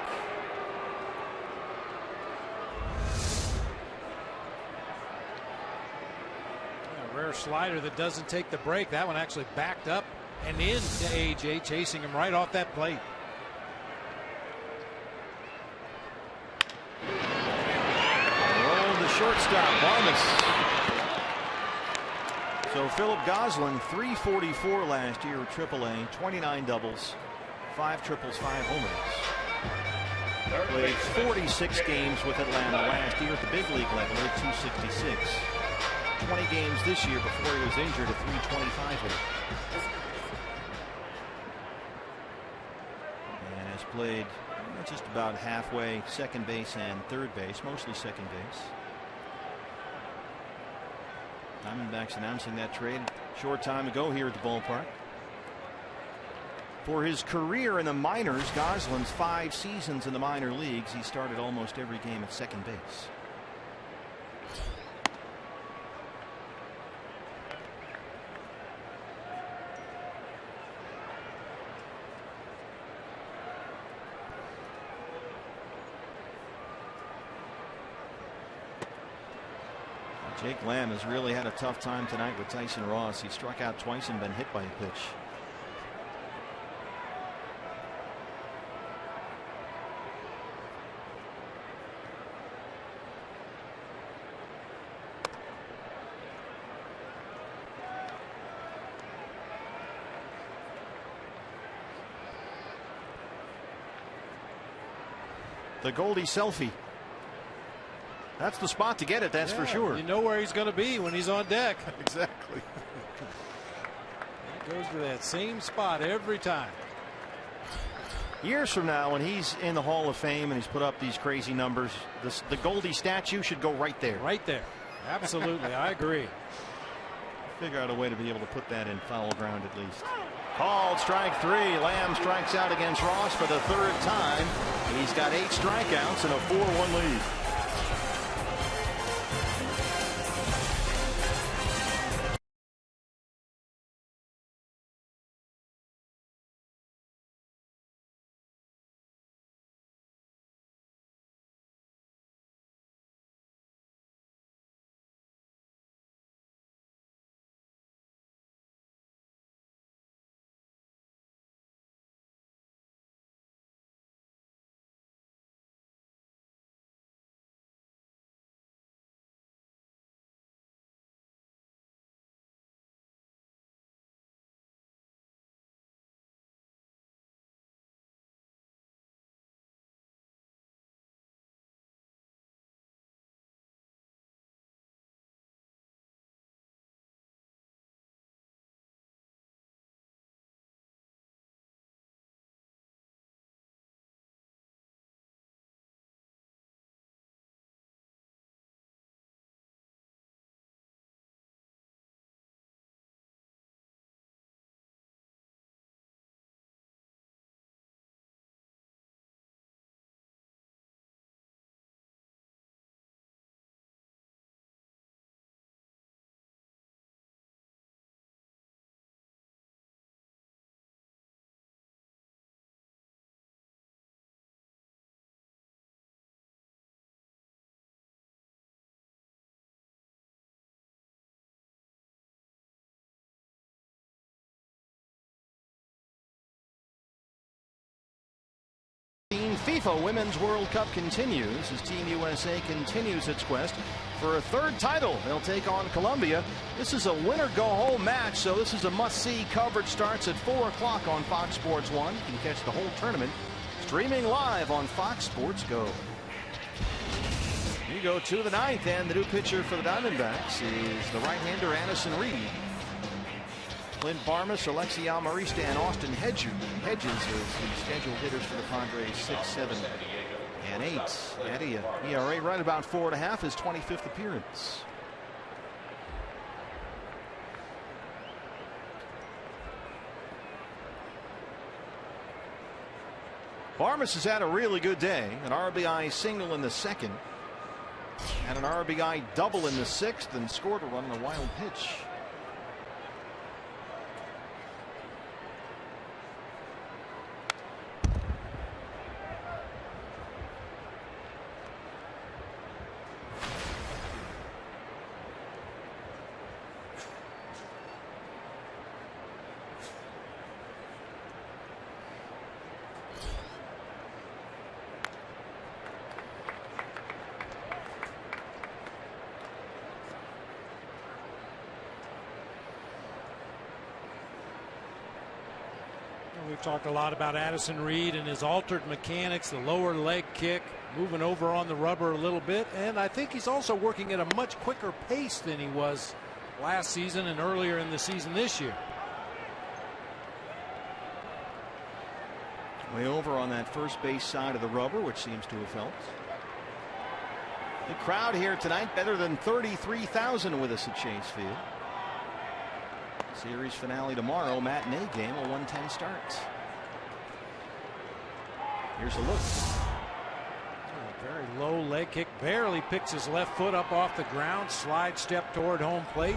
Rare slider that doesn't take the break. That one actually backed up and into AJ, chasing him right off that plate. Roll the shortstop, Varmus. So Philip Gosselin, .344 last year at AAA, 29 doubles, 5 triples, 5 homers. Played 46 games with Atlanta last year at the big league level at .266. 20 games this year before he was injured, a .325 hitter. And has played just about halfway second base and third base, mostly second base. Diamondbacks announcing that trade a short time ago here at the ballpark. For his career in the minors, Gosselin's 5 seasons in the minor leagues, he started almost every game at second base. Jake Lamb has really had a tough time tonight with Tyson Ross. He struck out twice and been hit by a pitch. The Goldie selfie. That's the spot to get it, that's for sure. You know where he's going to be when he's on deck. Exactly. He goes to that same spot every time. Years from now, when he's in the Hall of Fame and he's put up these crazy numbers, the Goldie statue should go right there. Right there. Absolutely. I agree. Figure out a way to be able to put that in foul ground at least. Called strike 3. Lamb strikes out against Ross for the 3rd time. He's got 8 strikeouts and a 4-1 lead. FIFA Women's World Cup continues as Team USA continues its quest for a third title. They'll take on Colombia. This is a winner-go-home match, so this is a must-see. Coverage starts at 4 o'clock on Fox Sports 1. You can catch the whole tournament streaming live on Fox Sports Go. You go to the ninth, and the new pitcher for the Diamondbacks is the right-hander Addison Reed. Clint Barmas, Alexi Almarista, and Austin Hedges as the scheduled hitters for the Padres, 6, 7, and 8. Addie, ERA right about 4.5, his 25th appearance. Barmas has had a really good day. An RBI single in the second, and an RBI double in the sixth, and scored a run on a wild pitch. We've talked a lot about Addison Reed and his altered mechanics, the lower leg kick, moving over on the rubber a little bit, and I think he's also working at a much quicker pace than he was last season and earlier in the season this year. Way over on that first base side of the rubber, which seems to have helped. The crowd here tonight, better than 33,000 with us at Chase Field. Series finale tomorrow, matinee game, a 1:10 start. Here's a look. A very low leg kick, barely picks his left foot up off the ground, slide step toward home plate.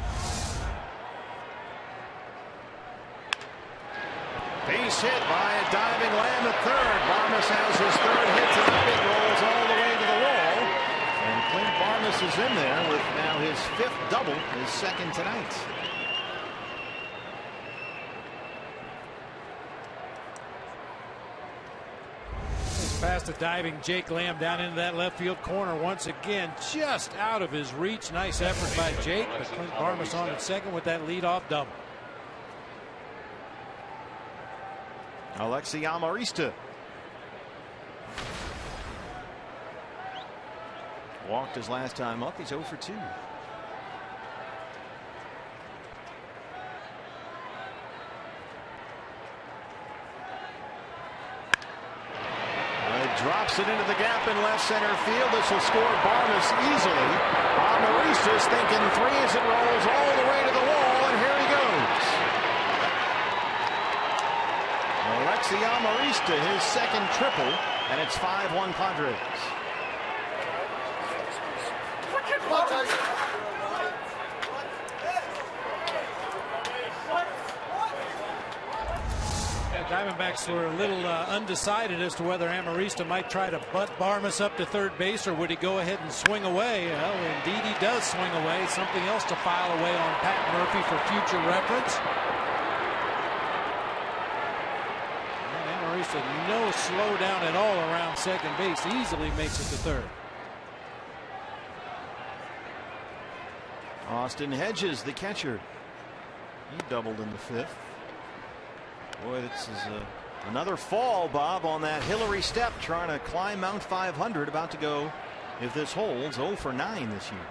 Base hit by a diving Lamb at third. Barmas has his third hit tonight. It rolls all the way to the wall. And Clint Barmas is in there with now his 5th double, his 2nd tonight. Past the diving Jake Lamb down into that left field corner once again, just out of his reach. Nice effort by Jake, but Clint Barmas on at second with that leadoff double. Alexi Almarista walked his last time up. He's 0 for 2. Drops it into the gap in left center field. This will score Barmas easily. Almarista's thinking 3 as it rolls all the way to the wall, and here he goes. Alexi Almarista, his 2nd triple, and it's 5-1 Padres. Diamondbacks were a little undecided as to whether Amarista might try to butt Barmas up to third base, or would he go ahead and swing away. Well, indeed he does swing away. Something else to file away on Pat Murphy for future reference. And Amarista, no slowdown at all around second base, easily makes it to third. Austin Hedges, the catcher. He doubled in the 5th. Boy, this is another fall, Bob, on that Hillary step, trying to climb Mount 500. About to go, if this holds, 0 for 9 this year.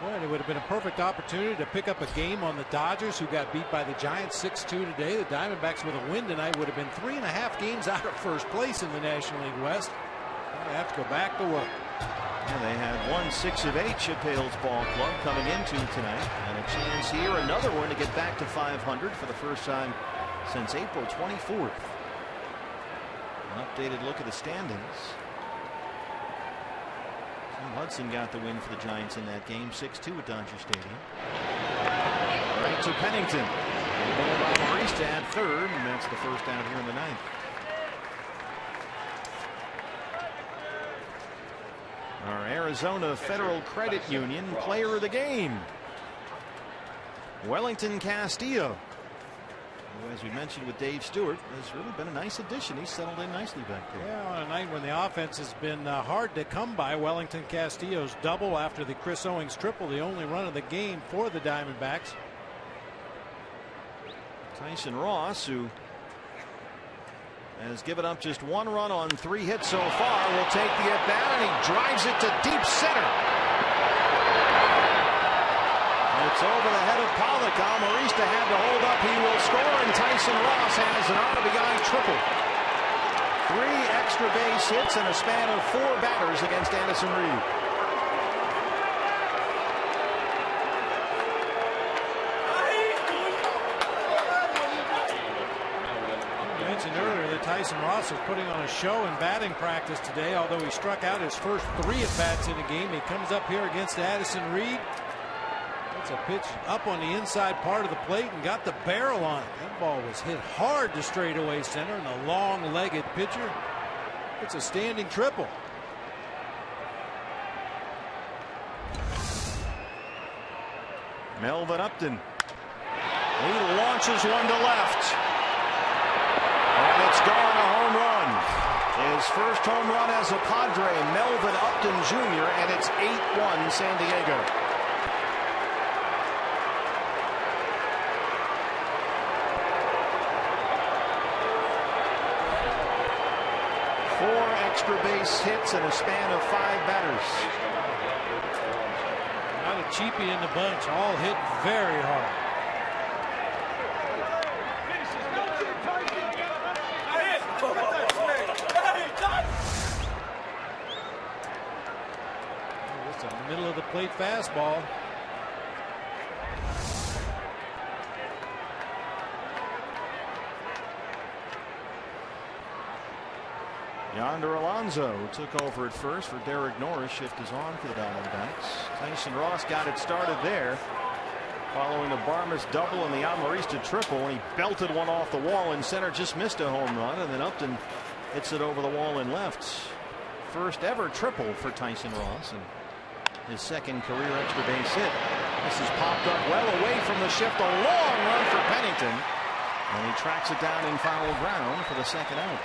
Boy, it would have been a perfect opportunity to pick up a game on the Dodgers, who got beat by the Giants 6-2 today. The Diamondbacks with a win tonight would have been 3.5 games out of first place in the National League West. They have to go back to work. Yeah, they had won 6 of 8, Chip Hale's ball club, coming into tonight, and a chance here, another one to get back to 500 for the first time since April 24th. An updated look at the standings. Tim Hudson got the win for the Giants in that game, 6-2 at Dodger Stadium. Right to Pennington. Marista at third, and that's the first out here in the 9th. Our Arizona Federal Credit Union player of the game, Wellington Castillo. who, as we mentioned with Dave Stewart, has really been a nice addition. He's settled in nicely back there. Yeah, on a night when the offense has been hard to come by. Wellington Castillo's double after the Chris Owings triple, the only run of the game for the Diamondbacks. Tyson Ross, who has given up just 1 run on 3 hits so far, will take the at-bat, and he drives it to deep center. It's over the head of Pollock. Almarista had to hold up. He will score, and Tyson Ross has an RBI triple. 3 extra base hits in a span of 4 batters against Addison Reed. Earlier that Tyson Ross was putting on a show in batting practice today, although he struck out his first 3 at-bats in the game. He comes up here against Addison Reed. That's a pitch up on the inside part of the plate and got the barrel on it. That ball was hit hard to straightaway center, and the long-legged pitcher, it's a standing triple. Melvin Upton. He launches one to left. And it's gone, a home run. His first home run as a Padre, Melvin Upton Jr., and it's 8-1 San Diego. Four extra base hits in a span of 5 batters. Not a cheapie in the bunch, all hit very hard. Middle of the plate fastball. Yonder Alonso took over at first for Derek Norris. Shift is on for the Diamondbacks. Tyson Ross got it started there, following the Barmes double and the Almarista triple, and he belted one off the wall in center, just missed a home run, and then Upton hits it over the wall in left. First ever triple for Tyson Ross, and his second career extra base hit. This is popped up well away from the shift. A long run for Pennington, and he tracks it down in foul ground for the second out.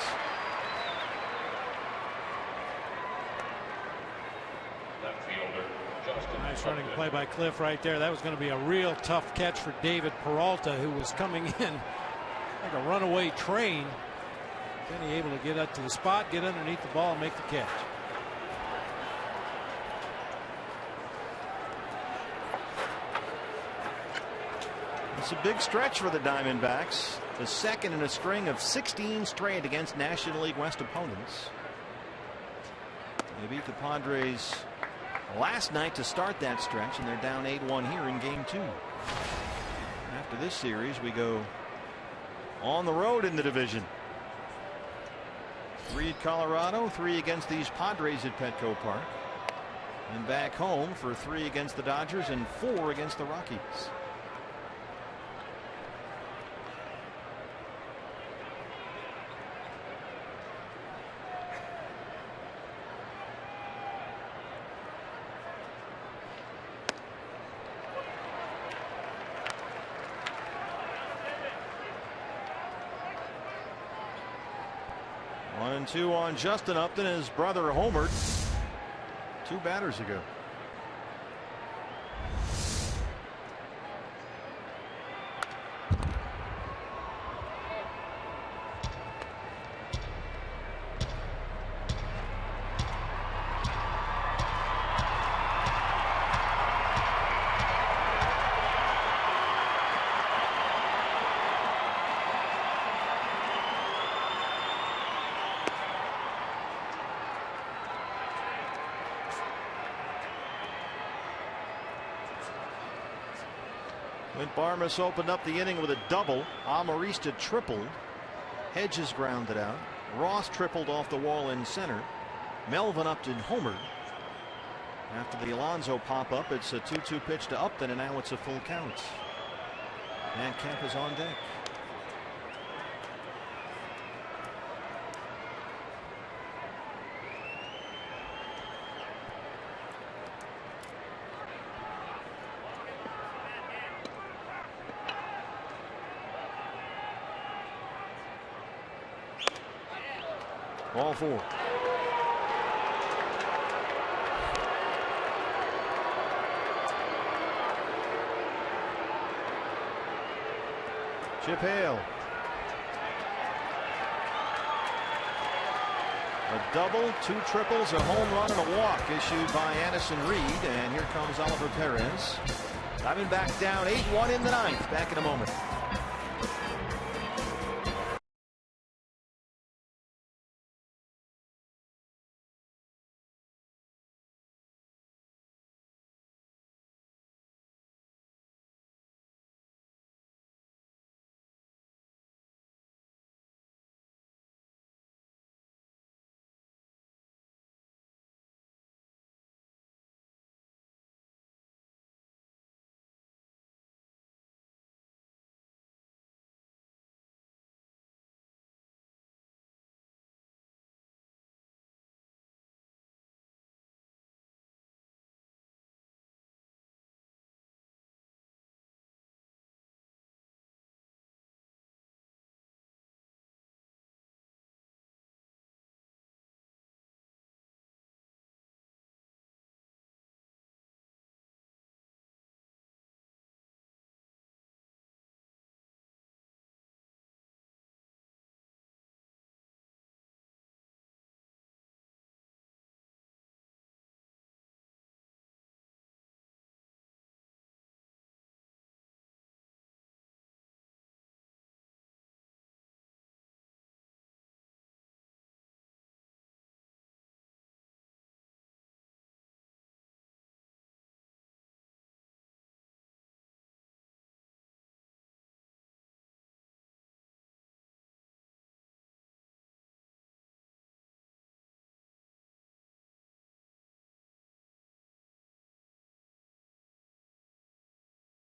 Nice running play by Cliff right there. That was going to be a real tough catch for David Peralta, who was coming in like a runaway train. Then he able to get up to the spot, get underneath the ball, and make the catch. It's a big stretch for the Diamondbacks. The second in a string of 16 straight against National League West opponents. They beat the Padres last night to start that stretch, and they're down 8-1 here in game 2. After this series, we go on the road in the division. 3 at Colorado, 3 against these Padres at Petco Park, and back home for 3 against the Dodgers and 4 against the Rockies. One and 2 on Justin Upton. His brother homered 2 batters ago. Barmes opened up the inning with a double. Almarista tripled. Hedges grounded out. Ross tripled off the wall in center. Melvin Upton homered. After the Alonso pop-up, it's a 2-2 pitch to Upton, and now it's a full count. And Kemp is on deck. Ball 4. Chip Hale. A double, 2 triples, a home run, and a walk issued by Addison Reed. And here comes Oliver Perez. Diamondbacks down 8-1 in the 9th. Back in a moment.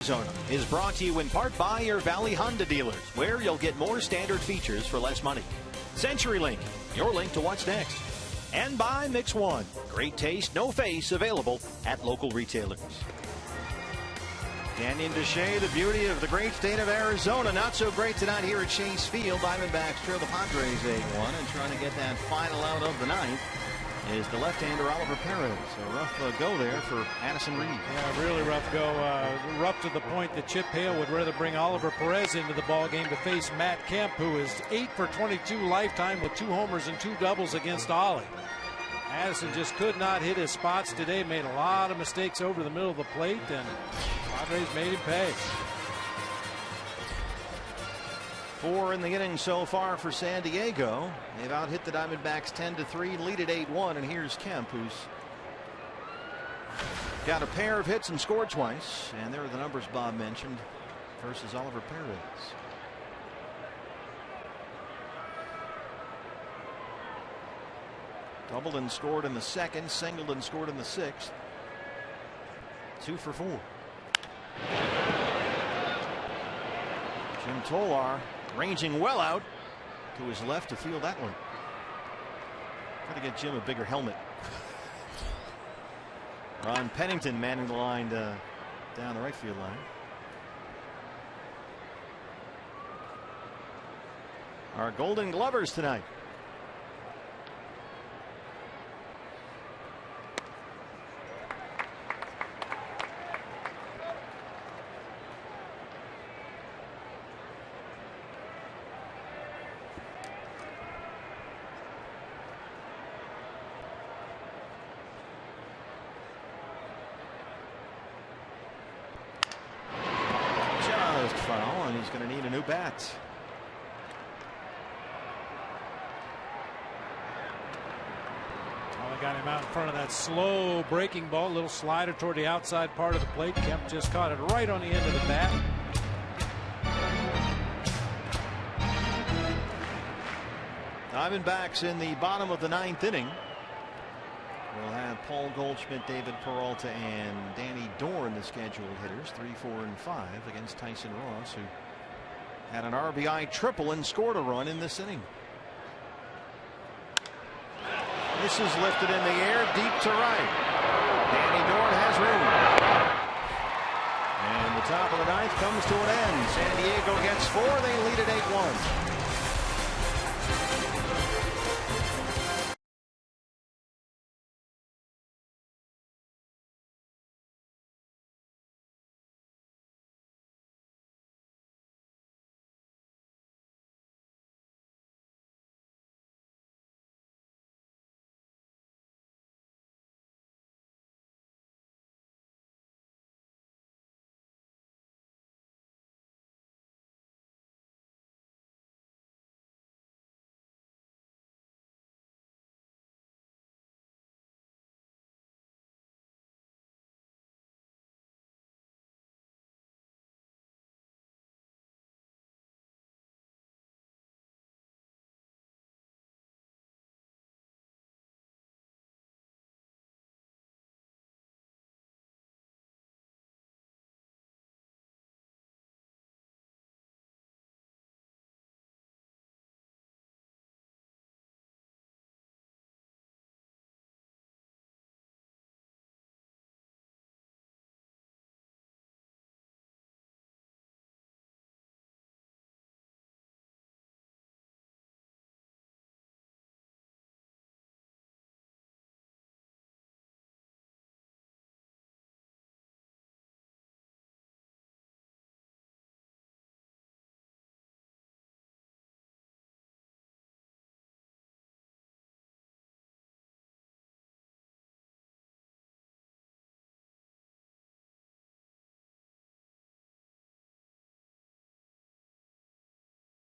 Arizona is brought to you in part by your Valley Honda dealers, where you'll get more standard features for less money. CenturyLink, your link to what's next. And by Mix One, great taste, no face, available at local retailers. Canyon de Chelly, the beauty of the great state of Arizona. Not so great tonight here at Chase Field. Diamondbacks trail the Padres 8-1, and trying to get that final out of the 9th is the left-hander Oliver Perez. A rough go there for Addison Reed. Yeah, really rough go. Rough to the point that Chip Hale would rather bring Oliver Perez into the ballgame to face Matt Kemp, who is 8 for 22 lifetime with 2 homers and 2 doubles against Ollie. Addison just could not hit his spots today. Made a lot of mistakes over the middle of the plate, and Padres made him pay. 4 in the inning so far for San Diego. They've out-hit the Diamondbacks 10-3, lead at 8-1, and here's Kemp, who's got a pair of hits and scored twice. And there are the numbers Bob mentioned versus Oliver Perez. Doubled and scored in the 2nd, singled and scored in the 6th. 2 for 4. Jim Tolar ranging well out to his left to field that one. Got to get Jim a bigger helmet. Ron Pennington manning the line down the right field line. Our Golden Glovers tonight. He's going to need a new bat. Well, I got him out in front of that slow breaking ball, little slider toward the outside part of the plate. Kemp just caught it right on the end of the bat. Diamondbacks in the bottom of the 9th inning. We'll have Paul Goldschmidt, David Peralta, and Danny Dorn, the scheduled hitters, 3, 4, and 5 against Tyson Ross, who had an RBI triple and scored a run in this inning. This is lifted in the air, deep to right. Danny Dorn has room. And the top of the 9th comes to an end. San Diego gets 4. They lead at 8-1.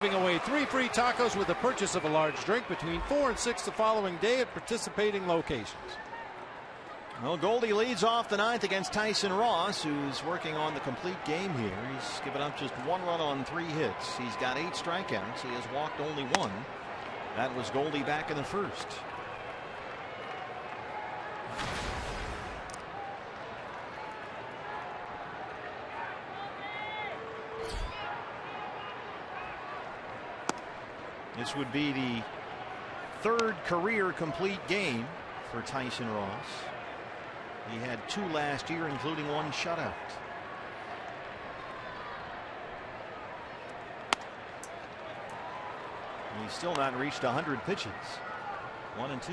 Giving away 3 free tacos with the purchase of a large drink between 4 and 6 the following day at participating locations. Well, Goldie leads off the 9th against Tyson Ross, who's working on the complete game here. He's given up just 1 run on 3 hits. He's got 8 strikeouts. He has walked only 1. That was Goldie back in the first. This would be the 3rd career complete game for Tyson Ross. He had 2 last year, including 1 shutout. He's still not reached 100 pitches. 1 and 2.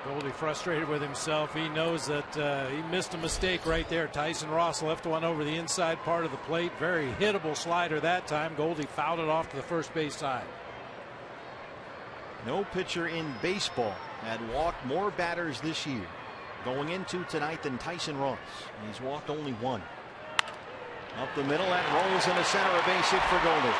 Goldie frustrated with himself. He knows that he missed a mistake right there. Tyson Ross left one over the inside part of the plate. Very hittable slider that time. Goldie fouled it off to the first base side. No pitcher in baseball had walked more batters this year going into tonight than Tyson Ross. He's walked only 1. Up the middle, that rolls into center, a base hit for Goldie.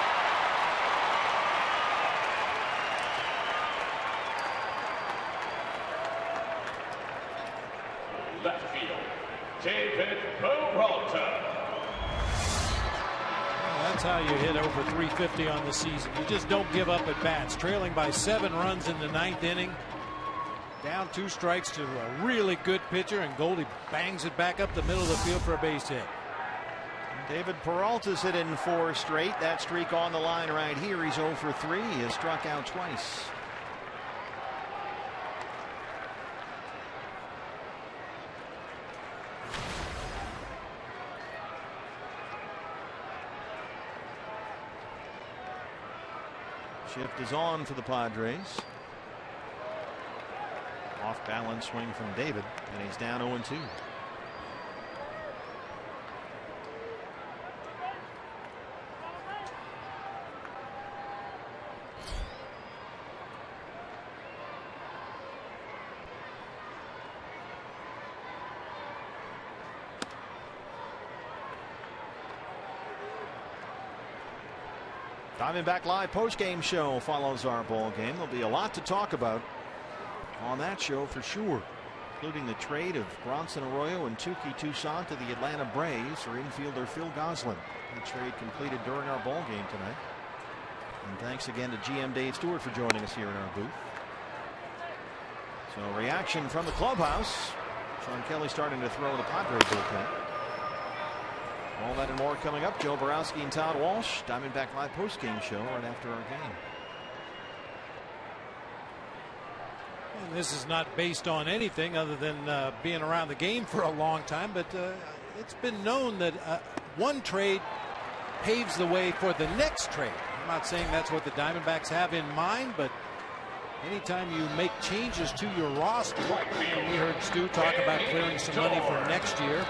Left field, David Peralta. That's how you hit over 350 on the season. You just don't give up at bats. Trailing by 7 runs in the 9th inning. Down 2 strikes to a really good pitcher, and Goldie bangs it back up the middle of the field for a base hit. David Peralta's hit in 4 straight. That streak on the line right here. He's 0 for 3. He has struck out twice. Shift is on for the Padres. Off balance swing from David, and he's down 0-2. Diamondback Live postgame show follows our ball game. There'll be a lot to talk about on that show for sure, including the trade of Bronson Arroyo and Touki Toussaint to the Atlanta Braves for infielder Phil Gosselin. The trade completed during our ball game tonight. And thanks again to GM Dave Stewart for joining us here in our booth. So reaction from the clubhouse. Sean Kelly starting to throw the Padres bullpen. All that and more coming up. Joe Borowski and Todd Walsh. Diamondback Live postgame show right after our game. And this is not based on anything other than being around the game for a long time, but it's been known that one trade paves the way for the next trade. I'm not saying that's what the Diamondbacks have in mind, but anytime you make changes to your roster, we heard Stu talk about clearing some money for next year,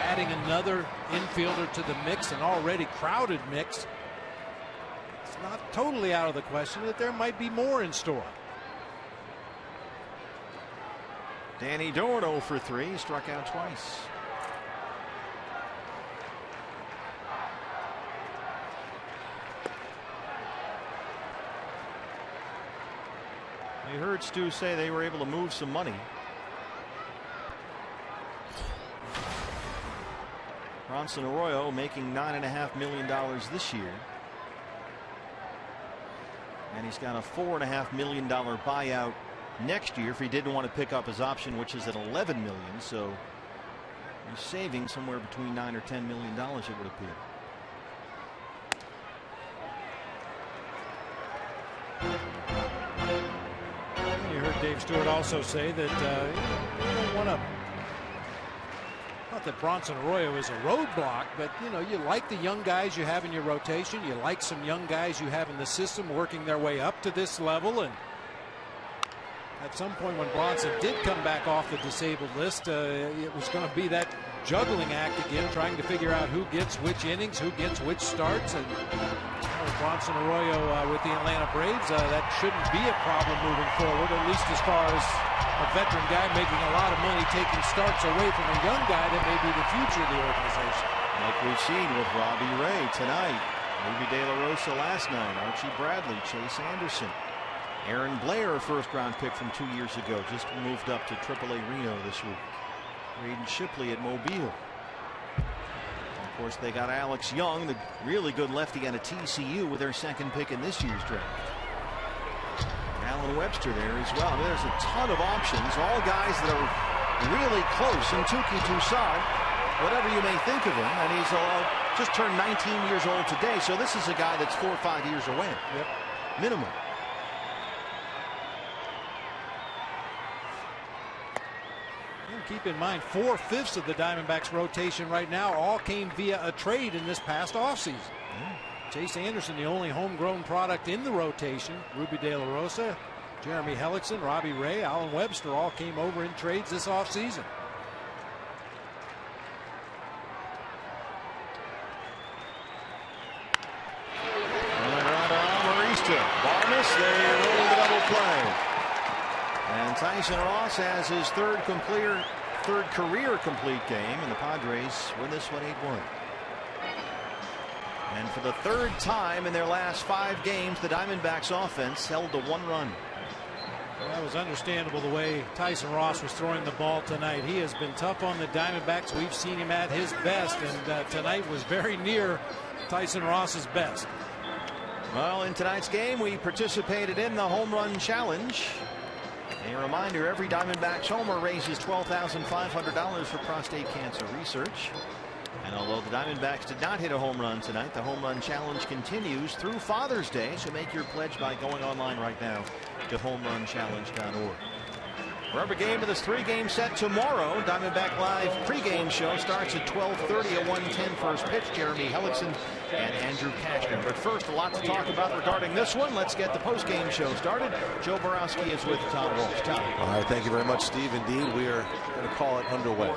adding another infielder to the mix, an already crowded mix. It's not totally out of the question that there might be more in store. Danny Dorn 0 for 3, struck out twice. We heard Stu say they were able to move some money. Bronson Arroyo making $9.5 million this year. And he's got a $4.5 million buyout next year if he didn't want to pick up his option, which is at $11 million. So he's saving somewhere between $9 or $10 million, it would appear. You heard Dave Stewart also say that you don't want to. Not that Bronson Arroyo is a roadblock, but you like the young guys you have in your rotation. You like some young guys you have in the system working their way up to this level. And at some point when Bronson did come back off the disabled list, it was going to be that juggling act again, trying to figure out who gets which innings, who gets which starts. And Bronson Arroyo with the Atlanta Braves. That shouldn't be a problem moving forward, at least as far as a veteran guy making a lot of money taking starts away from a young guy that may be the future of the organization. Like we've seen with Robbie Ray tonight, Ruby De La Rosa last night, Archie Bradley, Chase Anderson, Aaron Blair, first-round pick from 2 years ago, just moved up to AAA Reno this week. Braden Shipley at Mobile. Of course, they got Alex Young, the really good lefty out of TCU, with their second pick in this year's draft. Alan Webster there as well. I mean, there's a ton of options, all guys that are really close. And Tuki Toussaint, whatever you may think of him, and he's just turned 19 years old today, so this is a guy that's 4 or 5 years away. Yep. Minimum. Keep in mind, 4/5 of the Diamondbacks rotation right now all came via a trade in this past offseason. Chase Anderson, the only homegrown product in the rotation. Ruby De La Rosa, Jeremy Hellickson, Robbie Ray, Alan Webster all came over in trades this offseason. Barnes, they roll the double play. And Tyson Ross has his third career complete game, and the Padres win this one 8-1. And for the third time in their last 5 games, the Diamondbacks offense held to 1 run. Well, that was understandable the way Tyson Ross was throwing the ball tonight. He has been tough on the Diamondbacks. We've seen him at his best, and tonight was very near Tyson Ross's best. Well, in tonight's game, we participated in the Home Run Challenge. A reminder, every Diamondbacks homer raises $12,500 for prostate cancer research. And although the Diamondbacks did not hit a home run tonight, the Home Run Challenge continues through Father's Day. So make your pledge by going online right now to homerunchallenge.org. Rubber game of this 3-game set tomorrow. Diamondback Live pregame show starts at 12:30 at 1:10 first pitch. Jeremy Hellickson and Andrew Cashman. But first, a lot to talk about regarding this one. Let's get the postgame show started. Joe Borowski is with Tom Walsh. Tom. All right, thank you very much, Steve. Indeed, we are going to call it underway.